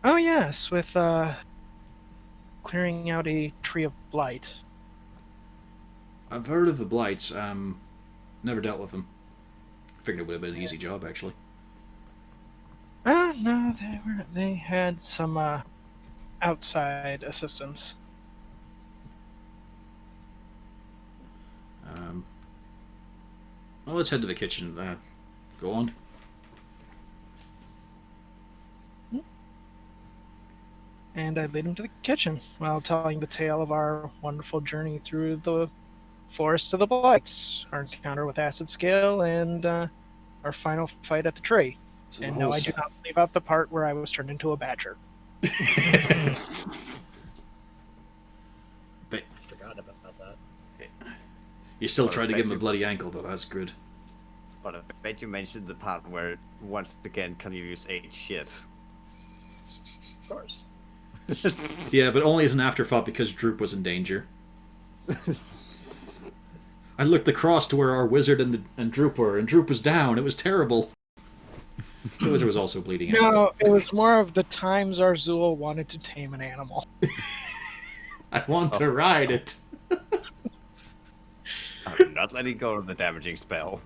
Oh yes, with clearing out a tree of blight. I've heard of the blights. Never dealt with them. Figured it would have been an easy job, actually. No, they had some outside assistance. Well, let's head to the kitchen. Go on. And I lead him to the kitchen while telling the tale of our wonderful journey through the forest of the blights, our encounter with Acid Scale, and our final fight at the tree. So the And whole no, I do not leave out the part where I was turned into a badger. But I forgot about that. you still Well, tried to give him a thank you. bloody ankle, though. That's good. But I bet you mentioned the part where once again Cornelius ate shit. Of course. Yeah, but only as an afterthought because Droop was in danger. I looked across to where our wizard and Droop were, and Droop was down. It was terrible. The wizard was also bleeding out. No, it was more of the times Arzul wanted to tame an animal. I want to ride it. I'm not letting go of the damaging spell.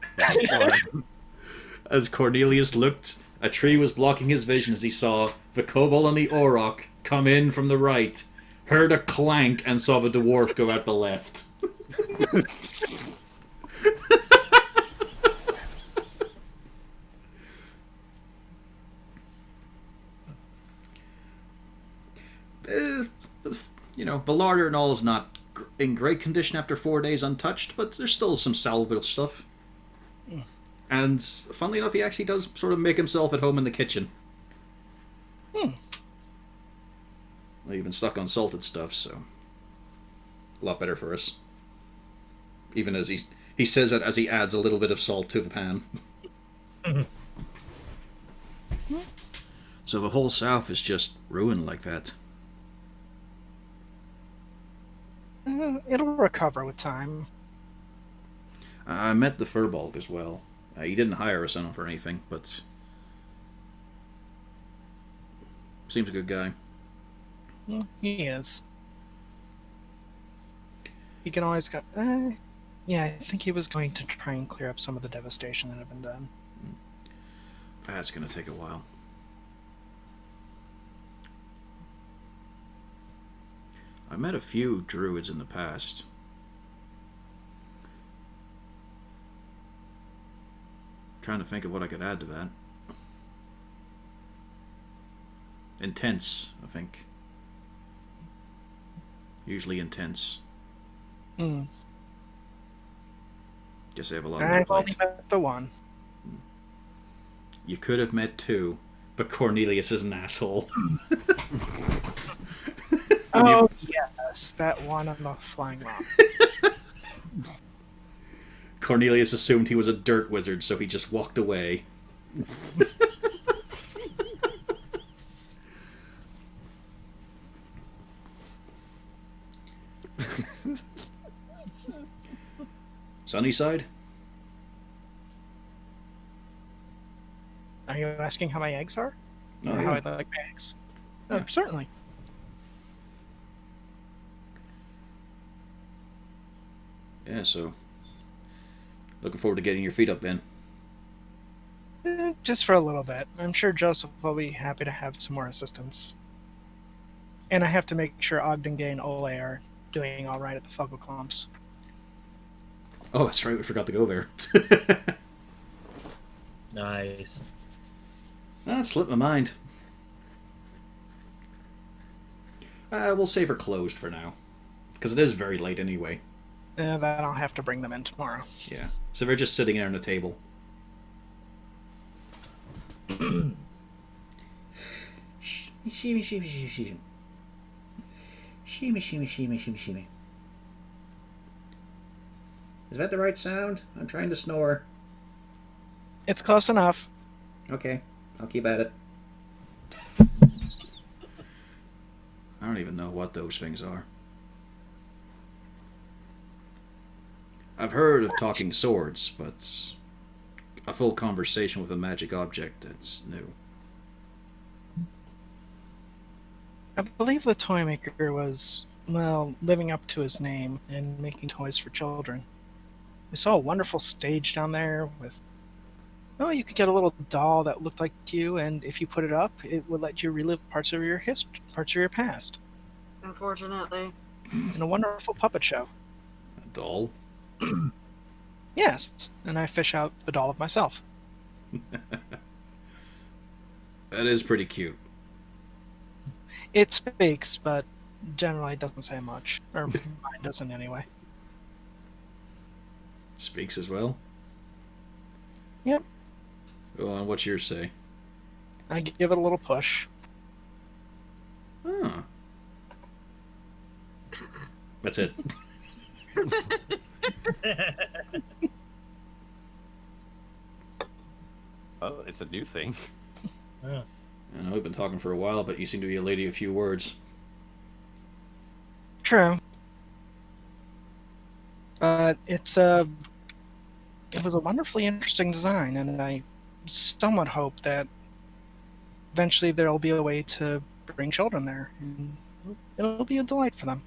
As Cornelius looked, a tree was blocking his vision as he saw the kobold and the auroch come in from the right, heard a clank, and saw the dwarf go out the left. You know, the larder and all is not in great condition after 4 days untouched, but there's still some salvageable stuff. And funnily enough, he actually does sort of make himself at home in the kitchen. Well, you've been stuck on salted stuff, so a lot better for us. Even as he says that as he adds a little bit of salt to the pan. So the whole south is just ruined like that. It'll recover with time. I met the Furbolg as well. He didn't hire us on for anything, but seems a good guy. He is. He can always go. Yeah, I think he was going to try and clear up some of the devastation that had been done. That's going to take a while. I met a few druids in the past. Trying to think of what I could add to that. Intense, I think. Usually intense. Guess I have a lot on my I've only plate. met the one. You could have met two, but Cornelius is an asshole. Oh, yes, that one on the flying rock. Cornelius assumed he was a dirt wizard, so he just walked away. Sunnyside? Are you asking how my eggs are? Oh, Or how yeah. I like my eggs? Yeah. Oh, certainly. Yeah, so looking forward to getting your feet up then. Just for a little bit. I'm sure Joseph will be happy to have some more assistance. And I have to make sure Ogdengay and Ole are doing all right at the Fuggle Clumps. Oh, that's right, we forgot to go there. Nice. That slipped my mind. We'll save her closed for now. Because it is very late anyway. Then I'll have to bring them in tomorrow. Yeah. So they're just sitting there on the table. Shimmy, shimmy, shimmy, shimmy. Shimmy, shimmy, shimmy, shimmy, shimmy. Is that the right sound? I'm trying to snore. It's close enough. Okay, I'll keep at it. I don't even know what those things are. I've heard of talking swords, but a full conversation with a magic object, that's new. I believe the toy maker was, well, living up to his name and making toys for children. We saw a wonderful stage down there with, oh, you could get a little doll that looked like you, and if you put it up, it would let you relive parts of your parts of your past. Unfortunately. And a wonderful puppet show. A doll? Yes, and I fish out the doll of myself. That is pretty cute. It speaks, but generally doesn't say much. Or mine doesn't anyway. Speaks as well? Yep. Well, and what's yours say? I give it a little push. Huh. That's it. Well, it's a new thing. Yeah. I know we've been talking for a while, but you seem to be a lady of few words. True. But it was a wonderfully interesting design, and I somewhat hope that eventually there'll be a way to bring children there, and it'll be a delight for them.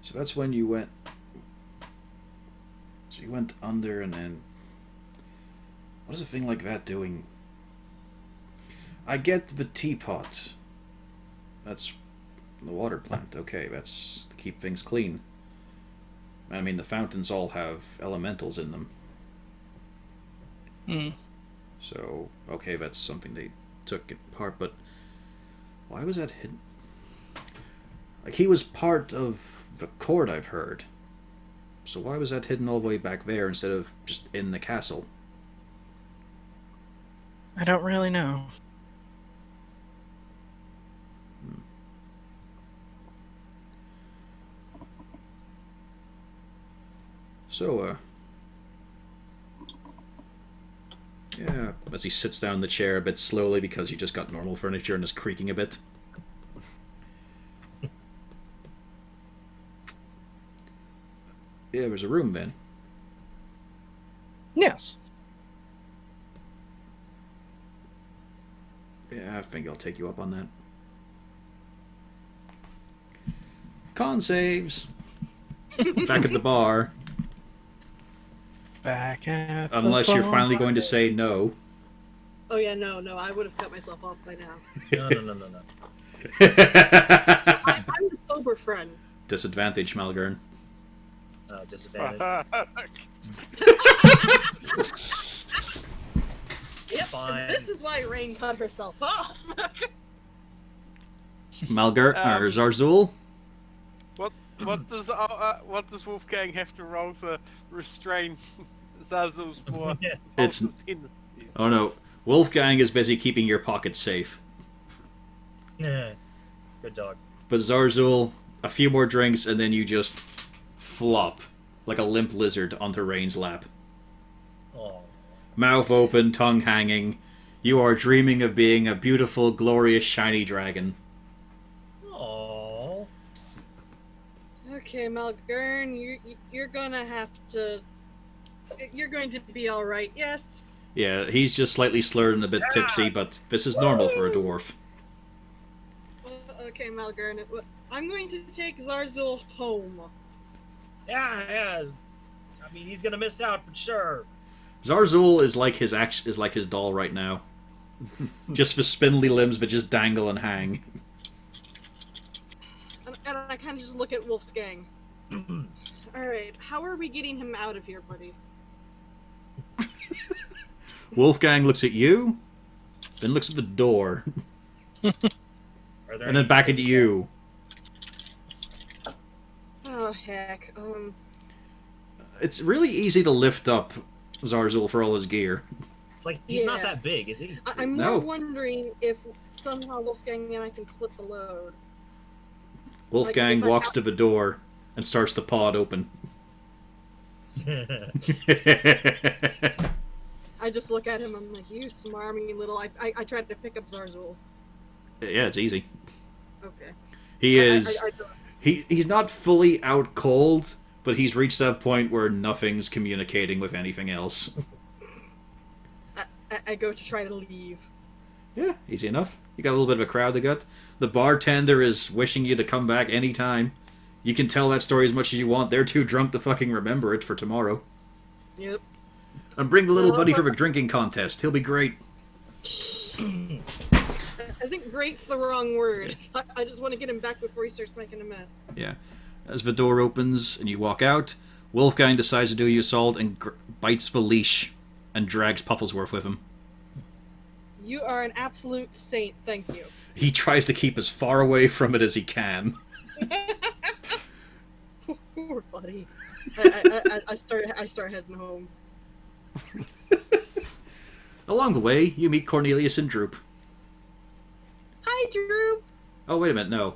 So that's when you went. So you went under, and then what is a thing like that doing? I get the teapot. That's the water plant. Okay, that's to keep things clean. I mean, the fountains all have elementals in them. Hmm. So, okay, that's something they took apart, but why was that hidden? Like, he was part of the court, I've heard. So why was that hidden all the way back there instead of just in the castle? I don't really know. So, yeah, as he sits down in the chair a bit slowly because you just got normal furniture and is creaking a bit. Yeah, there's a room then. Yes. Yeah, I think I'll take you up on that. Con saves! Back at the bar. Back at Unless the you're bar. finally going to say no. Oh yeah, no, I would have cut myself off by now. No. I'm the sober friend. Disadvantage, Malgern. Disadvantage. Yep, Fine. and this is why Rain cut herself off. Malgern, or Zarzul? What does Wolfgang have to roll to restrain Zazzle's more? It's- impulsive tendencies? Oh no, Wolfgang is busy keeping your pockets safe. Good dog. But Zarzul, a few more drinks and then you just flop like a limp lizard onto Rain's lap. Oh. Mouth open, tongue hanging. You are dreaming of being a beautiful, glorious, shiny dragon. Oh. Okay, Malgern, you're gonna have to. You're going to be all right. Yes. Yeah, he's just slightly slurred and a bit tipsy, but this is normal for a dwarf. Okay, Malgern. I'm going to take Zarzul home. Yeah. I mean, he's gonna miss out, but sure. Zarzul is like his doll right now. Just for spindly limbs that just dangle and hang. And I kind of just look at Wolfgang. All right, how are we getting him out of here, buddy? Wolfgang looks at you, then looks at the door, Are there and then any- back at you. Oh heck. It's really easy to lift up Zarzul for all his gear. It's like he's not Yeah. that big, is he? I'm No. more wondering if somehow Wolfgang and I can split the load. Wolfgang if I walks have- to the door and starts to paw it open. I just look at him. I'm like, you smarmy little. I tried to pick up Zarzul. Yeah, it's easy. Okay. He I- is. I don't- He's not fully out cold, but he's reached that point where nothing's communicating with anything else. I go to try to leave. Yeah, easy enough. You got a little bit of a crowd to gut. The bartender is wishing you to come back anytime. You can tell that story as much as you want. They're too drunk to fucking remember it for tomorrow. Yep. And bring the little buddy from a drinking contest. He'll be great. I think "great's" the wrong word. I just want to get him back before he starts making a mess. Yeah. As the door opens and you walk out, Wolfgang decides to do you a solid and bites the leash and drags Pufflesworth with him. You are an absolute saint. Thank you. He tries to keep as far away from it as he can. Poor buddy. I start heading home. Along the way, you meet Cornelius and Droop. Hi, Drew. Oh, wait a minute, no.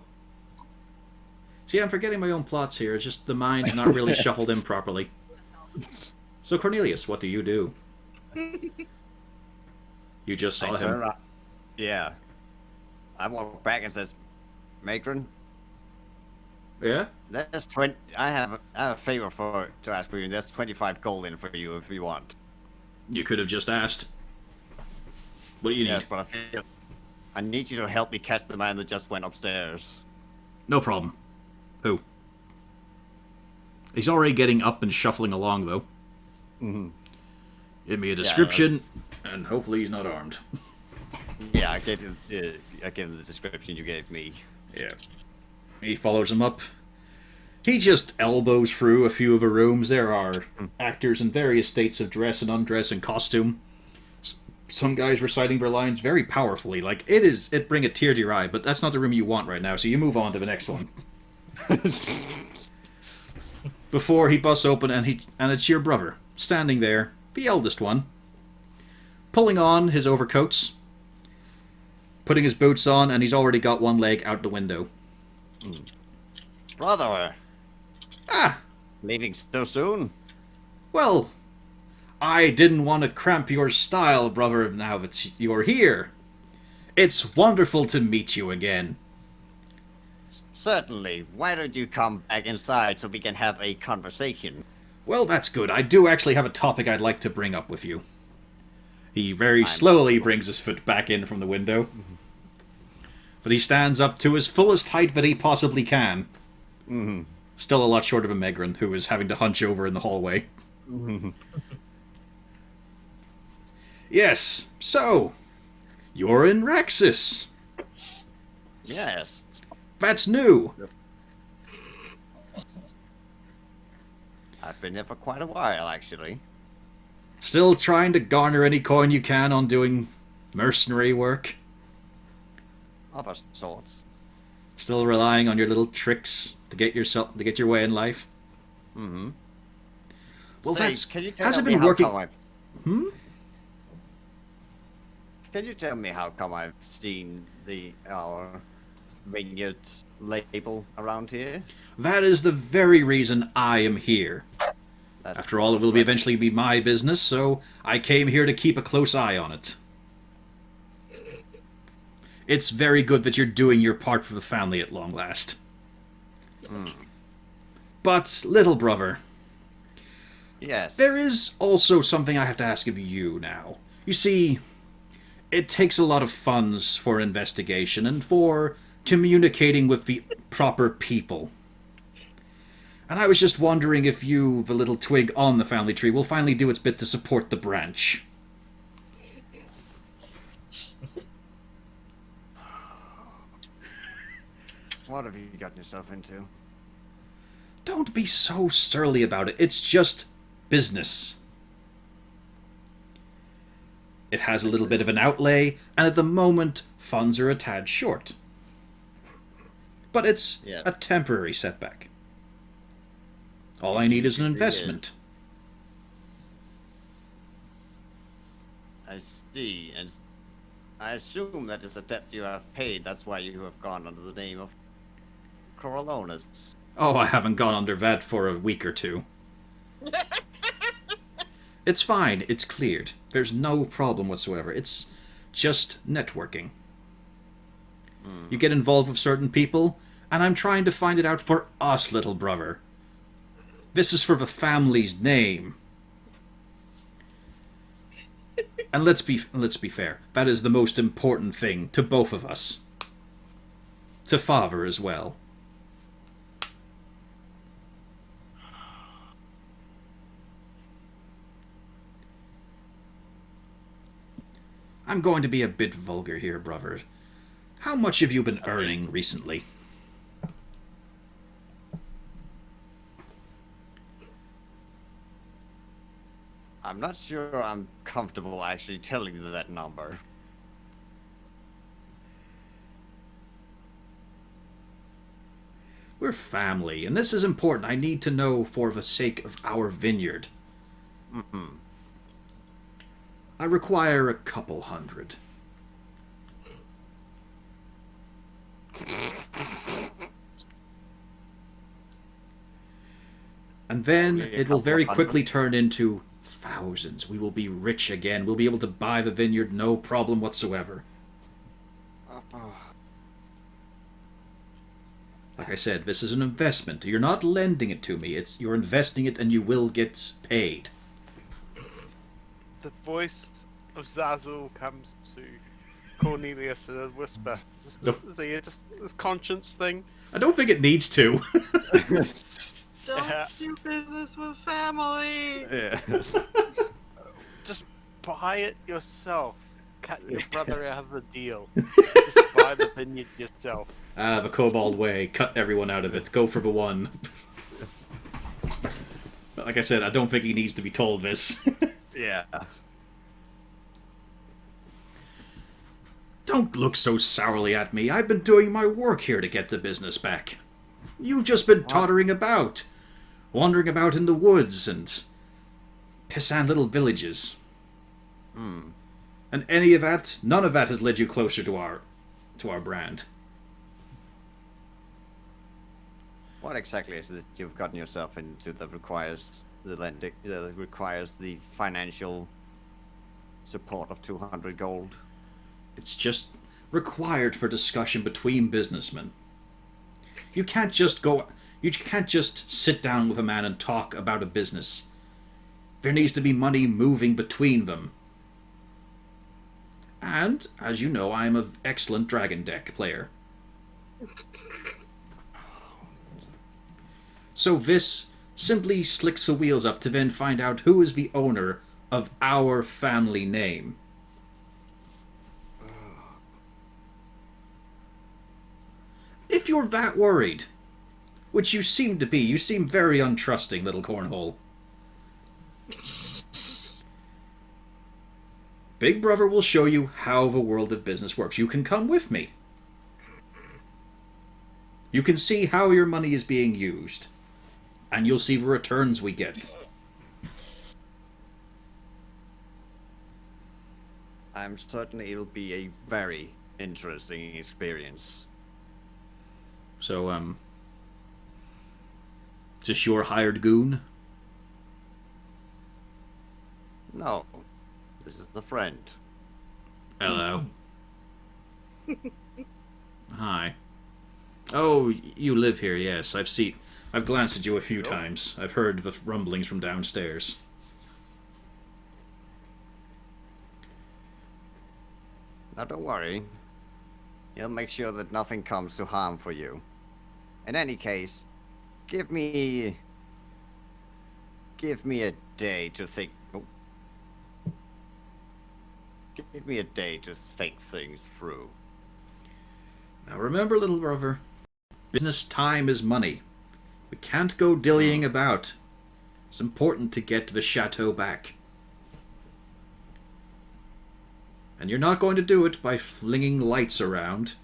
See, I'm forgetting my own plots here. It's just the mind's not really shuffled in properly. So, Cornelius, what do? You just saw I turn him. around- Yeah. I walk back and says, Matron, Yeah? There's 20. I have a favor to ask for you. There's 25 gold in for you if you want. You could have just asked. What do you need? Yes, but I need you to help me catch the man that just went upstairs. No problem. Who? He's already getting up and shuffling along, though. Mm-hmm. Give me a description, and hopefully he's not armed. Yeah, I gave him the description you gave me. Yeah. He follows him up. He just elbows through a few of the rooms. There are actors in various states of dress and undress and costume. Some guys reciting their lines very powerfully. Like, it bring a tear to your eye, but that's not the room you want right now, so you move on to the next one. Before he busts open, and it's your brother, standing there, the eldest one, pulling on his overcoats, putting his boots on, and he's already got one leg out the window. Brother, Ah, leaving so soon? well, I didn't want to cramp your style, brother, now that you're here. It's wonderful to meet you again. Certainly. Why don't you come back inside so we can have a conversation? Well, that's good. I do actually have a topic I'd like to bring up with you. He very slowly brings his foot back in from the window. But he stands up to his fullest height that he possibly can. Mm-hmm. Still a lot short of a Megran, who is having to hunch over in the hallway. Mm-hmm. Yes, so, you're in Raxis. Yes. That's new. I've been there for quite a while, actually. Still trying to garner any coin you can on doing mercenary work. Other sorts. Still relying on your little tricks to get your way in life. Mm-hmm. Well, Say, that's can you tell hasn't me been how working. come I've- Hmm. Can you tell me how come I've seen our vineyard label around here? That is the very reason I am here. That's After all, it will eventually be my business, so I came here to keep a close eye on it. It's very good that you're doing your part for the family at long last. But, little brother, Yes. there is also something I have to ask of you now. You see, it takes a lot of funds for investigation and for communicating with the proper people. And I was just wondering if you, the little twig on the family tree, will finally do its bit to support the branch. What have you gotten yourself into? Don't be so surly about it. It's just business. It has a little bit of an outlay, and at the moment, funds are a tad short. But it's a temporary setback. All I need is an investment. I see, and I assume that is a debt you have paid. That's why you have gone under the name of Corollones. Oh, I haven't gone under that for a week or two. It's fine. It's cleared. There's no problem whatsoever. It's just networking. You get involved with certain people, and I'm trying to find it out for us, little brother. This is for the family's name. And let's be fair. That is the most important thing to both of us. To father as well. I'm going to be a bit vulgar here, brother. How much have you been earning recently? I'm not sure I'm comfortable actually telling you that number. We're family, and this is important. I need to know for the sake of our vineyard. I require a couple hundred. And then Only a it will couple very of quickly hundred? turn into thousands. We will be rich again. We'll be able to buy the vineyard, no problem whatsoever. Like I said, this is an investment. You're not lending it to me. You're investing it and you will get paid. The voice of Zazzle comes to Cornelius in a whisper. Is he just this conscience thing? I don't think it needs to. Don't Yeah. do business with family. Yeah. Just buy it yourself. Cut your brother out of the deal. Just buy the vineyard yourself. The kobold way. Cut everyone out of it. Go for the one. Like I said, I don't think he needs to be told this. Yeah. Don't look so sourly at me. I've been doing my work here to get the business back. You've just been tottering about. Wandering about in the woods and pissant little villages. Hmm. And any of that, none of that has led you closer to our brand. What exactly is it you've gotten yourself into that requires the financial support of 200 gold? It's just required for discussion between businessmen. You can't just sit down with a man and talk about a business. There needs to be money moving between them. And, as you know, I am an excellent dragon deck player. So this simply slicks the wheels up to then find out who is the owner of our family name. If you're that worried, which you seem to be, you seem very untrusting, little cornhole. Big Brother will show you how the world of business works. You can come with me. You can see how your money is being used. And you'll see the returns we get. I'm certain it'll be a very interesting experience. So, is this your hired goon? No, this is a friend. Hello. Hi. Oh, you live here, yes. I've glanced at you a few times. I've heard the rumblings from downstairs. Now don't worry. He'll make sure that nothing comes to harm for you. In any case, give me a day to think. Give me a day to think things through. Now remember, little brother, business time is money. We can't go dillying about. It's important to get the chateau back. And you're not going to do it by flinging lights around,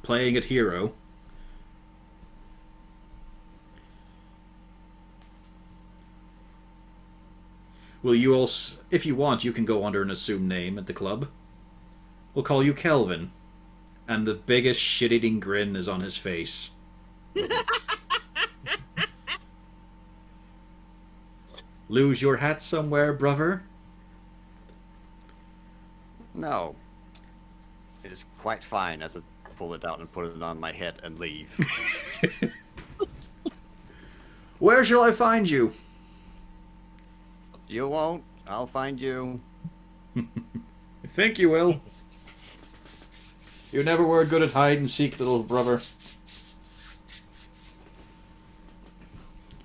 playing at hero. Will you also, if you want, you can go under an assumed name at the club. We'll call you Kelvin. And the biggest shit-eating grin is on his face. Lose your hat somewhere, brother? No. It is quite fine as I pull it out and put it on my head and leave. Where shall I find you? You won't. I'll find you. I think you will. You never were good at hide and seek, little brother.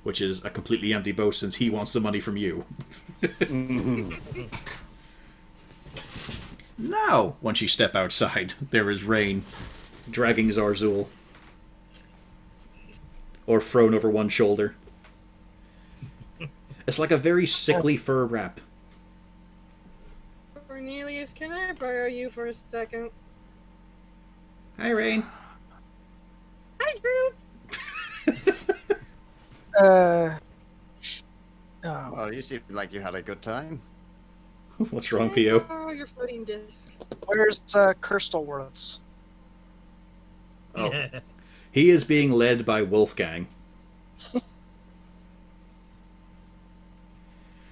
Which is a completely empty boast since he wants the money from you. Now, once you step outside, there is rain, dragging Zarzul. Or thrown over one shoulder. It's like a very sickly fur wrap. Cornelius, can I borrow you for a second? Hi, Rain. Hi, Drew! Oh, Well, you seem like you had a good time. What's wrong, Can I P.O.? borrow your footing disc? where's Kirstelworths? Oh. He is being led by Wolfgang.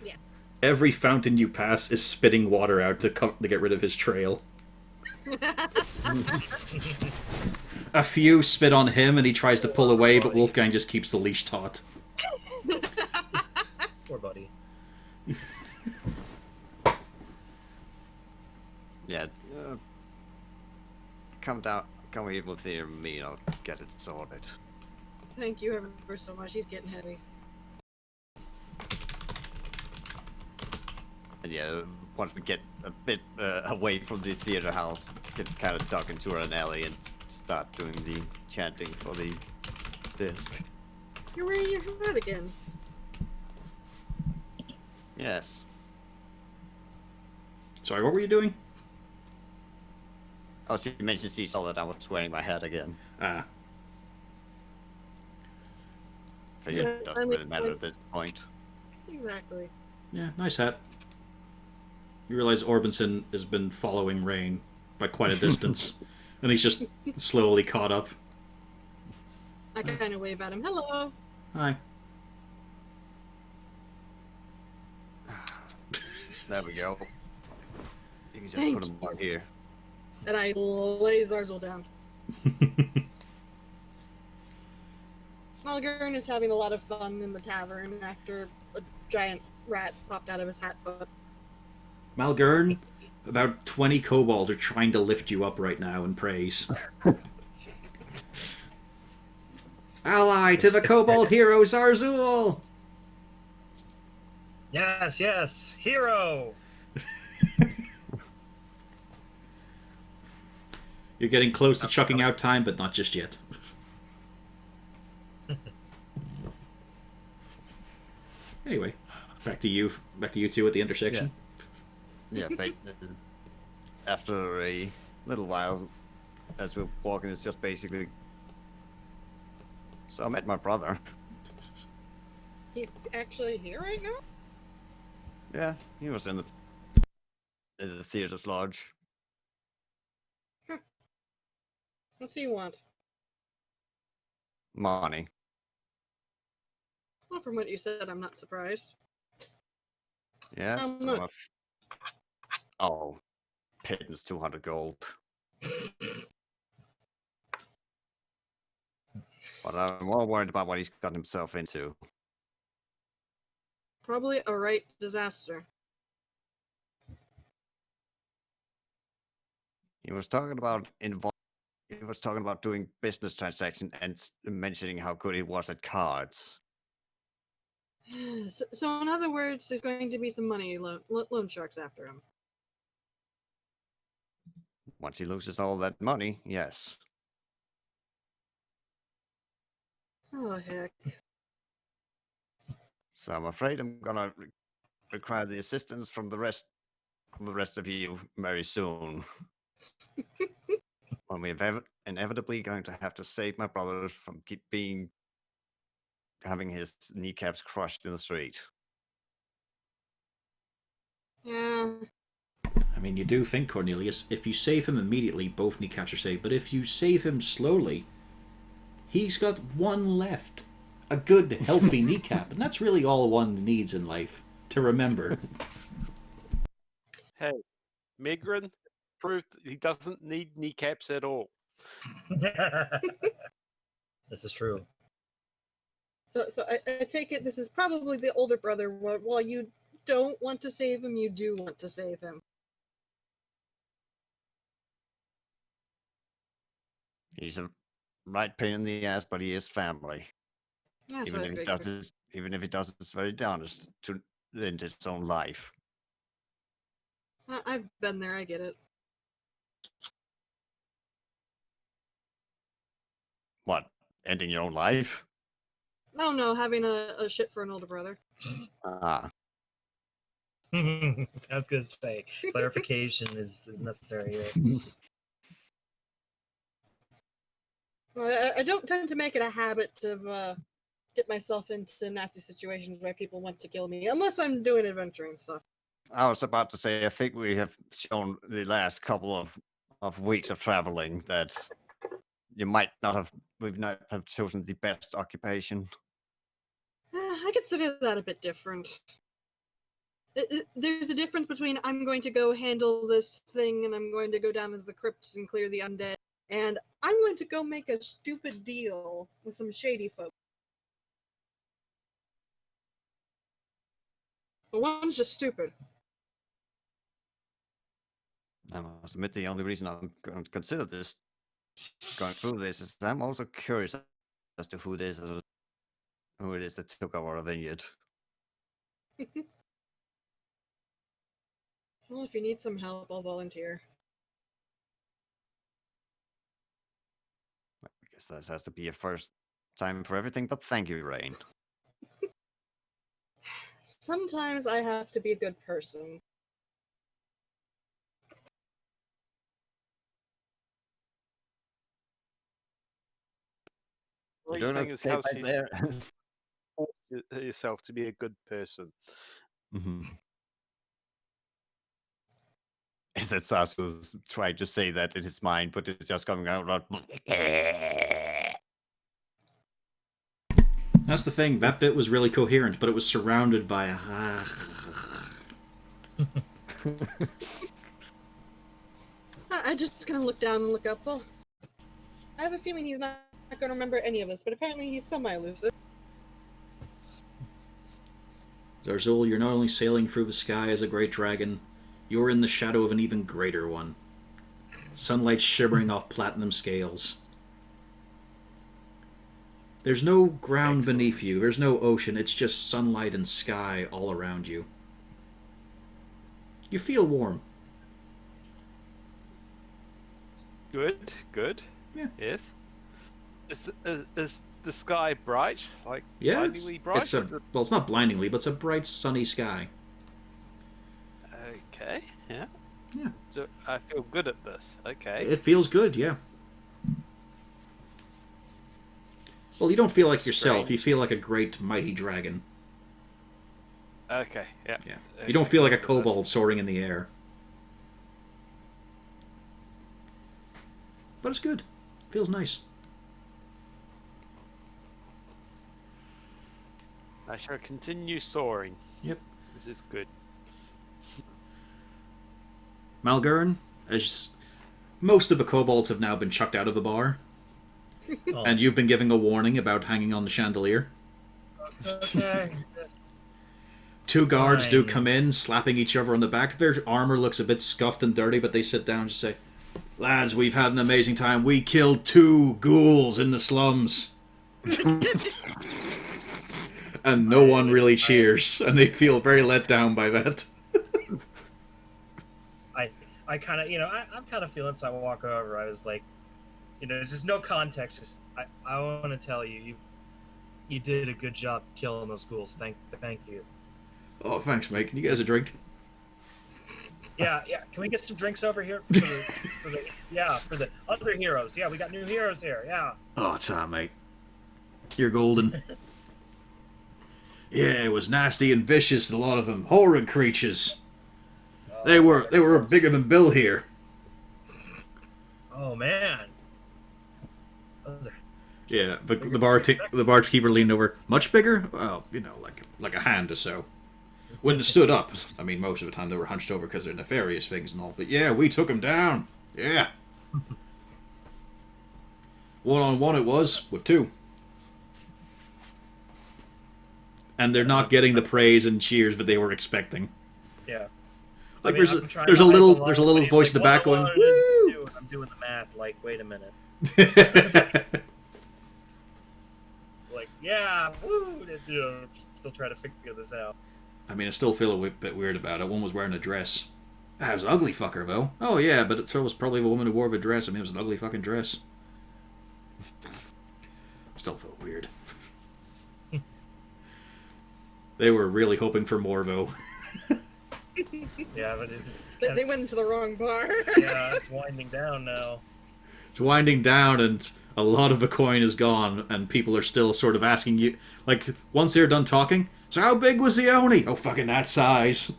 Yeah. Every fountain you pass is spitting water out to get rid of his trail. A few spit on him and he tries to pull away, but Wolfgang just keeps the leash taut. Poor buddy. Yeah. Come here with me, and I'll get it sorted. Thank you ever so much. He's getting heavy. And yeah, once we get a bit away from the theater house, get kind of duck into an alley and start doing the chanting for the disc. You're wearing your hat again. Yes. Sorry, what were you doing? Oh, so you mentioned she saw that I was wearing my hat again. Ah. Figured Yeah, it doesn't I really like- matter at this point. Exactly. Yeah, nice hat. You realize Orbison has been following Rain by quite a distance, and he's just slowly caught up. I kind of wave at him. Hello. Hi. There we go. You can just Thank put them on here. And I lay Zarzel down. Malgern is having a lot of fun in the tavern after a giant rat popped out of his hat. But Malgern, about 20 kobolds are trying to lift you up right now in praise. Ally to the kobold hero Zarzul! Yes, yes, hero. You're getting close to chucking out time, but not just yet. Anyway, back to you two at the intersection. Yeah, after a little while, as we're walking, it's just basically. So I met my brother. he's actually here right now? Yeah, he was in the theater's lodge. What's he want? Money. Well, from what you said, I'm not surprised. Yes. How so much? Oh, pittance 200 gold. But I'm more worried about what he's gotten himself into. Probably a right disaster. He was talking about He was talking about doing business transaction and mentioning how good he was at cards. So in other words, there's going to be some money loan sharks after him. Once he loses all that money, yes. Oh heck. So I'm afraid I'm gonna require the assistance from the rest of you very soon. When we're inevitably going to have to save my brother from having his kneecaps crushed in the street. Yeah. I mean, you do think, Cornelius, if you save him immediately, both kneecaps are saved, but if you save him slowly, he's got one left. A good, healthy kneecap, and that's really all one needs in life, to remember. Hey, Migrin proved he doesn't need kneecaps at all. This is true. So I take it this is probably the older brother. While you don't want to save him, you do want to save him. He's a right pain in the ass, but he is family. That's even what I if he figured. does this very honest to end his own life. I've been there. I get it. What? Ending your own life? Oh no, having a shit for an older brother. Ah. I was going to say, clarification is necessary here. Well, I don't tend to make it a habit to get myself into nasty situations where people want to kill me, unless I'm doing adventuring stuff. I was about to say, I think we have shown the last couple of weeks of traveling that we've not have chosen the best occupation. I consider that a bit different. There's a difference between I'm going to go handle this thing and I'm going to go down into the crypts and clear the undead, and I'm going to go make a stupid deal with some shady folk. The one's just stupid. I must admit, the only reason I'm going to consider this, going through this, is I'm also curious as to who it is that took over our vineyard. Well, if you need some help, I'll volunteer. I guess that has to be a first time for everything, but thank you, Rain. Sometimes I have to be a good person. The You're thing doing is, okay how's back she there. yourself to be a good person? Mhm. Is that Sasu trying to say that in his mind, but it's just coming out. That's the thing. That bit was really coherent, but it was surrounded by a. I just kind of look down and look up. Well, I have a feeling he's not going to remember any of us, but apparently he's semi-lucid. Zarzul, you're not only sailing through the sky as a great dragon, you're in the shadow of an even greater one. Sunlight shimmering off platinum scales. There's no ground Excellent. beneath you, there's no ocean, it's just sunlight and sky all around you. You feel warm. Good, good. Yeah. Yes. Is the sky bright? Like Yeah, blindingly bright? it's a well, it's not blindingly, but it's a bright, sunny sky. Okay. Yeah. Yeah. So I feel good at this. Okay. It feels good, yeah. Well, you don't feel like yourself. You Strange. feel like a great, mighty dragon. Okay. Yeah. Yeah. Okay, You don't feel like a good at this. kobold soaring in the air. But it's good. Feels nice. I shall continue soaring. Yep. This is good. Malgurn, as most of the kobolds have now been chucked out of the bar, Oh, and you've been giving a warning about hanging on the chandelier. okay. Two guards do Fine. come in, slapping each other on the back. Their armor looks a bit scuffed and dirty, but they sit down and just say, "Lads, we've had an amazing time. We killed 2 ghouls in the slums." And no one really cheers, and they feel very let down by that. I kind of, I'm kind of feeling, so I walk over. I was like, just no context. Just I want to tell you, you did a good job killing those ghouls. Thank you. Oh, thanks, mate. Can you guys a drink? Yeah. Can we get some drinks over here for the other heroes? Yeah, we got new heroes here. Yeah. Oh, it's mate. You're golden. Yeah, it was nasty and vicious, a lot of them. Horrid creatures. They were bigger than Bill here. Oh man. Those are- Yeah, but the barkeeper leaned over. Much bigger? Well, like a hand or so. When they stood up, I mean, most of the time they were hunched over because they're nefarious things and all. But yeah, we took them down. Yeah. 1-on-1 it was, with 2. And they're not getting the praise and cheers that they were expecting. Yeah. Like I'm trying there's to a hide little the there's a line, little but voice he's in the like, back going, "What "Woo!" did you do?" And I'm doing the math. Like, wait a minute. Like, yeah, woo! Still trying to figure this out. I mean, I still feel a bit weird about it. One was wearing a dress. That was an ugly fucker, though. Oh, yeah, but so was probably the woman who wore the dress. I mean, it was an ugly fucking dress. Still felt weird. They were really hoping for more, though. Yeah, but They went into the wrong bar. yeah, it's winding down now. It's winding down, and a lot of the coin is gone, and people are still sort of asking you, like, once they're done talking, so how big was the Oni? Oh, fucking that size.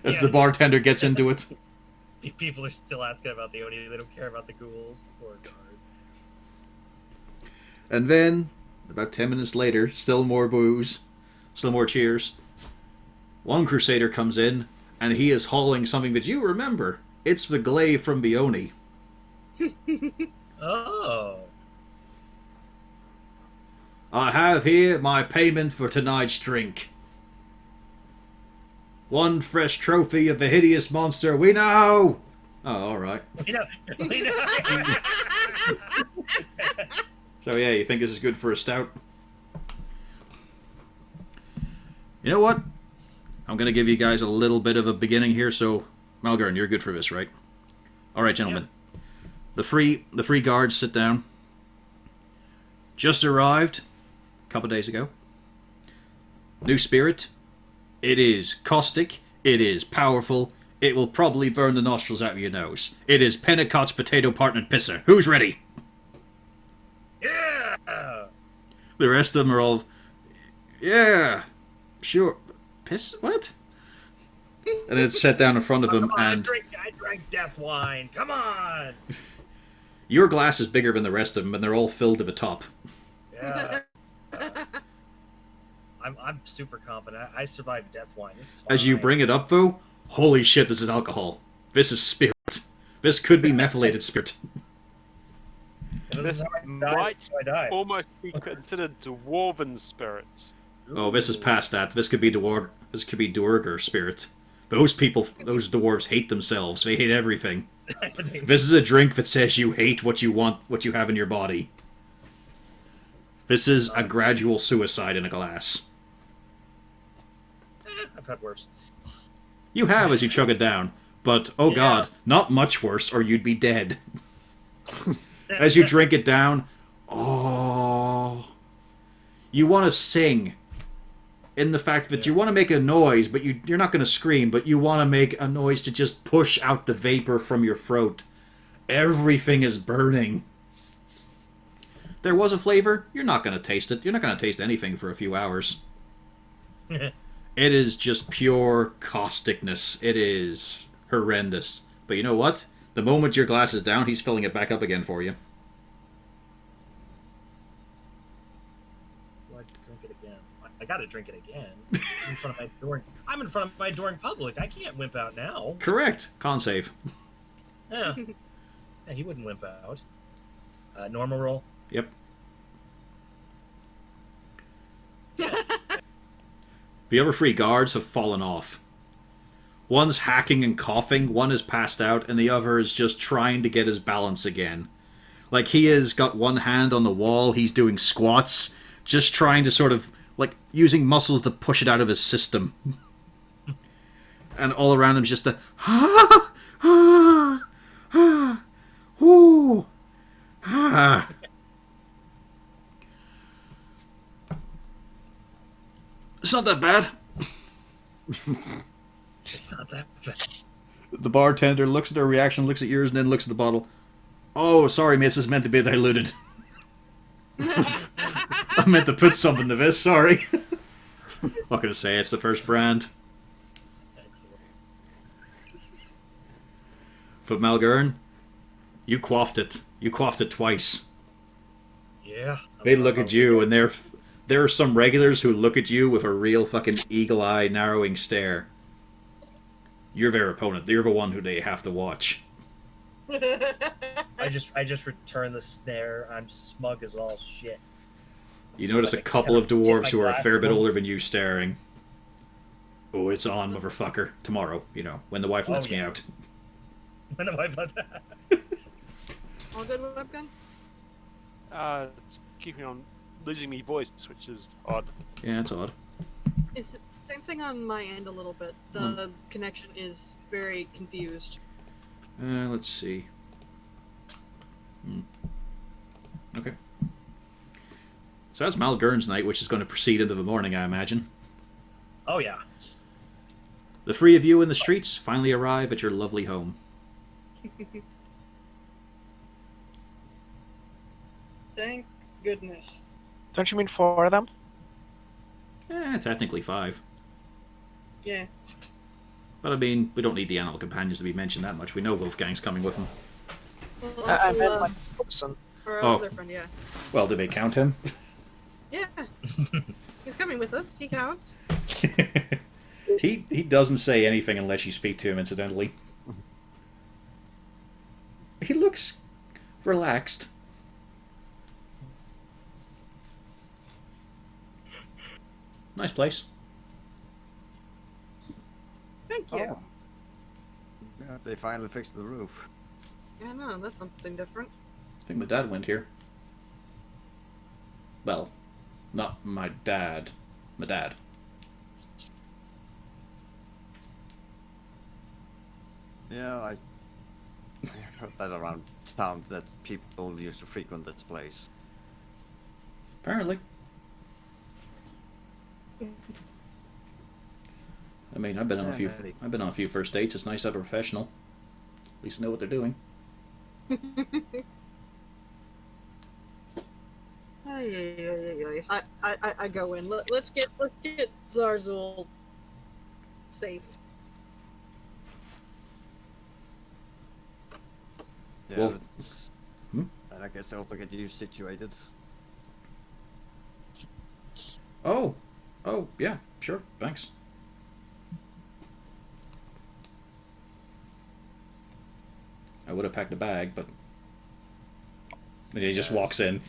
As the Yeah. bartender gets into it. People are still asking about the Oni. They don't care about the ghouls. Poor guards. And then, about 10 minutes later, still more booze, still more cheers. One crusader comes in, and he is hauling something that you remember. It's the glaive from Bione. Oh. I have here my payment for tonight's drink. One fresh trophy of the hideous monster we know! Oh, alright. We know. So yeah, you think this is good for a stout? You know what? I'm going to give you guys a little bit of a beginning here, so... Malgern, you're good for this, right? Alright, gentlemen. The free guards sit down. Just arrived a couple days ago. New spirit. It is caustic. It is powerful. It will probably burn the nostrils out of your nose. It is Pentecott's potato partner pisser. Who's ready? Yeah. The rest of them are all... Yeah. Sure. Piss? What? And it's set down in front of him, Come on, and... I drank death wine. Come on. Your glass is bigger than the rest of them, and they're all filled to the top. Yeah. I'm super confident. I survived death wine. This is As you fine. bring it up, though, holy shit, this is alcohol. This is spirit. This could be methylated spirit. This how I might so I died. almost be considered dwarven spirits. Oh, this is past that. This could be Duergar spirit. Those people, those dwarves hate themselves. They hate everything. This is a drink that says you hate what you want, what you have in your body. This is a gradual suicide in a glass. I've had worse. You have as you chug it down, but, oh Yeah. god, not much worse or you'd be dead. As you drink it down, oh... You want to sing. In the fact that you want to make a noise, but you're not going to scream, but you want to make a noise to just push out the vapor from your throat. Everything is burning. There was a flavor, you're not going to taste it. You're not going to taste anything for a few hours. It is just pure causticness. It is horrendous. But you know what? The moment your glass is down, he's filling it back up again for you. Do I drink it again? I gotta drink it again. I'm in front of my door in public. I can't wimp out now. Correct. Con save. Yeah. Yeah, he wouldn't wimp out. Normal roll. Yep. The other three guards have fallen off. One's hacking and coughing, one is passed out, and the other is just trying to get his balance again. Like, he has got one hand on the wall, he's doing squats, just trying to sort of, like, using muscles to push it out of his system. And all around him's just a... Ooh. Ah. It's not that bad. It's not that bad. The bartender looks at her reaction, looks at yours, and then looks at the bottle. Oh, sorry, miss, this is meant to be diluted. I meant to put something to this, sorry. Not gonna say it's the first brand. Excellent. But Malgern, you quaffed it. You quaffed it twice. Yeah. They look at you, and there are some regulars who look at you with a real fucking eagle-eye, narrowing stare. You're their opponent. You're the one who they have to watch. I just returned the snare. I'm smug as all shit. You notice a couple of dwarves who are a fair bit older than you staring. Oh, it's on, motherfucker. Tomorrow, you know, when the wife lets me out. When the wife let that. All good, webgun? It's keeping on losing me voice, which is odd. Yeah, it's odd. It's same thing on my end a little bit. The connection is very confused. Let's see. Okay. So that's Malgern's night, which is going to proceed into the morning, I imagine. Oh yeah. The three of you in the streets finally arrive at your lovely home. Thank goodness. Don't you mean 4 of them? Technically 5. Yeah. But I mean, we don't need the animal companions to be mentioned that much. We know Wolfgang's coming with them. Well, I also, meant like person. our Oh. other friend, yeah. Well, do they count him? Yeah. He's coming with us. He counts. He doesn't say anything unless you speak to him, incidentally. He looks relaxed. Nice place. Thank you. Oh. Yeah, they finally fixed the roof. Yeah, no, that's something different. I think my dad went here. Well, not my dad. My dad. Yeah, I heard that around town that people used to frequent this place. Apparently. I mean, I've been on a few. Alrighty. I've been on a few first dates. It's nice to have a professional. At least know what they're doing. I go in. Let's get Zarzul safe. Yeah, Well- it's- Hmm? and I guess also get you situated. Oh, yeah, sure, thanks. I would have packed a bag, but then he just walks in.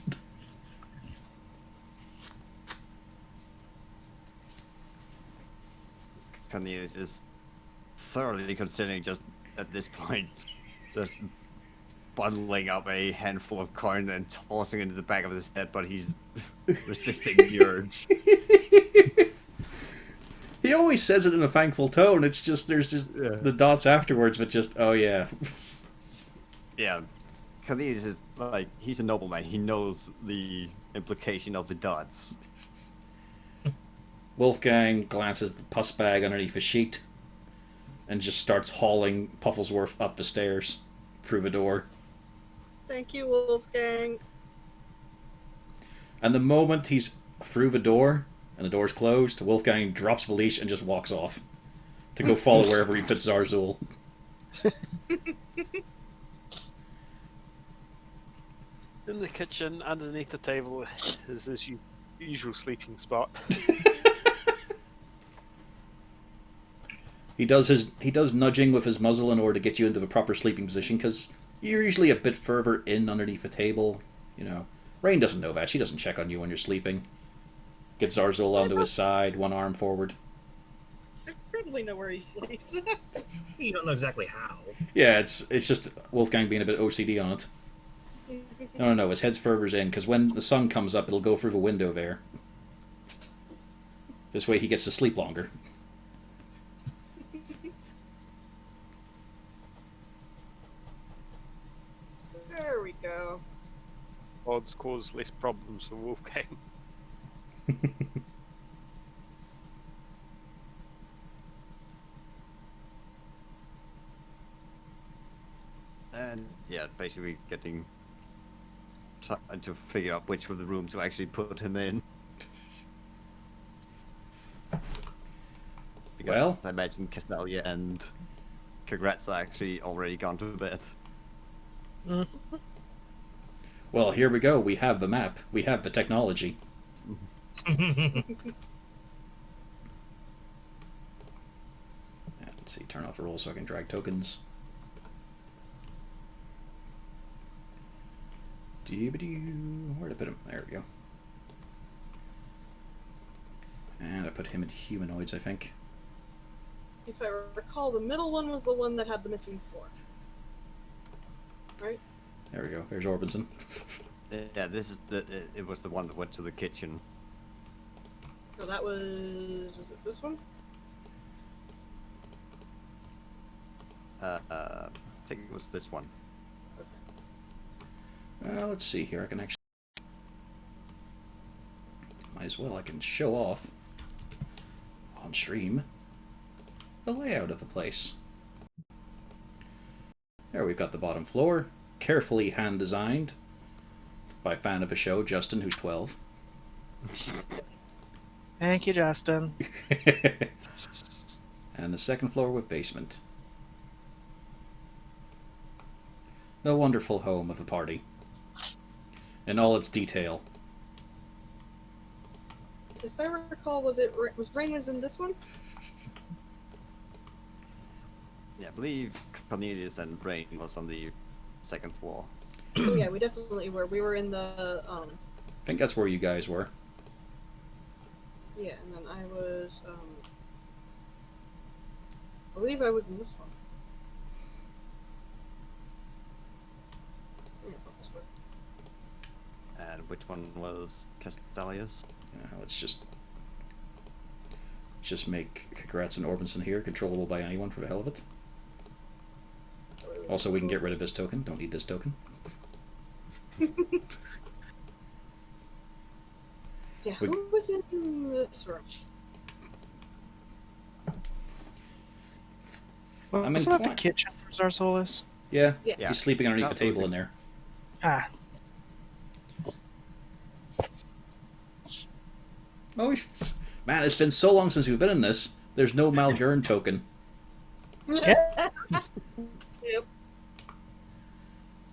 Cornelius is thoroughly considering just at this point, just bundling up a handful of coin and tossing it into the back of his head, but he's resisting the urge. He always says it in a thankful tone. It's just there's just the dots afterwards, but just oh yeah. Yeah, Cornelius is like, he's a nobleman. He knows the implication of the dots. Wolfgang glances the pus bag underneath a sheet and just starts hauling Pufflesworth up the stairs through the door. Thank you, Wolfgang. And the moment he's through the door and the door's closed, Wolfgang drops the leash and just walks off to go follow wherever he puts Zarzul. In the kitchen, underneath the table, is his usual sleeping spot. He does nudging with his muzzle in order to get you into the proper sleeping position, because you're usually a bit further in underneath the table. You know, Rain doesn't know that. She doesn't check on you when you're sleeping. Gets Zarzul onto his side, one arm forward. I probably know where he sleeps. You don't know exactly how. Yeah, it's just Wolfgang being a bit OCD on it. No, his head's further in, because when the sun comes up, it'll go through the window there. This way he gets to sleep longer. There we go. Odds cause less problems for Wolfgang. And yeah, basically trying to figure out which of the rooms to actually put him in. Because Well, I imagine Castalia and Kagratz are actually already gone to bed. well, here we go. We have the map. We have the technology. Let's see, turn off the roll so I can drag tokens. Where'd I put him? There we go. And I put him in humanoids, I think. If I recall, the middle one was the one that had the missing floor. Right? There we go. There's Orbison. Yeah, this is it was the one that went to the kitchen. So that was it this one? I think it was this one. Let's see here. I can actually... Might as well. I can show off on stream the layout of the place. There we've got the bottom floor. Carefully hand-designed by fan of a show, Justin, who's 12. Thank you, Justin. And the second floor with basement. The wonderful home of a party. In all its detail. If I recall, was Rain was in this one? Yeah, I believe Cornelius and Brain was on the second floor. Oh yeah, we definitely were. We were in the I think that's where you guys were. yeah, and then I was I believe I was in this one. Yeah, about this way. And which one was Castellius? Let's just make Kagratz and Orbison here controllable by anyone for the hell of it. Also, we can get rid of this token. Don't need this token. Yeah, who was in this room? Well, I'm isn't that the inclined- kitchen for Zarzolis? Yeah, Yeah. he's sleeping underneath the table Absolutely. in there. Ah, Oh, man, it's been so long since we've been in this. There's no Malgurn token. Yep.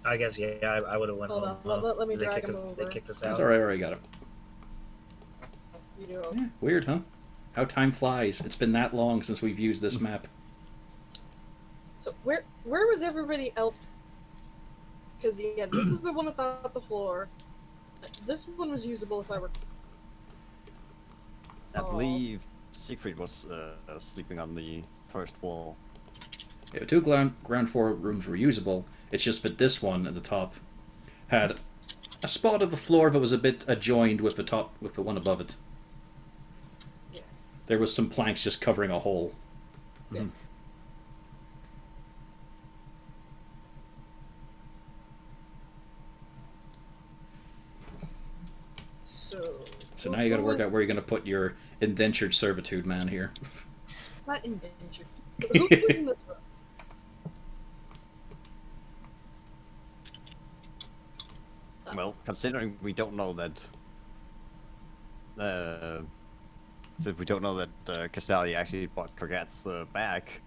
I guess yeah. I would have went Hold home. on, let me They drag kicked him us- over. They kicked us That's out. alright, I got him. You do. Yeah, weird, huh? How time flies. It's been that long since we've used this map. So where was everybody else? Because yeah, this is the one without the floor. This one was usable if I were. I Aw. believe Siegfried was sleeping on the first floor. Yeah, two ground floor rooms were usable. It's just that this one at the top had a spot of the floor that was a bit adjoined with the top with the one above it. Yeah. There was some planks just covering a hole. Yeah. So now you got to work out where you're going to put your indentured servitude man here. Not indentured. Who was in this room? Well, considering we don't know that, since we don't know that Castelli actually bought Krogat's back,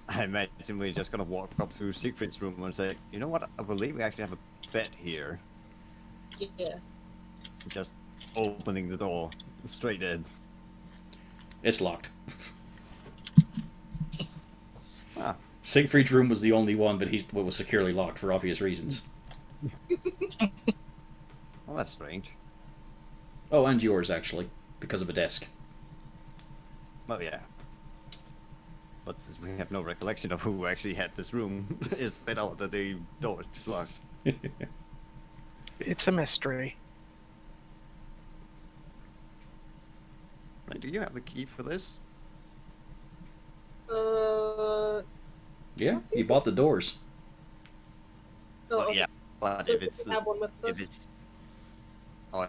I imagine we're just gonna walk up to Siegfried's room and say, you know what? I believe we actually have a bed here. Yeah. Just opening the door straight in. It's locked. Ah, Siegfried's room was the only one, but what was securely locked for obvious reasons. well, that's strange. Oh, and yours actually, because of a desk. Well, yeah. But since we have no recollection of who actually had this room, it's been out that the door is locked. it's a mystery. Right, do you have the key for this? Yeah, you bought the doors. Oh, Well, okay. yeah. But So if we it's can have one with if us? it's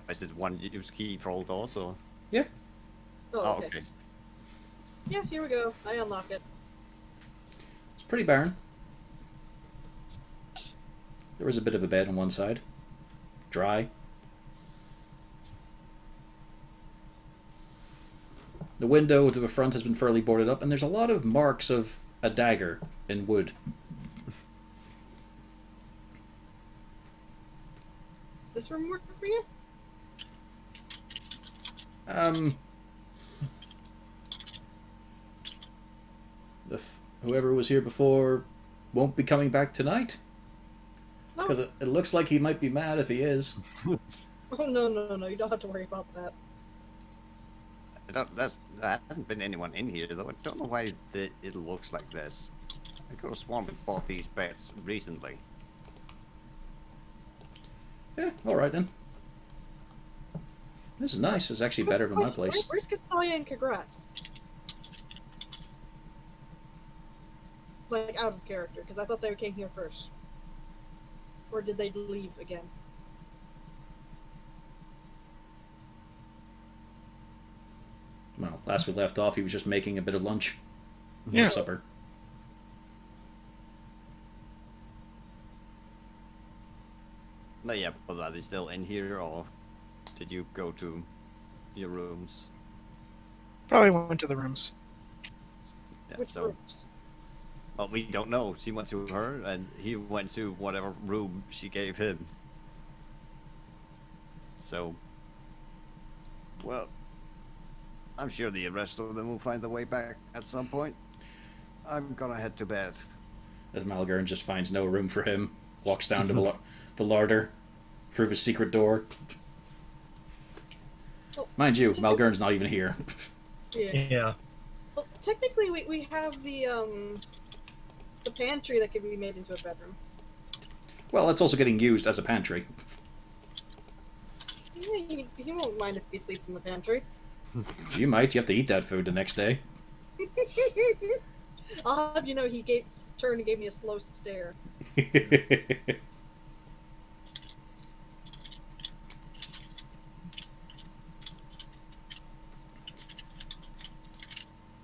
is it one use key for all doors or? Yeah. Oh, okay. Yeah, here we go. I unlock it. It's pretty barren. There was a bit of a bed on one side. Dry. The window to the front has been fairly boarded up, and there's a lot of marks of a dagger in wood. This room work for you? Whoever was here before won't be coming back tonight. No. Because it looks like he might be mad if he is. Oh no! You don't have to worry about that. There hasn't been anyone in here though. I don't know why it looks like this. I could have sworn we bought these beds recently. Yeah, alright then. This is nice. It's actually better than my place. Where's Castalia and Kagratz? Like out of character, because I thought they came here first. Or did they leave again? Well, last we left off, he was just making a bit of lunch. Yeah. Or supper. No, yeah, but are they still in here or did you go to your rooms? Probably went to the rooms. Yeah, Which so rooms? well, we don't know. She went to her and he went to whatever room she gave him. So well, I'm sure the rest of them will find their way back at some point. I'm gonna head to bed. As Malgern just finds no room for him, walks down to the larder through his secret door. Well, Mind you, Malgern's not even here. Yeah. Yeah. Well, technically, we have the pantry that could be made into a bedroom. Well, it's also getting used as a pantry. Yeah, he won't mind if he sleeps in the pantry. You might. You have to eat that food the next day. I'll have you know, he turned and gave me a slow stare.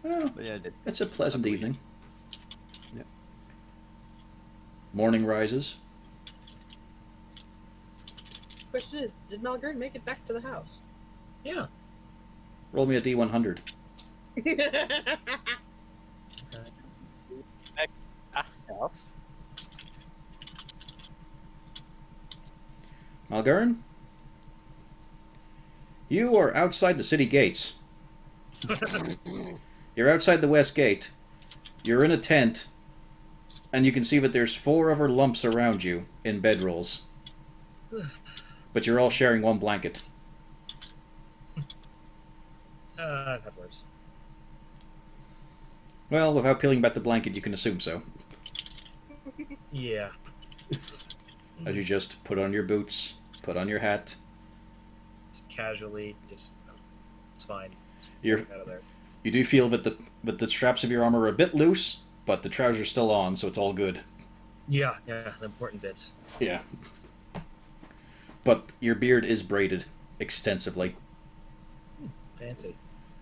Well, But yeah, it's a pleasant evening. Yep. Morning rises. Question is, did Malgern make it back to the house? Yeah. Roll me a D100. House. Malgern? You are outside the city gates. You're outside the west gate. You're in a tent. And you can see that there's 4 other lumps around you in bedrolls. But you're all sharing one blanket. I've had worse. Well, without peeling back the blanket, you can assume so. Yeah. As you just put on your boots, put on your hat. Just casually, it's fine. You're, Out of there. you do feel that the straps of your armor are a bit loose, but the trousers are still on, so it's all good. Yeah, the important bits. Yeah. But your beard is braided extensively. Fancy.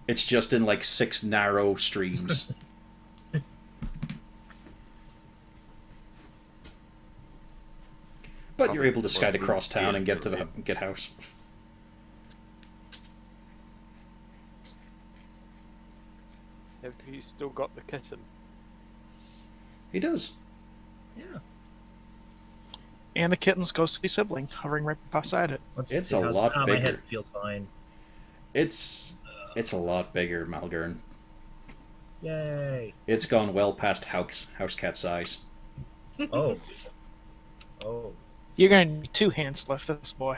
It's just in like 6 narrow streams. But you're able to skate across town and get to the house. Have you still got the kitten? He does. Yeah. And the kitten's ghostly sibling hovering right beside it. Let's It's see a how's- lot My bigger. head feels fine. It's a lot bigger, Malgern. Yay. It's gone well past house cat size. Oh. Oh. You're gonna need 2 hands to lift this boy.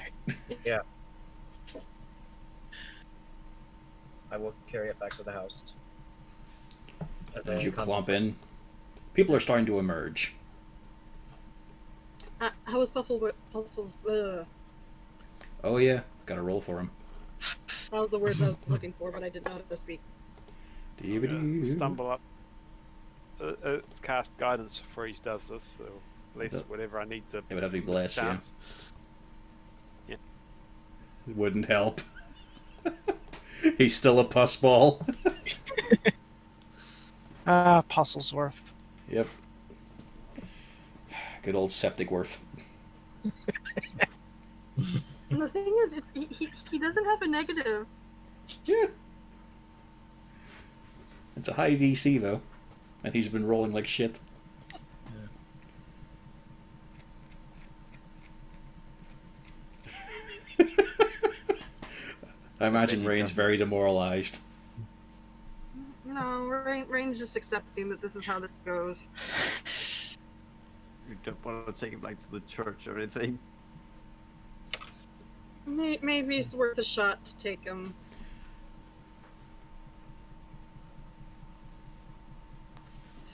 I will carry it back to the house. As you clump in, people are starting to emerge. How was Puffles? Oh yeah, gotta roll for him. That was the words I was looking for, but I didn't know how to speak. I'm gonna stumble up. Cast guidance before he does this, so at least whatever I need to. It would have to be bless, yeah. chance. It wouldn't help. He's still a pussball. Puzzlesworth. Yep. Good old septic worth. And the thing is, he doesn't have a negative. Yeah. It's a high DC though, and he's been rolling like shit. I imagine Rain's very demoralized. No, Rain's just accepting that this is how this goes. You don't want to take him back to the church or anything. Maybe it's worth a shot to take him.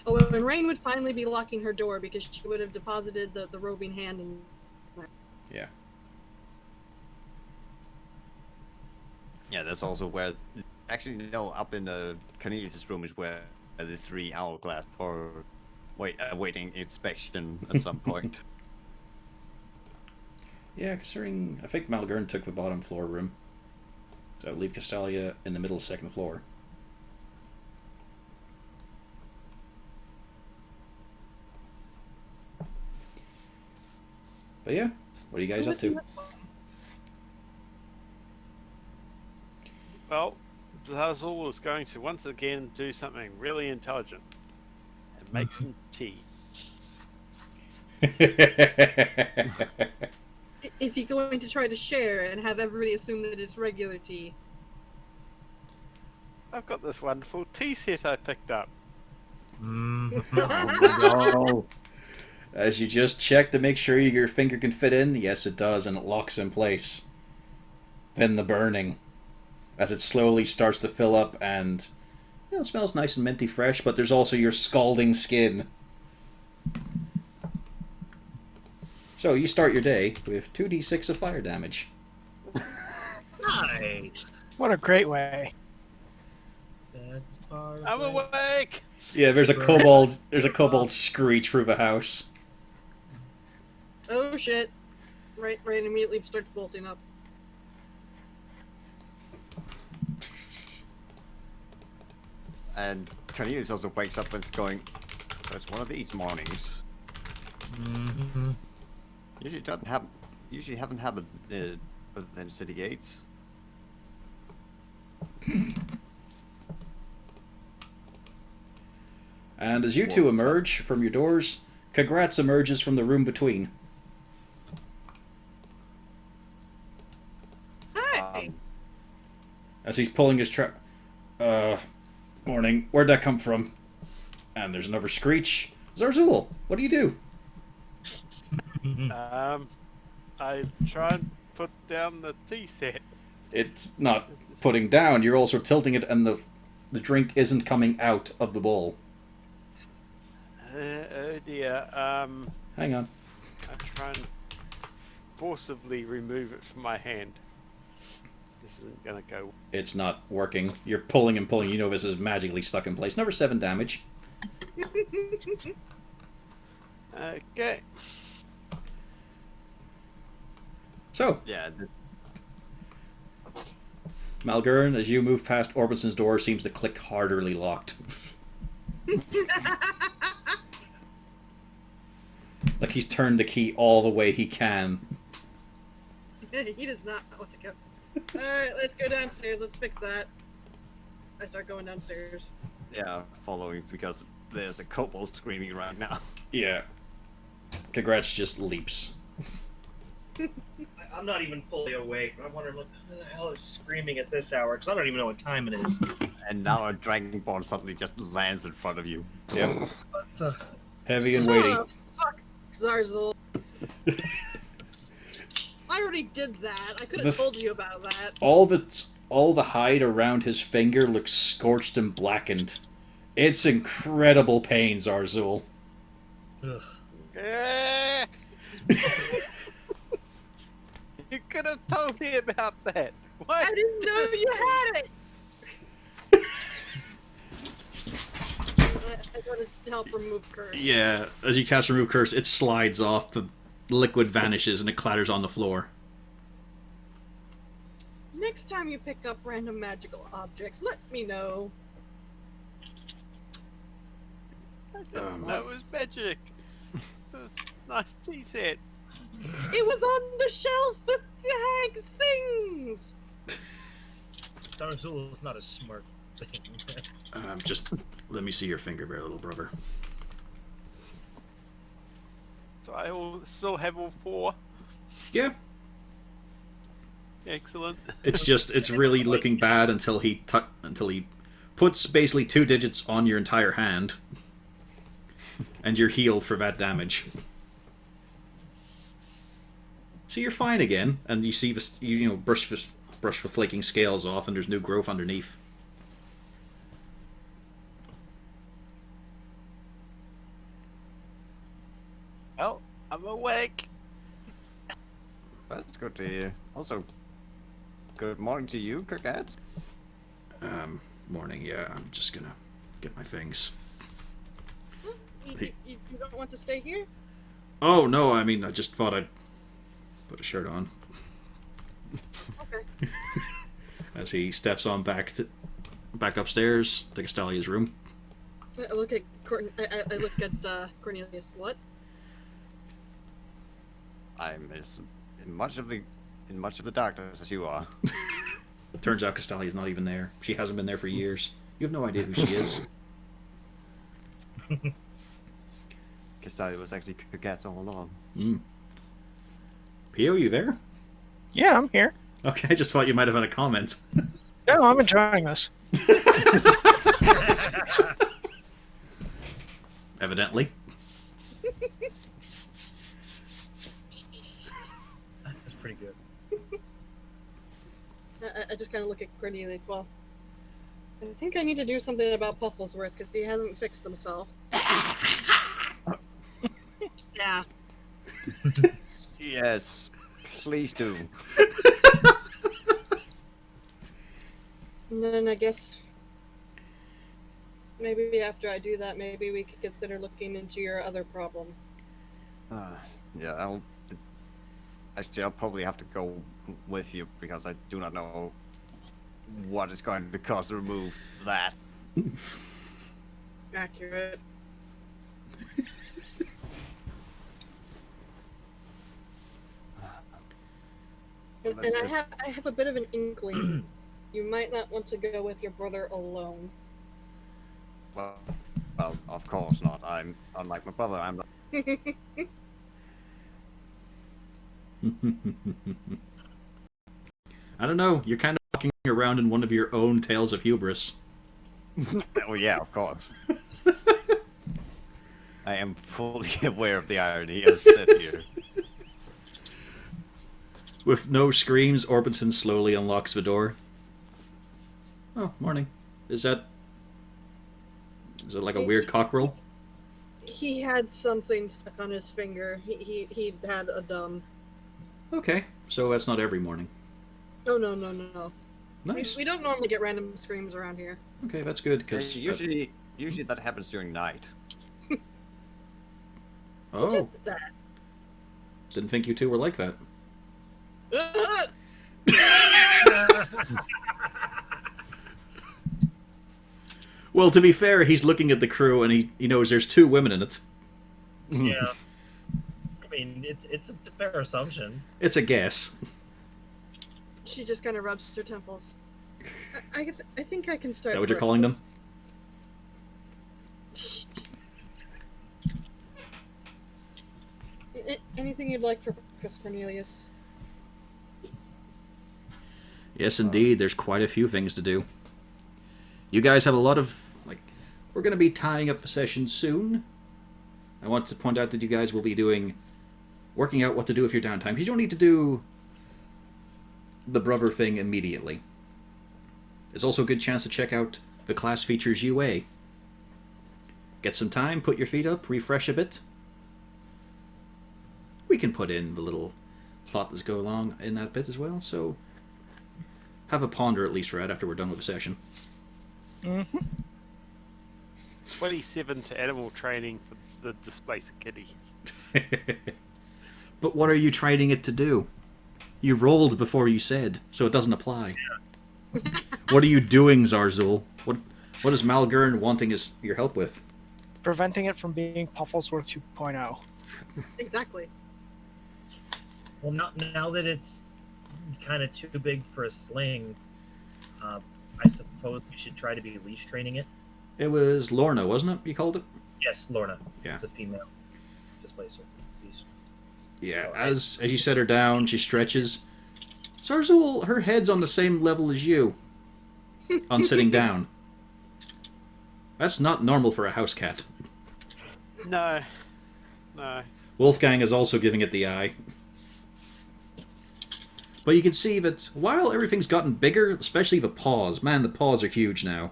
Oh, and Rain would finally be locking her door because she would have deposited the roving hand in. Yeah. Yeah, that's also where. Actually, no, up in the Cornelius' room is where the 3 hourglass are awaiting inspection at some point. Yeah, considering I think Malgern took the bottom floor room. So leave Castalia in the middle 2nd floor. But yeah, what are you guys up to? Well, Zazul is going to once again do something really intelligent and make some tea. Is he going to try to share and have everybody assume that it's regular tea? I've got this wonderful tea set I picked up. No. As you just check to make sure your finger can fit in, yes it does, and it locks in place. Then the burning. As it slowly starts to fill up and... You know, it smells nice and minty fresh, but there's also your scalding skin. So you start your day with 2d6 of fire damage. Nice. What a great way. That's part of I'm it. awake. Yeah, there's a kobold screech through the house. Oh shit. Right immediately starts bolting up. And Cornelius also wakes up and is going, "So it's one of these mornings. Mm-hmm. Usually haven't happened within city gates." And as you two emerge from your doors, Congrats emerges from the room between. Hi. As he's pulling his trap. Morning. Where'd that come from? And there's another screech. Zarzul, what do you do? I try and put down the tea set. It's not putting down. You're also tilting it, and the drink isn't coming out of the bowl. Oh dear. Hang on. I try and forcibly remove it from my hand. This isn't gonna go. It's not working. You're pulling and pulling. You know this is magically stuck in place. Number 7 damage. Okay. So, Yeah. Malgurn, as you move past Orbinson's door, seems to click harderly locked. Like he's turned the key all the way he can. He does not want to go. Alright, let's go downstairs. Let's fix that. I start going downstairs. Yeah, following because there's a kobold screaming right now. Yeah. Congrats just leaps. I'm not even fully awake. I'm wondering, like, who the hell is screaming at this hour? Because I don't even know what time it is. And now a dragonborn suddenly just lands in front of you. Yep. But, Heavy and weighty. Oh, fuck, Zarzul. I already did that. I could have told you about that. All the hide around his finger looks scorched and blackened. It's incredible pain, Zarzul. ugh. Eh. You could have told me about that. What? I didn't know you had it. I gotta help remove curse. Yeah, as you cast Remove Curse, it slides off, the liquid vanishes, and it clatters on the floor. Next time you pick up random magical objects, let me know. I didn't know it was magic. It was a nice tea set. It was on the shelf with the hag's things. Zarzul is not a smart thing. Just let me see your finger there, little brother. So I still have all 4. Yeah. Excellent. It's really looking bad until he puts basically 2 digits on your entire hand, and you're healed for that damage. So you're fine again, and you see this, brush the flaking scales off, and there's new growth underneath. Well, I'm awake. That's good to hear. Also, good morning to you, Congrats. Morning. Yeah, I'm just gonna get my things. You don't want to stay here? Oh no, I mean I just thought I'd put a shirt on. Okay. As he steps on back upstairs to Castalia's room. I look at I look at Cornelius. What? I'm as in much of the darkness as you are. Turns out Castalia's not even there. She hasn't been there for years. You have no idea who she is. Castalia was actually Congrats all along. Pio, you there? Yeah, I'm here. Okay, I just thought you might have had a comment. No, I'm enjoying this. Evidently. That's pretty good. I just kind of look at Cornelius. Well, I think I need to do something about Pufflesworth because he hasn't fixed himself. Yeah. Yes, please do. And then I guess maybe after I do that, maybe we could consider looking into your other problem. Yeah, I'll probably have to go with you because I do not know what is going to cost to remove that. Accurate. And Let's just- I have a bit of an inkling. You might not want to go with your brother alone. Well, of course not. I'm unlike my brother. I'm not. I don't know. You're kind of walking around in one of your own tales of hubris. Oh yeah, of course. I am fully aware of the irony as said here. With no screams, Orbison slowly unlocks the door. Oh, morning. Is it like a weird cockerel? He had something stuck on his finger. He had a dumb. Okay, so that's not every morning. Oh no. Nice. We don't normally get random screams around here. Okay, that's good because Usually that happens during night. oh, Just that. didn't think you two were like that. Well, to be fair, he's looking at the crew and he knows there's two women in it. Yeah. I mean, it's a fair assumption. It's a guess. She just kind of rubs her temples. I think I can start. Is that what you're calling them? Anything you'd like for breakfast, Cornelius? Yes, indeed. There's quite a few things to do. You guys have a lot of, we're going to be tying up the session soon. I want to point out that you guys will be working out what to do with your downtime. Because you don't need to do the brother thing immediately. It's also a good chance to check out the class features UA. Get some time, put your feet up, refresh a bit. We can put in the little plot that's go along in that bit as well, so have a ponder at least for that after we're done with the session. 27 to animal training for the displacer kitty. But what are you training it to do? You rolled before you said, so it doesn't apply. What are you doing, Zarzul? What is Malgurn wanting your help with? Preventing it from being Pufflesworth 2.0. Exactly. Well, now that it's kind of too big for a sling, I suppose we should try to be leash training it. It was Lorna, wasn't it? You called it? Yes, Lorna. Yeah. It's a female displacer. Please. Yeah. So As you set her down, she stretches. Zarzul, her head's on the same level as you. On sitting down. That's not normal for a house cat. No. Wolfgang is also giving it the eye. But you can see that while everything's gotten bigger, especially the paws, man, the paws are huge now.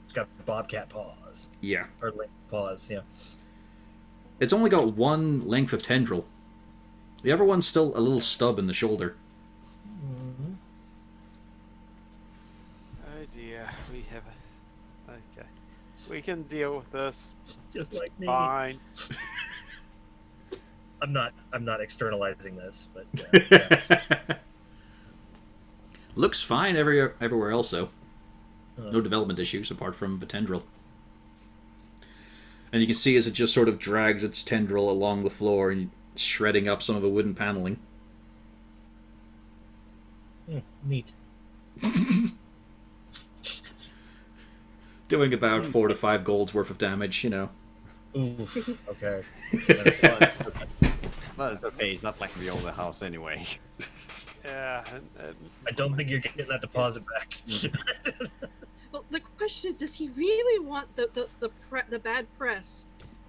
It's got bobcat paws. Yeah. Or lynx paws, yeah. It's only got one length of tendril. The other one's still a little stub in the shoulder. Mm-hmm. Oh dear, we have a... Okay. We can deal with this. Just It's like me. fine. I'm not externalizing this, but yeah. Looks fine everywhere else, though. Uh, No development issues apart from the tendril. And you can see as it just sort of drags its tendril along the floor and shredding up some of the wooden paneling. neat. Doing about 4 to 5 gold's worth of damage, you know. Oof. Okay. Well, it's okay. It's not like we own the house anyway. Yeah, and I don't think you're getting that deposit back. Well, the question is, does he really want the bad press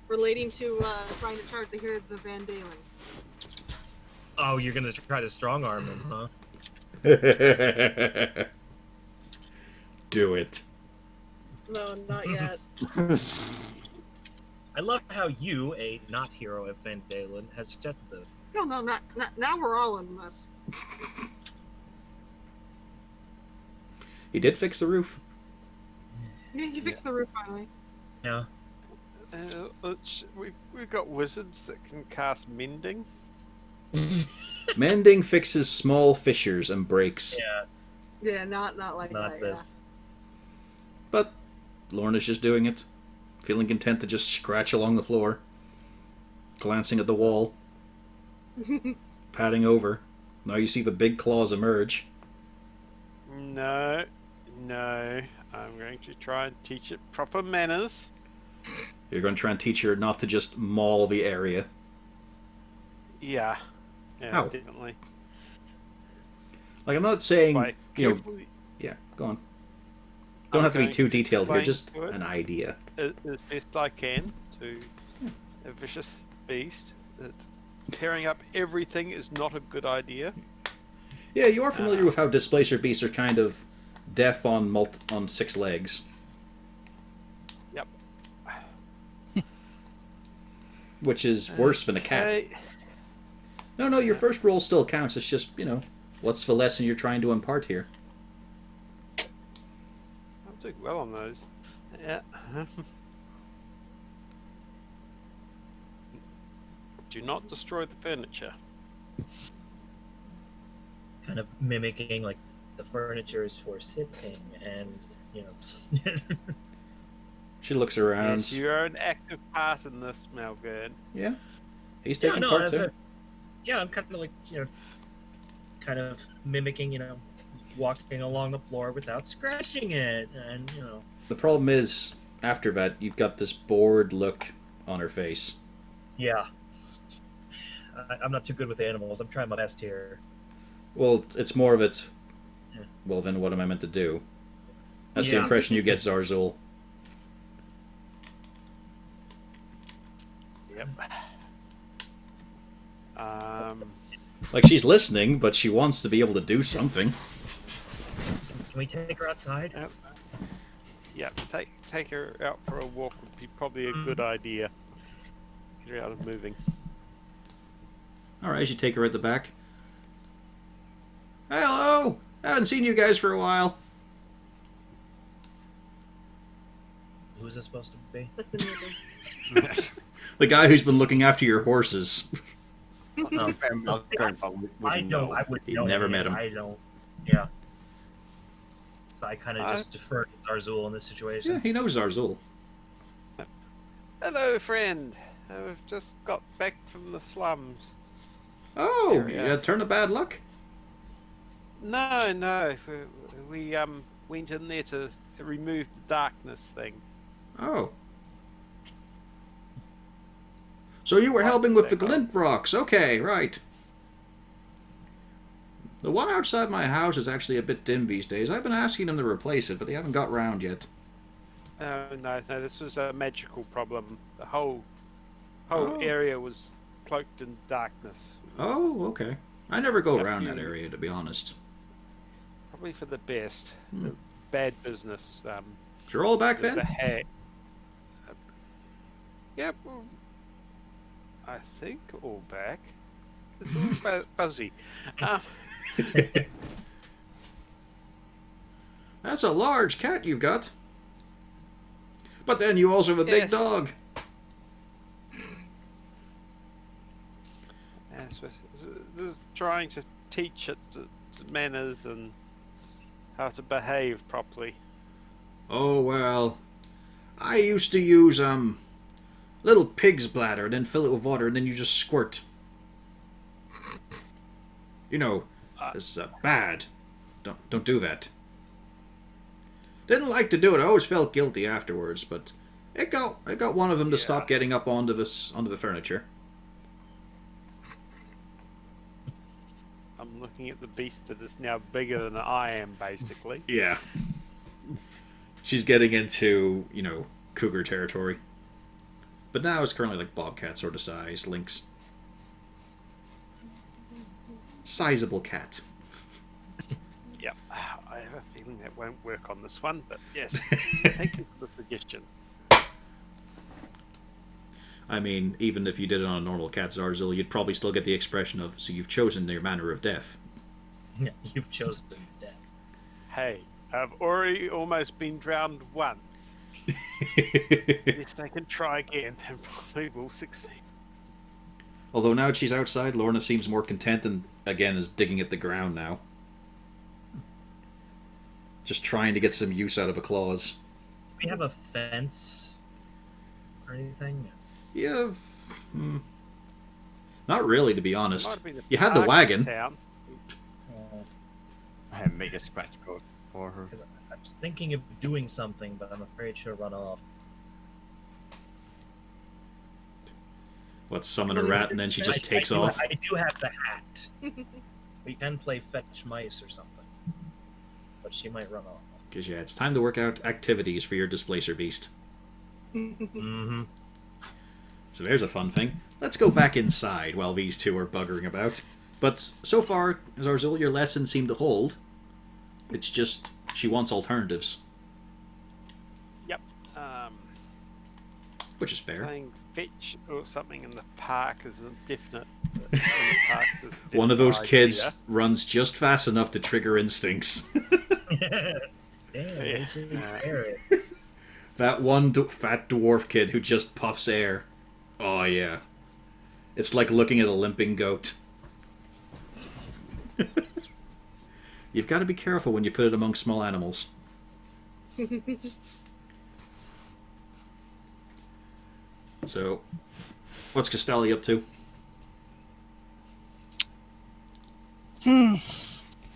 relating to trying to charge the heroes of Van Dalen. Oh, you're gonna try to strong arm him, huh? Do it. No, not yet. I love how you, a not hero of Van Dalen, has suggested this. No, not now. We're all in this. He did fix the roof. Yeah, you fixed the roof finally. Yeah. We've got wizards that can cast mending. Mending fixes small fissures and breaks. Yeah, Yeah, not like not that. this. But Lorna's just doing it. Feeling content to just scratch along the floor. Glancing at the wall. Yeah. Patting over. Now you see the big claws emerge. No. I'm going to try and teach it proper manners. You're going to try and teach her not to just maul the area. Yeah, How? definitely. Like, I'm not saying, By you know, carefully- yeah, go on. Don't I'm have to be going too detailed here, explain just to it an idea. as best I can to a vicious beast that tearing up everything is not a good idea. Yeah, you are familiar with how displacer beasts are kind of deaf on 6 legs. Yep. Which is worse than a cat. Okay. No, your first roll still counts. It's just, what's the lesson you're trying to impart here? I'm doing well on those. Yeah. Do not destroy the furniture. Kind of mimicking, like, the furniture is for sitting, and, She looks around. Yes, you are an active part in this, Malgern. Yeah, he's taking no, part as too. I'm kind of like, kind of mimicking, walking along the floor without scratching it, and, The problem is, after that, you've got this bored look on her face. yeah. I'm not too good with animals. I'm trying my best here. Well, it's more of it. Yeah. Well, then what am I meant to do? That's the Yeah. impression you get, Zarzul. Yep. Like, she's listening, but she wants to be able to do something. Can we take her outside? Yeah, take her out for a walk would be probably a good idea. Get her out and moving. Alright, you take her at the back. Hey, hello! I haven't seen you guys for a while. Who's this supposed to be? That's the neighbor. The guy who's been looking after your horses. I know. I would He'd know. never him. met him. I don't. Yeah. So I kind of just defer to Zarzul in this situation. Yeah, he knows Zarzul. Hello, friend. I've just got back from the slums. Oh, There we you are. got a turn of bad luck? No. We went in there to remove the darkness thing. Oh. So you were helping with the glint rocks. Okay, right. The one outside my house is actually a bit dim these days. I've been asking them to replace it, but they haven't got round yet. Oh no, this was a magical problem. The whole Oh. area was cloaked in darkness. Oh, okay. I never go Yep, around you- that area, to be honest. Probably for the best. Hmm. Bad business. You're all back There's then? a hack. Yep. Well, I think all back. It's a little fuzzy. That's a large cat you've got. But then you also have a big Yes. dog. Yes, just trying to teach it to manners and how to behave properly. Oh, well. I used to use, little pig's bladder, and then fill it with water, and then you just squirt. This is bad. Don't do that. Didn't like to do it. I always felt guilty afterwards, but it got one of them to stop getting up onto the furniture. I'm looking at the beast that is now bigger than I am, basically. Yeah. She's getting into, cougar territory. But now it's currently like bobcat sort of size, lynx. Sizable cat. Yep. I have a feeling that won't work on this one, but yes. Thank you for the suggestion. I mean, even if you did it on a normal cat Zarzil, you'd probably still get the expression of, so you've chosen your manner of death. Yeah, you've chosen death. Hey, I've already almost been drowned once. If they can try again, then probably will succeed. Although now that she's outside, Lorna seems more content and, again, is digging at the ground now. Just trying to get some use out of a claws. Do we have a fence or anything? Yeah. Not really, to be Might honest. have been a You had the park in wagon. town. I make a scratch code for her. Because I was thinking of doing something, but I'm afraid she'll run off. Let's summon a rat and then she just takes I off. do have the hat. We can play fetch mice or something. But she might run off. Because, yeah, it's time to work out activities for your displacer beast. Mm-hmm. So there's a fun thing. Let's go back inside while these two are buggering about. But so far, Zarzul, your lessons seem to hold. It's just she wants alternatives, Yep. which is fair. Playing fetch or something in the park is a definite. In the park is a One of those definite kids idea. runs just fast enough to trigger instincts. Damn, Yeah. AJ Barrett. That one fat dwarf kid who just puffs air. Oh, yeah. It's like looking at a limping goat. You've got to be careful when you put it among small animals. So, what's Castelli up to?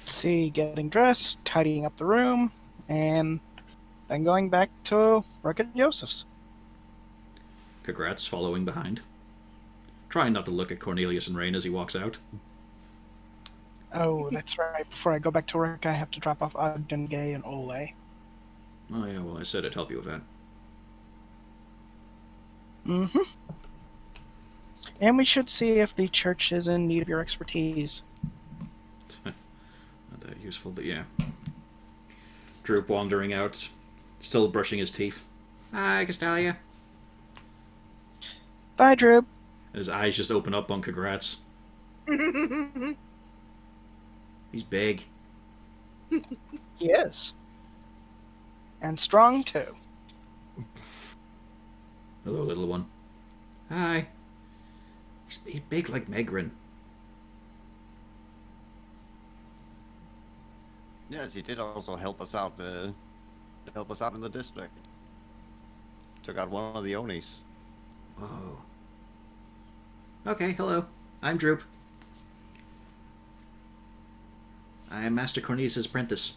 See, getting dressed, tidying up the room, and then going back to work at Joseph's. Congrats, following behind. Trying not to look at Cornelius and Rain as he walks out. Oh, that's right. Before I go back to work, I have to drop off Ogden, Gay, and Ole. Oh yeah, well I said I'd help you with that. Mm-hmm. And we should see if the church is in need of your expertise. Not that useful, but yeah. Droop wandering out, still brushing his teeth. Hi, Castalia. Bye, Drew. His eyes just open up on congrats. He's big. He is. And strong, too. Hello, little one. Hi. He's big like Megrin. Yes, he did also help us out. Help us out in the district. Took out one of the Onis. Whoa. Okay, hello. I'm Droop. I am Master Cornelius' apprentice.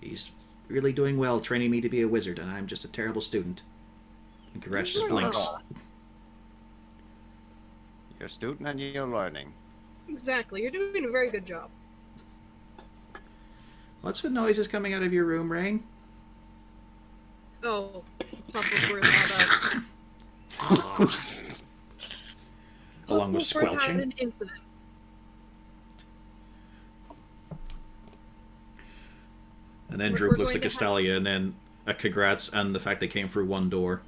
He's really doing well training me to be a wizard, and I'm just a terrible student. And congrats just blinks. You're a student and you're learning. Exactly. You're doing a very good job. What's with noises coming out of your room, Rain? Oh, Papa worried about Along with Had squelching. an incident. And then We're Droop looks going at to Castalia, and then at congrats and the fact they came through one door.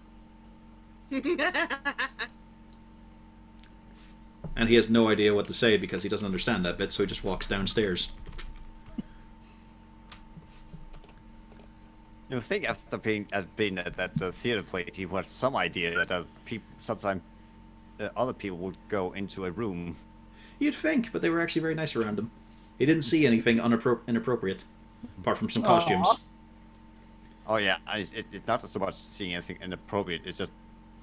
And he has no idea what to say because he doesn't understand that bit, so he just walks downstairs. You think after being at the theater play, he had some idea that sometimes other people would go into a room. You'd think, but they were actually very nice around him. He didn't see anything inappropriate, apart from some costumes. Oh yeah, it's not so much seeing anything inappropriate. It's just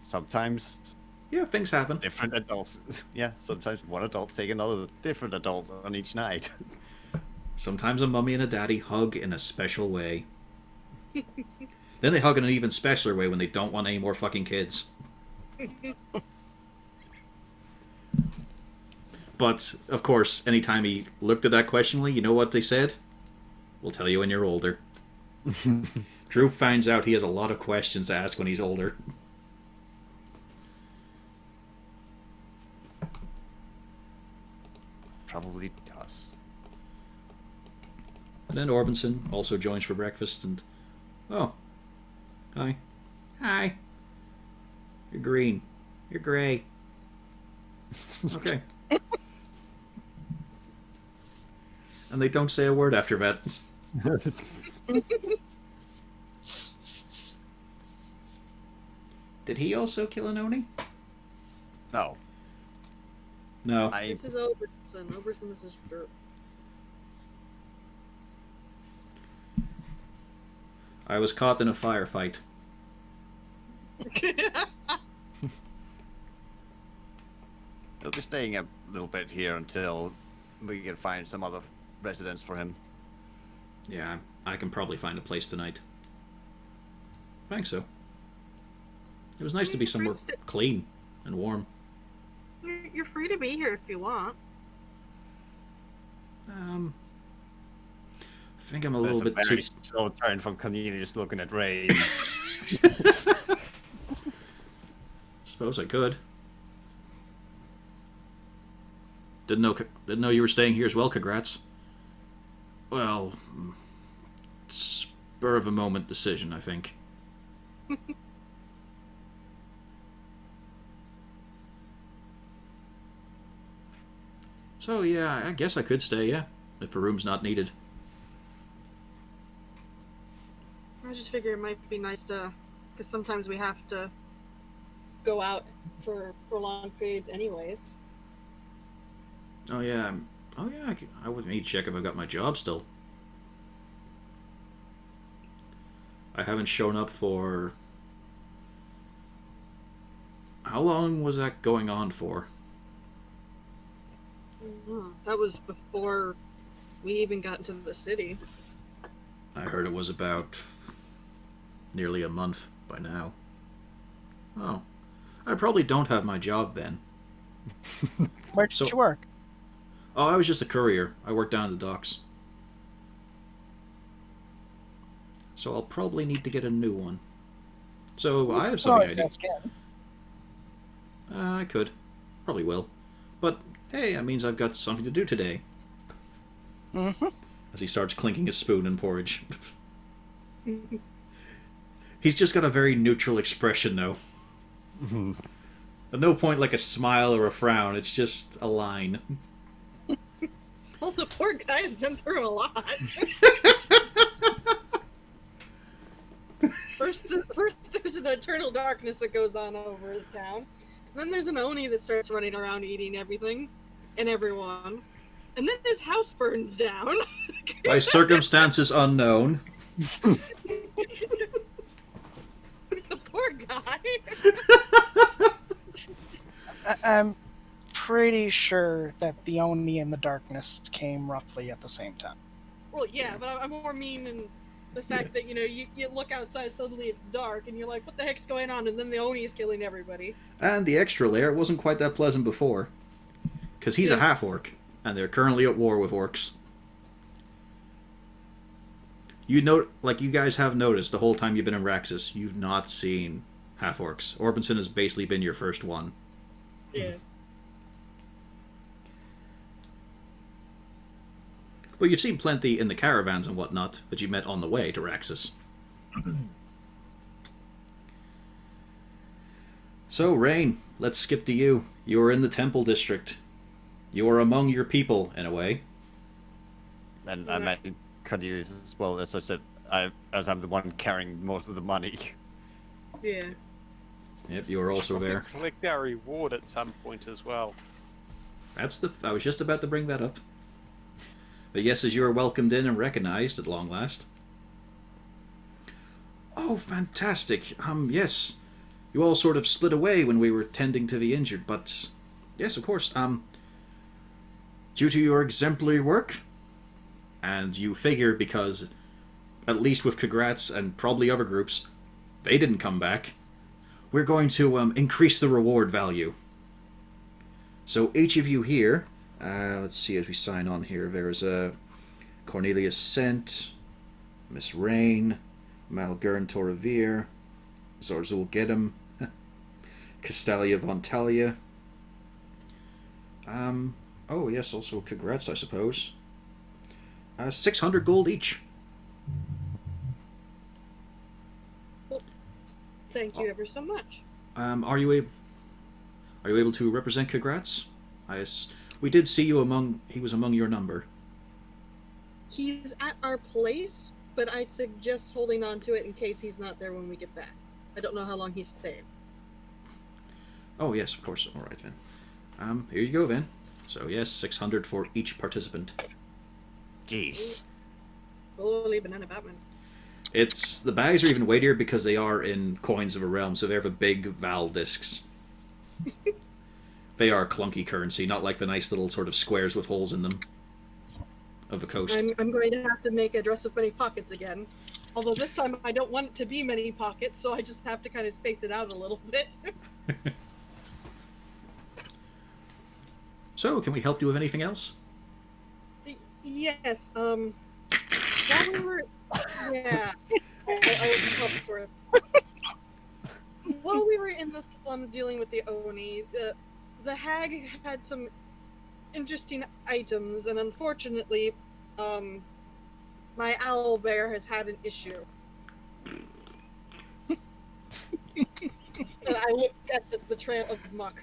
sometimes Yeah, things happen. different adults. Yeah, sometimes one adult take another different adult on each night. Sometimes a mummy and a daddy hug in a special way. Then they hug in an even specialer way when they don't want any more fucking kids. But, of course, anytime he looked at that questioningly, you know what they said? We'll tell you when you're older. Drew finds out he has a lot of questions to ask when he's older. Probably does. And then Orbison also joins for breakfast and... Oh. Hi. Hi. You're green. You're grey. Okay. And they don't say a word after that. Did he also kill an Oni? No. No. This is Oberson. Oberson, this is Drew. I was caught in a firefight. He'll be staying a little bit here until we can find some other residence for him. Yeah, I can probably find a place tonight. I think so. It was nice to be somewhere clean and warm. You're free to be here if you want. I think I'm a little bit too... slow turn from Cornelius looking at Ray. Suppose I could. Didn't know you were staying here as well. Congrats. Well, spur of a moment decision, I think. So yeah, I guess I could stay. Yeah, if a room's not needed. I just figure it might be nice to, because sometimes we have to go out for prolonged periods anyways. Oh yeah, I would need to check if I've got my job still. I haven't shown up for... How long was that going on for? That was before we even got into the city. I heard it was about nearly a month by now. Oh, I probably don't have my job then. Where did you work? Oh, I was just a courier. I worked down at the docks. So I'll probably need to get a new one. So I have something I need. I could. Probably will. But, hey, that means I've got something to do today. Mm-hmm. As he starts clinking his spoon in porridge. He's just got a very neutral expression, though. At no point like a smile or a frown. It's just a line. Well, the poor guy has been through a lot. First there's an eternal darkness that goes on over his town. Then there's an Oni that starts running around eating everything and everyone. And then his house burns down. By circumstances unknown. The poor guy. I'm pretty sure that the Oni and the darkness came roughly at the same time. Well, yeah, but I'm more mean in the fact that, you look outside, suddenly it's dark, and you're like, what the heck's going on? And then the Oni is killing everybody. And the extra layer wasn't quite that pleasant before. Because he's a half-orc, and they're currently at war with orcs. You guys have noticed the whole time you've been in Raxis, you've not seen half-orcs. Orbison has basically been your first one. Yeah. Well, you've seen plenty in the caravans and whatnot that you met on the way to Raxis. So, Rain, let's skip to you. You are in the Temple District. You are among your people, in a way. And I met Cornelius as well. As I said, as I'm the one carrying most of the money. Yeah. Yep, you are also there. Collect our reward at some point as well. I was just about to bring that up. But yes, as you are welcomed in and recognized at long last. Oh, fantastic. Yes. You all sort of split away when we were tending to the injured, but... Yes, of course. Due to your exemplary work, and you figure because, at least with Congrats and probably other groups, they didn't come back, we're going to increase the reward value. So each of you here... let's see as we sign on here. There's Cornelius Sent, Miss Rain, Malgern Toravir, Zorzul Gedem, Castalia von Talia. Oh yes, also congrats, I suppose. 600 gold each. Thank you ever so much. Are you able to represent congrats? We did see you he was among your number. He's at our place, but I'd suggest holding on to it in case he's not there when we get back. I don't know how long he's staying. Oh yes, of course. All right then. Here you go then. So yes, 600 for each participant. Jeez. Holy banana Batman. The bags are even weightier because they are in coins of a realm, so they have a big Val discs. They are clunky currency, not like the nice little sort of squares with holes in them of a coast. I'm going to have to make a dress with many pockets again. Although this time I don't want it to be many pockets, so I just have to kind of space it out a little bit. So, can we help you with anything else? Yes, while we were... Yeah. Sort of. While we were in the slums dealing with the Oni, the hag had some interesting items, and unfortunately, my owl bear has had an issue. And I looked at the trail of muck.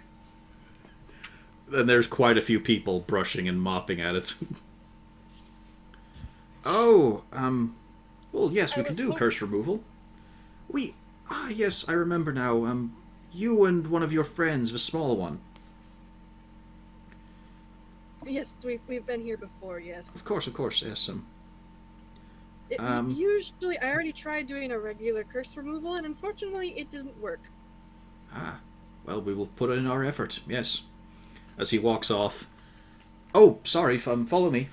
And there's quite a few people brushing and mopping at it. Oh, well, yes, we can do curse removal. Yes, I remember now. You and one of your friends, the small one. Yes, we've been here before, yes. Of course, yes. Usually, I already tried doing a regular curse removal, and unfortunately, it didn't work. Well, we will put in our effort, yes. As he walks off. Oh, sorry, follow me.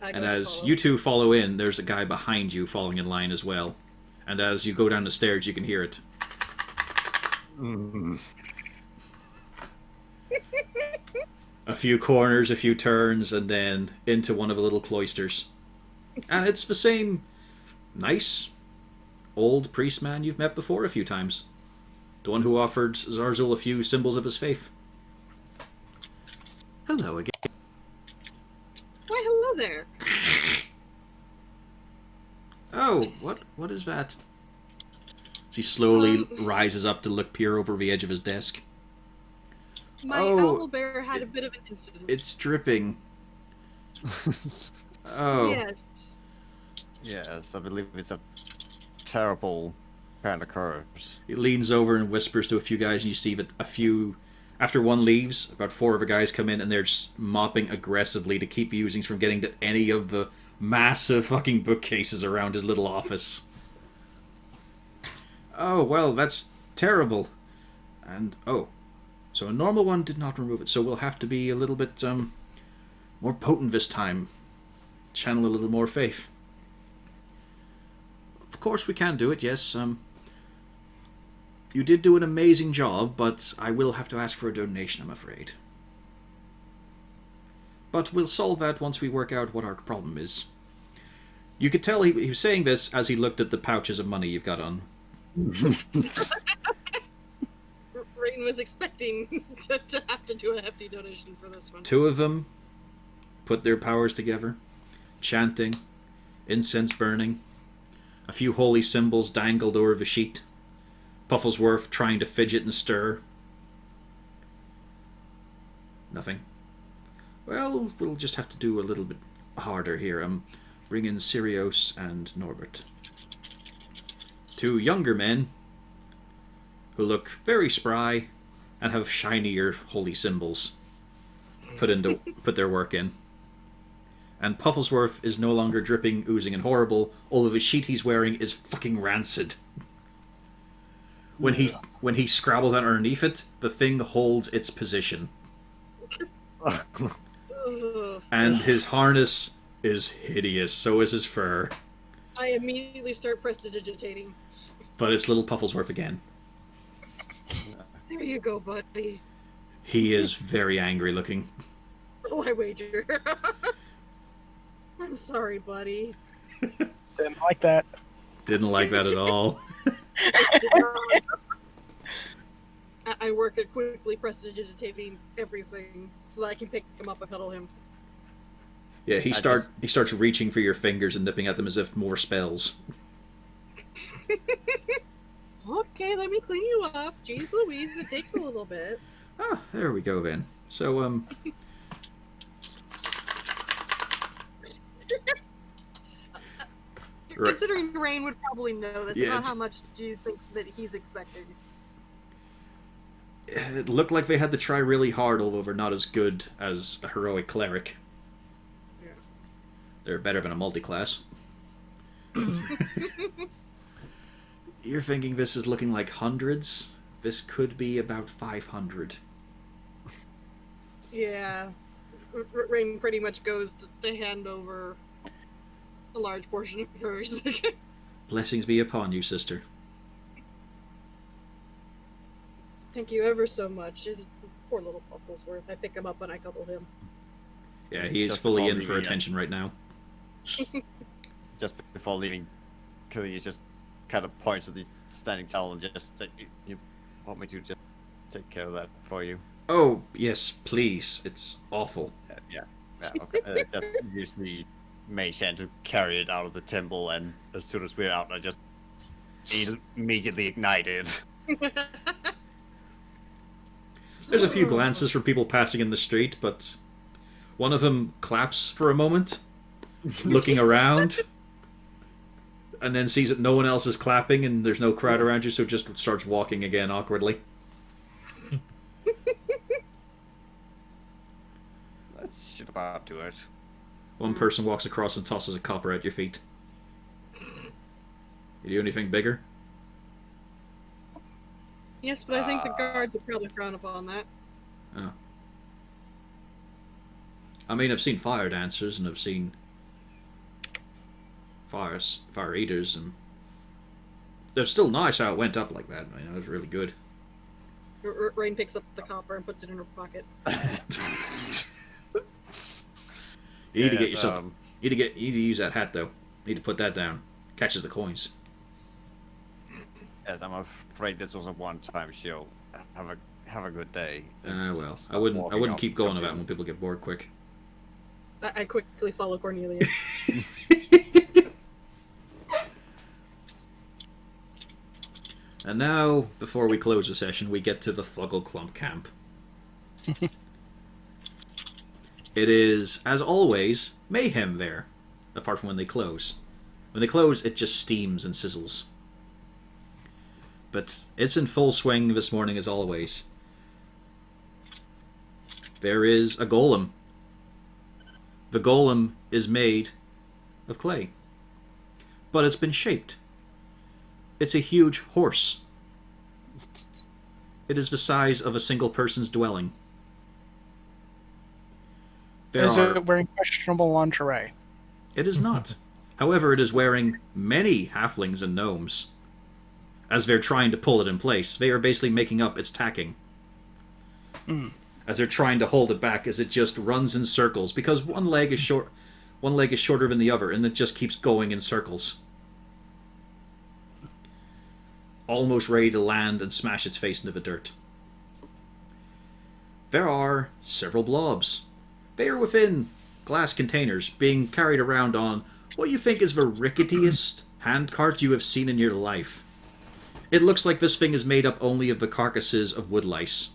And as you two follow in, there's a guy behind you falling in line as well. And as you go down the stairs, you can hear it. A few corners, a few turns, and then into one of the little cloisters. And it's the same nice old priest man you've met before a few times. The one who offered Zarzul a few symbols of his faith. Hello again. Why, hello there. Oh, what is that? As he slowly rises up to peer over the edge of his desk. My owl bear had a bit of an incident. It's dripping. Oh. Yes. Yes, I believe it's a terrible kind of curse. He leans over and whispers to a few guys, and you see that after one leaves, about 4 of the guys come in, and they're just mopping aggressively to keep the usings from getting to any of the massive fucking bookcases around his little office. Oh, well, that's terrible. And, so a normal one did not remove it, so we'll have to be a little bit, more potent this time. Channel a little more faith. Of course we can do it, yes. You did do an amazing job, but I will have to ask for a donation, I'm afraid. But we'll solve that once we work out what our problem is. You could tell he was saying this as he looked at the pouches of money you've got on. Rain was expecting to have to do a hefty donation for this one. 2 of them put their powers together, chanting, incense burning, a few holy symbols dangled over the sheet, Pufflesworth trying to fidget and stir. Nothing. Well, we'll just have to do a little bit harder here. Bring in Sirios and Norbert. 2 younger men who look very spry and have shinier holy symbols put their work in. And Pufflesworth is no longer dripping, oozing, and horrible, although the sheet he's wearing is fucking rancid. When he scrabbles underneath it, the thing holds its position. And his harness is hideous, so is his fur. I immediately start prestidigitating. But it's little Pufflesworth again. There you go, buddy. He is very angry looking. Oh, I wager. I'm sorry, buddy. Didn't like that. Didn't like that at all. Did not- I work at quickly prestidigitating everything so that I can pick him up and cuddle him. Yeah, he I starts reaching for your fingers and nipping at them as if more spells. Okay, let me clean you up. Jeez Louise, it takes a little bit. Ah, there we go then. So, Right. Considering Rain would probably know this, Yeah, about it's- how much do you think that he's expecting? it looked like they had to try really hard, although they're not as good as a heroic cleric. Yeah. They're better than a multi-class. You're thinking this is looking like hundreds? This could be about 500. Yeah. Rain pretty much goes to hand over a large portion of hers. Blessings be upon you, sister. Thank you ever so much. Poor little Bucklesworth. I pick him up and I cuddle him. Yeah, he is Just fully before in for leaving, attention right now. Just before leaving, Killian just kind of points at the standing towel and just said, you want me to just take care of that for you? Oh, yes, please. It's awful. Yeah, okay. Just use the mage hand to carry it out of the temple, and as soon as we're out, I just immediately ignited. There's a few glances from people passing in the street, but one of them claps for a moment, looking around, and then sees that no one else is clapping and there's no crowd around you, so just starts walking again awkwardly. That should about do it. One person walks across and tosses a copper at your feet. You do anything bigger? Yes, but I think the guards would probably frown upon that. Oh. I mean, I've seen fire dancers and I've seen fire eaters, and they're still nice how it went up like that. I mean, it was really good. Rain picks up the copper and puts it in her pocket. You need to get Yes, yourself. You need to use that hat though. You need to put that down. Catches the coins. Yes, I'm afraid this was a one-time show. Have a good day. Well, Just I wouldn't walking off keep the going about building. when people get bored quick. I quickly follow Cornelius. And now, before we close the session, we get to the Thuggle camp. It is, as always, mayhem there, apart from when they close. When they close, it just steams and sizzles. But it's in full swing this morning as always. There is a golem. The golem is made of clay. But it's been shaped. It's a huge horse. It is the size of a single person's dwelling. Is it wearing questionable lingerie? It is not. However, it is wearing many halflings and gnomes. As they're trying to pull it in place, they are basically making up its tacking. As they're trying to hold it back, as it just runs in circles, because one leg is shorter than the other, and it just keeps going in circles. Almost ready to land and smash its face into the dirt. There are several blobs. They are within glass containers, being carried around on what you think is the ricketiest handcart you have seen in your life. It looks like this thing is made up only of the carcasses of woodlice.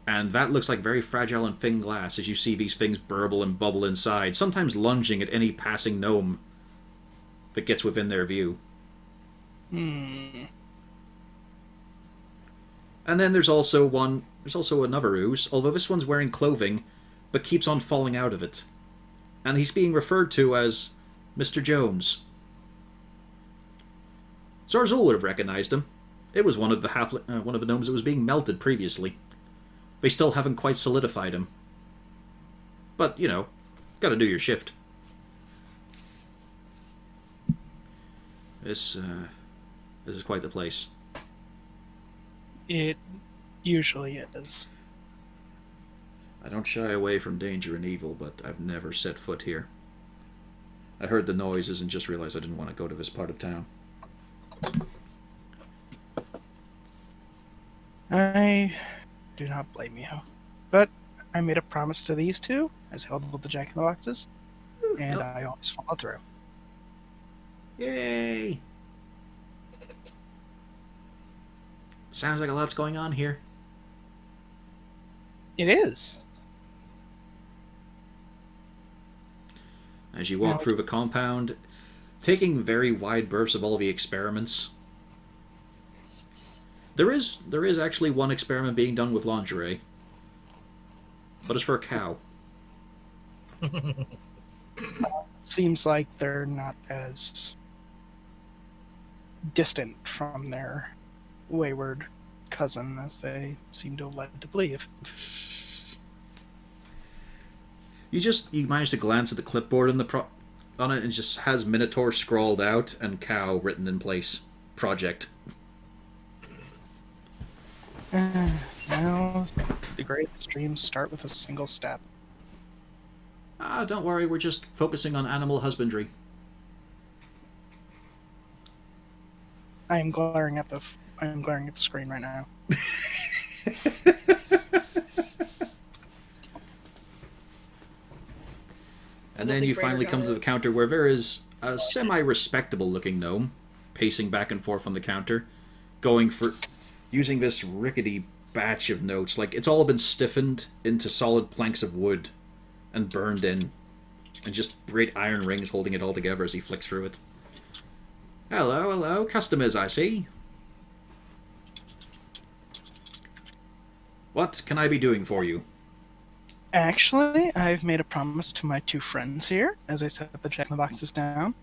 And that looks like very fragile and thin glass as you see these things burble and bubble inside, sometimes lunging at any passing gnome that gets within their view. And then there's also another ooze, although this one's wearing clothing, but keeps on falling out of it. And he's being referred to as Mr. Jones. Zarzul would have recognized him. It was one of the gnomes that was being melted previously. They still haven't quite solidified him. But, you know, gotta do your shift. This is quite the place. It usually is. I don't shy away from danger and evil, but I've never set foot here. I heard the noises and just realized I didn't want to go to this part of town. I do not blame you. But I made a promise to these two, as held with the Jack-in-the-Boxes, and I always follow through. Yay! Sounds like a lot's going on here. It is. As you walk Now- through the compound, taking very wide berths of all the experiments. There is actually one experiment being done with lingerie, but it's for a cow. Seems like they're not as distant from their wayward cousin as they seem to have led to believe. You manage to glance at the clipboard on it, and it just has Minotaur scrawled out and cow written in place. Project. Now, the greatest dreams start with a single step. Ah, don't worry, we're just focusing on animal husbandry. I am glaring at the screen right now. And then you finally come to the counter where there is a semi-respectable looking gnome pacing back and forth on the counter, using this rickety batch of notes. Like, it's all been stiffened into solid planks of wood and burned in, and just great iron rings holding it all together as he flicks through it. Hello, hello, customers, I see. What can I be doing for you? Actually, I've made a promise to my two friends here, as I set the Jack-in-the-Boxes down,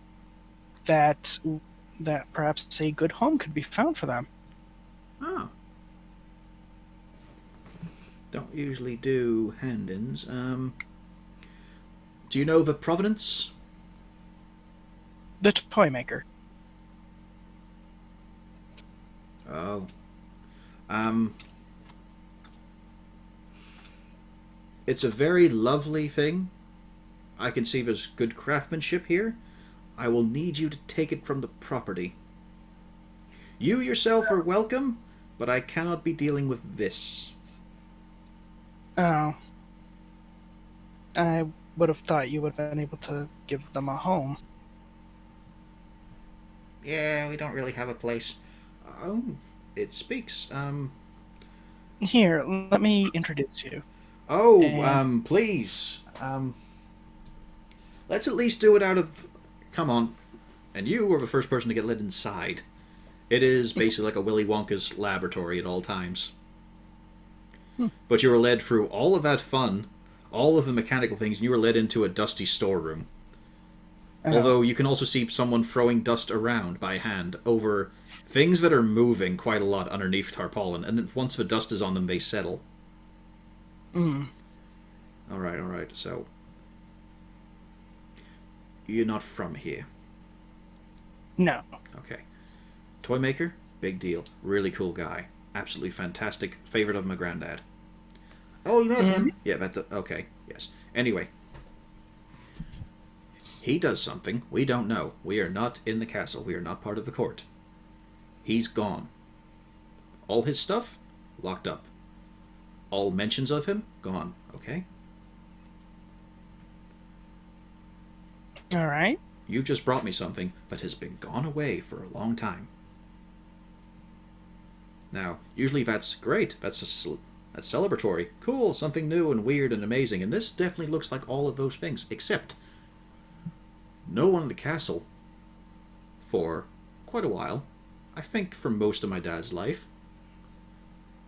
that perhaps a good home could be found for them. Oh. Don't usually do hand-ins. Do you know the provenance? The toy maker. Oh. It's a very lovely thing. I can see there's good craftsmanship here. I will need you to take it from the property. You yourself are welcome, but I cannot be dealing with this. Oh. I would have thought you would have been able to give them a home. Yeah, we don't really have a place. Oh, it speaks. Here, let me introduce you. Oh, And- please. Let's at least do it out of... Come on. And you were the first person to get let inside. It is basically like a Willy Wonka's laboratory at all times. But you were led through all of that fun, all of the mechanical things, and you were led into a dusty storeroom. Although you can also see someone throwing dust around by hand over things that are moving quite a lot underneath tarpaulin, and then once the dust is on them, they settle. Alright, so... You're not from here. No. Okay. Toy maker? Big deal. Really cool guy. Absolutely fantastic. Favorite of my granddad. Oh, you met him? Yeah, okay, yes. Anyway. He does something we don't know. We are not in the castle. We are not part of the court. He's gone. All his stuff? Locked up. All mentions of him? Gone. Okay? Alright. You just brought me something that has been gone away for a long time. Now, usually that's great. That's celebratory. Cool, something new and weird and amazing. And this definitely looks like all of those things, except no one in the castle for quite a while, I think for most of my dad's life,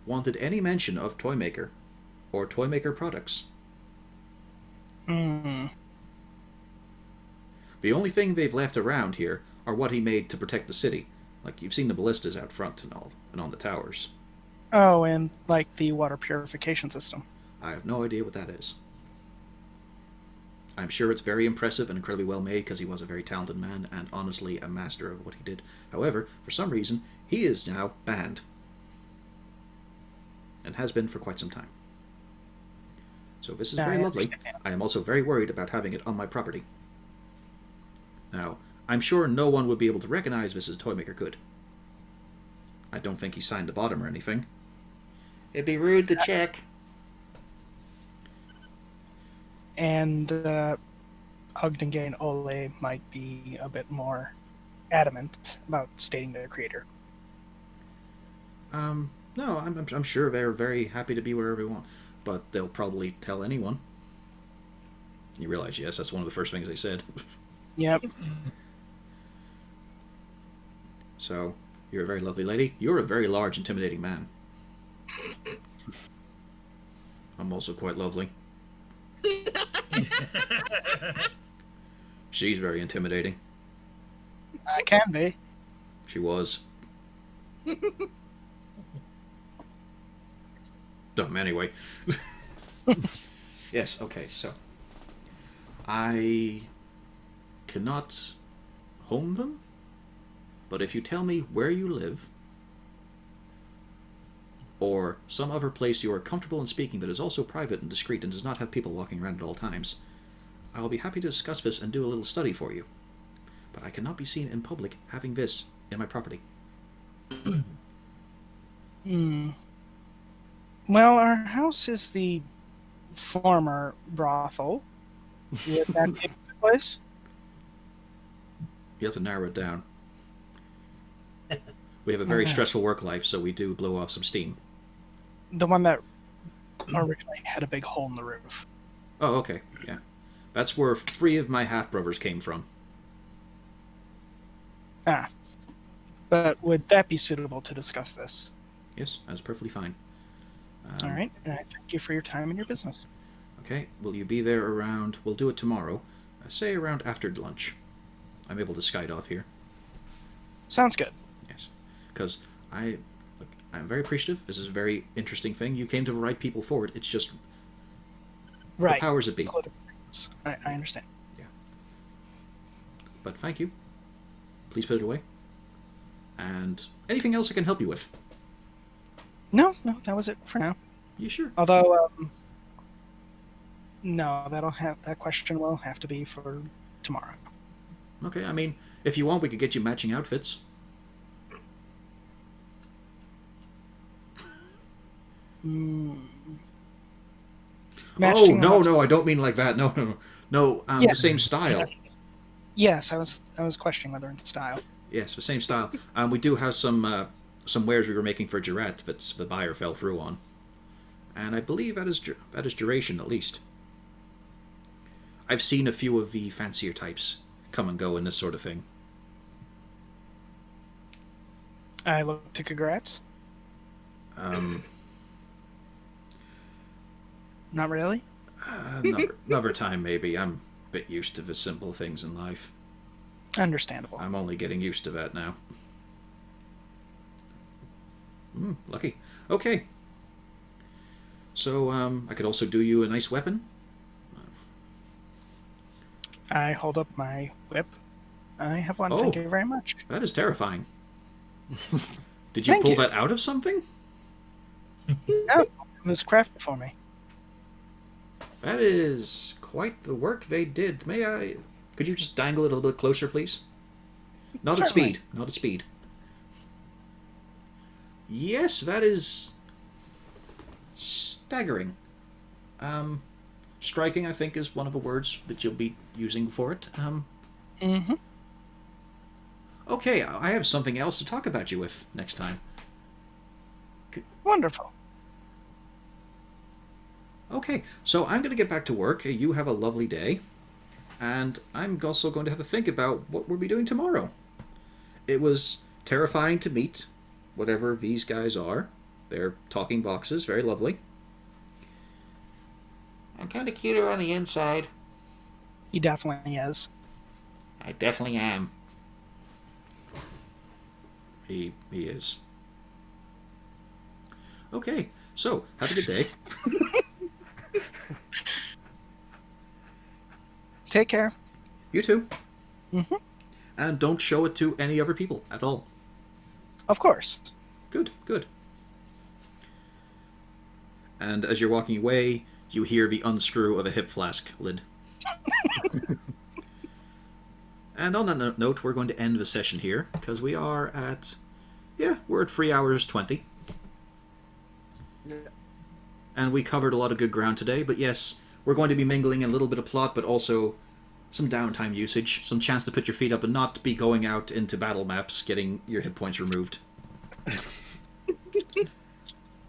wanted any mention of Toymaker or Toymaker products. The only thing they've left around here are what he made to protect the city. Like, you've seen the ballistas out front and all, and on the towers. Oh, and like the water purification system. I have no idea what that is. I'm sure it's very impressive and incredibly well made because he was a very talented man and honestly a master of what he did. However, for some reason, he is now banned. And has been for quite some time. So this is very lovely. I am also very worried about having it on my property. Now, I'm sure no one would be able to recognize Mrs. Toymaker could. I don't think he signed the bottom or anything. It'd be rude to check. And Ogdenga and Ole might be a bit more adamant about stating their creator. No, I'm sure they're very happy to be wherever they want, but they'll probably tell anyone. You realize, yes, that's one of the first things they said. Yep. So, you're a very lovely lady. You're a very large, intimidating man. I'm also quite lovely. She's very intimidating. I can be. She was. Anyway. Yes, okay, so. I cannot home them, but if you tell me where you live, or some other place you are comfortable in speaking that is also private and discreet and does not have people walking around at all times, I will be happy to discuss this and do a little study for you. But I cannot be seen in public having this in my property. Well, our house is the former brothel. Would that be the place? You have to narrow it down. We have a very stressful work life, so we do blow off some steam. The one that originally had a big hole in the roof. Oh, okay, yeah. That's where 3 of my half-brothers came from. Ah. But would that be suitable to discuss this? Yes, that's perfectly fine. All right, and I thank you for your time and your business. Okay, will you be there around... We'll do it tomorrow. Say around after lunch. I'm able to skite off here. Sounds good. Yes. Because I'm very appreciative. This is a very interesting thing. You came to the right people for it. It's just... Right. The powers that be. I understand. Yeah. But thank you. Please put it away. And anything else I can help you with? No, that was it for now. You sure? Although, no, that question will have to be for tomorrow. Okay, I mean, if you want, we could get you matching outfits. Oh, no, I don't mean like that. No, the same style. Yes, I was questioning whether in style. Yes, the same style. We do have some wares we were making for Jarrett that the buyer fell through on. And I believe that is duration, at least. I've seen a few of the fancier types come and go in this sort of thing. I look to congrats. Not really? Another time, maybe. I'm a bit used to the simple things in life. Understandable. I'm only getting used to that now. Lucky. Okay. So, I could also do you a nice weapon. I hold up my whip. I have one, Oh. thank you very much. That is terrifying. Did you Thank pull you. that out of something? No, it was crafted for me. That is quite the work they did. May I... Could you just dangle it a little bit closer, please? Not at Certainly. speed. Not at speed. Yes, that is... staggering. Striking, I think, is one of the words that you'll be using for it. Mm-hmm. Okay, I have something else to talk about you with next time. Wonderful. Okay, so I'm going to get back to work. You have a lovely day. And I'm also going to have to think about what we'll be doing tomorrow. It was terrifying to meet whatever these guys are. They're talking boxes, very lovely. I'm kind of cuter on the inside. He definitely is. I definitely am. He is. Okay, so have a good day. Take care. You too. Mm-hmm. And don't show it to any other people at all. Of course. Good, good. And as you're walking away, you hear the unscrew of a hip flask lid. And on that note, we're going to end the session here, because we are at... Yeah, we're at 3 hours 20. Yeah. And we covered a lot of good ground today, but yes, we're going to be mingling a little bit of plot, but also some downtime usage, some chance to put your feet up and not be going out into battle maps, getting your hit points removed.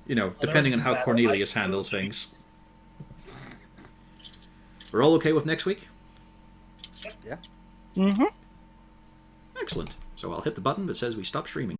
You know, depending on how Cornelius handles things. We're all okay with next week? Yeah. Mm-hmm. Excellent. So I'll hit the button that says we stop streaming.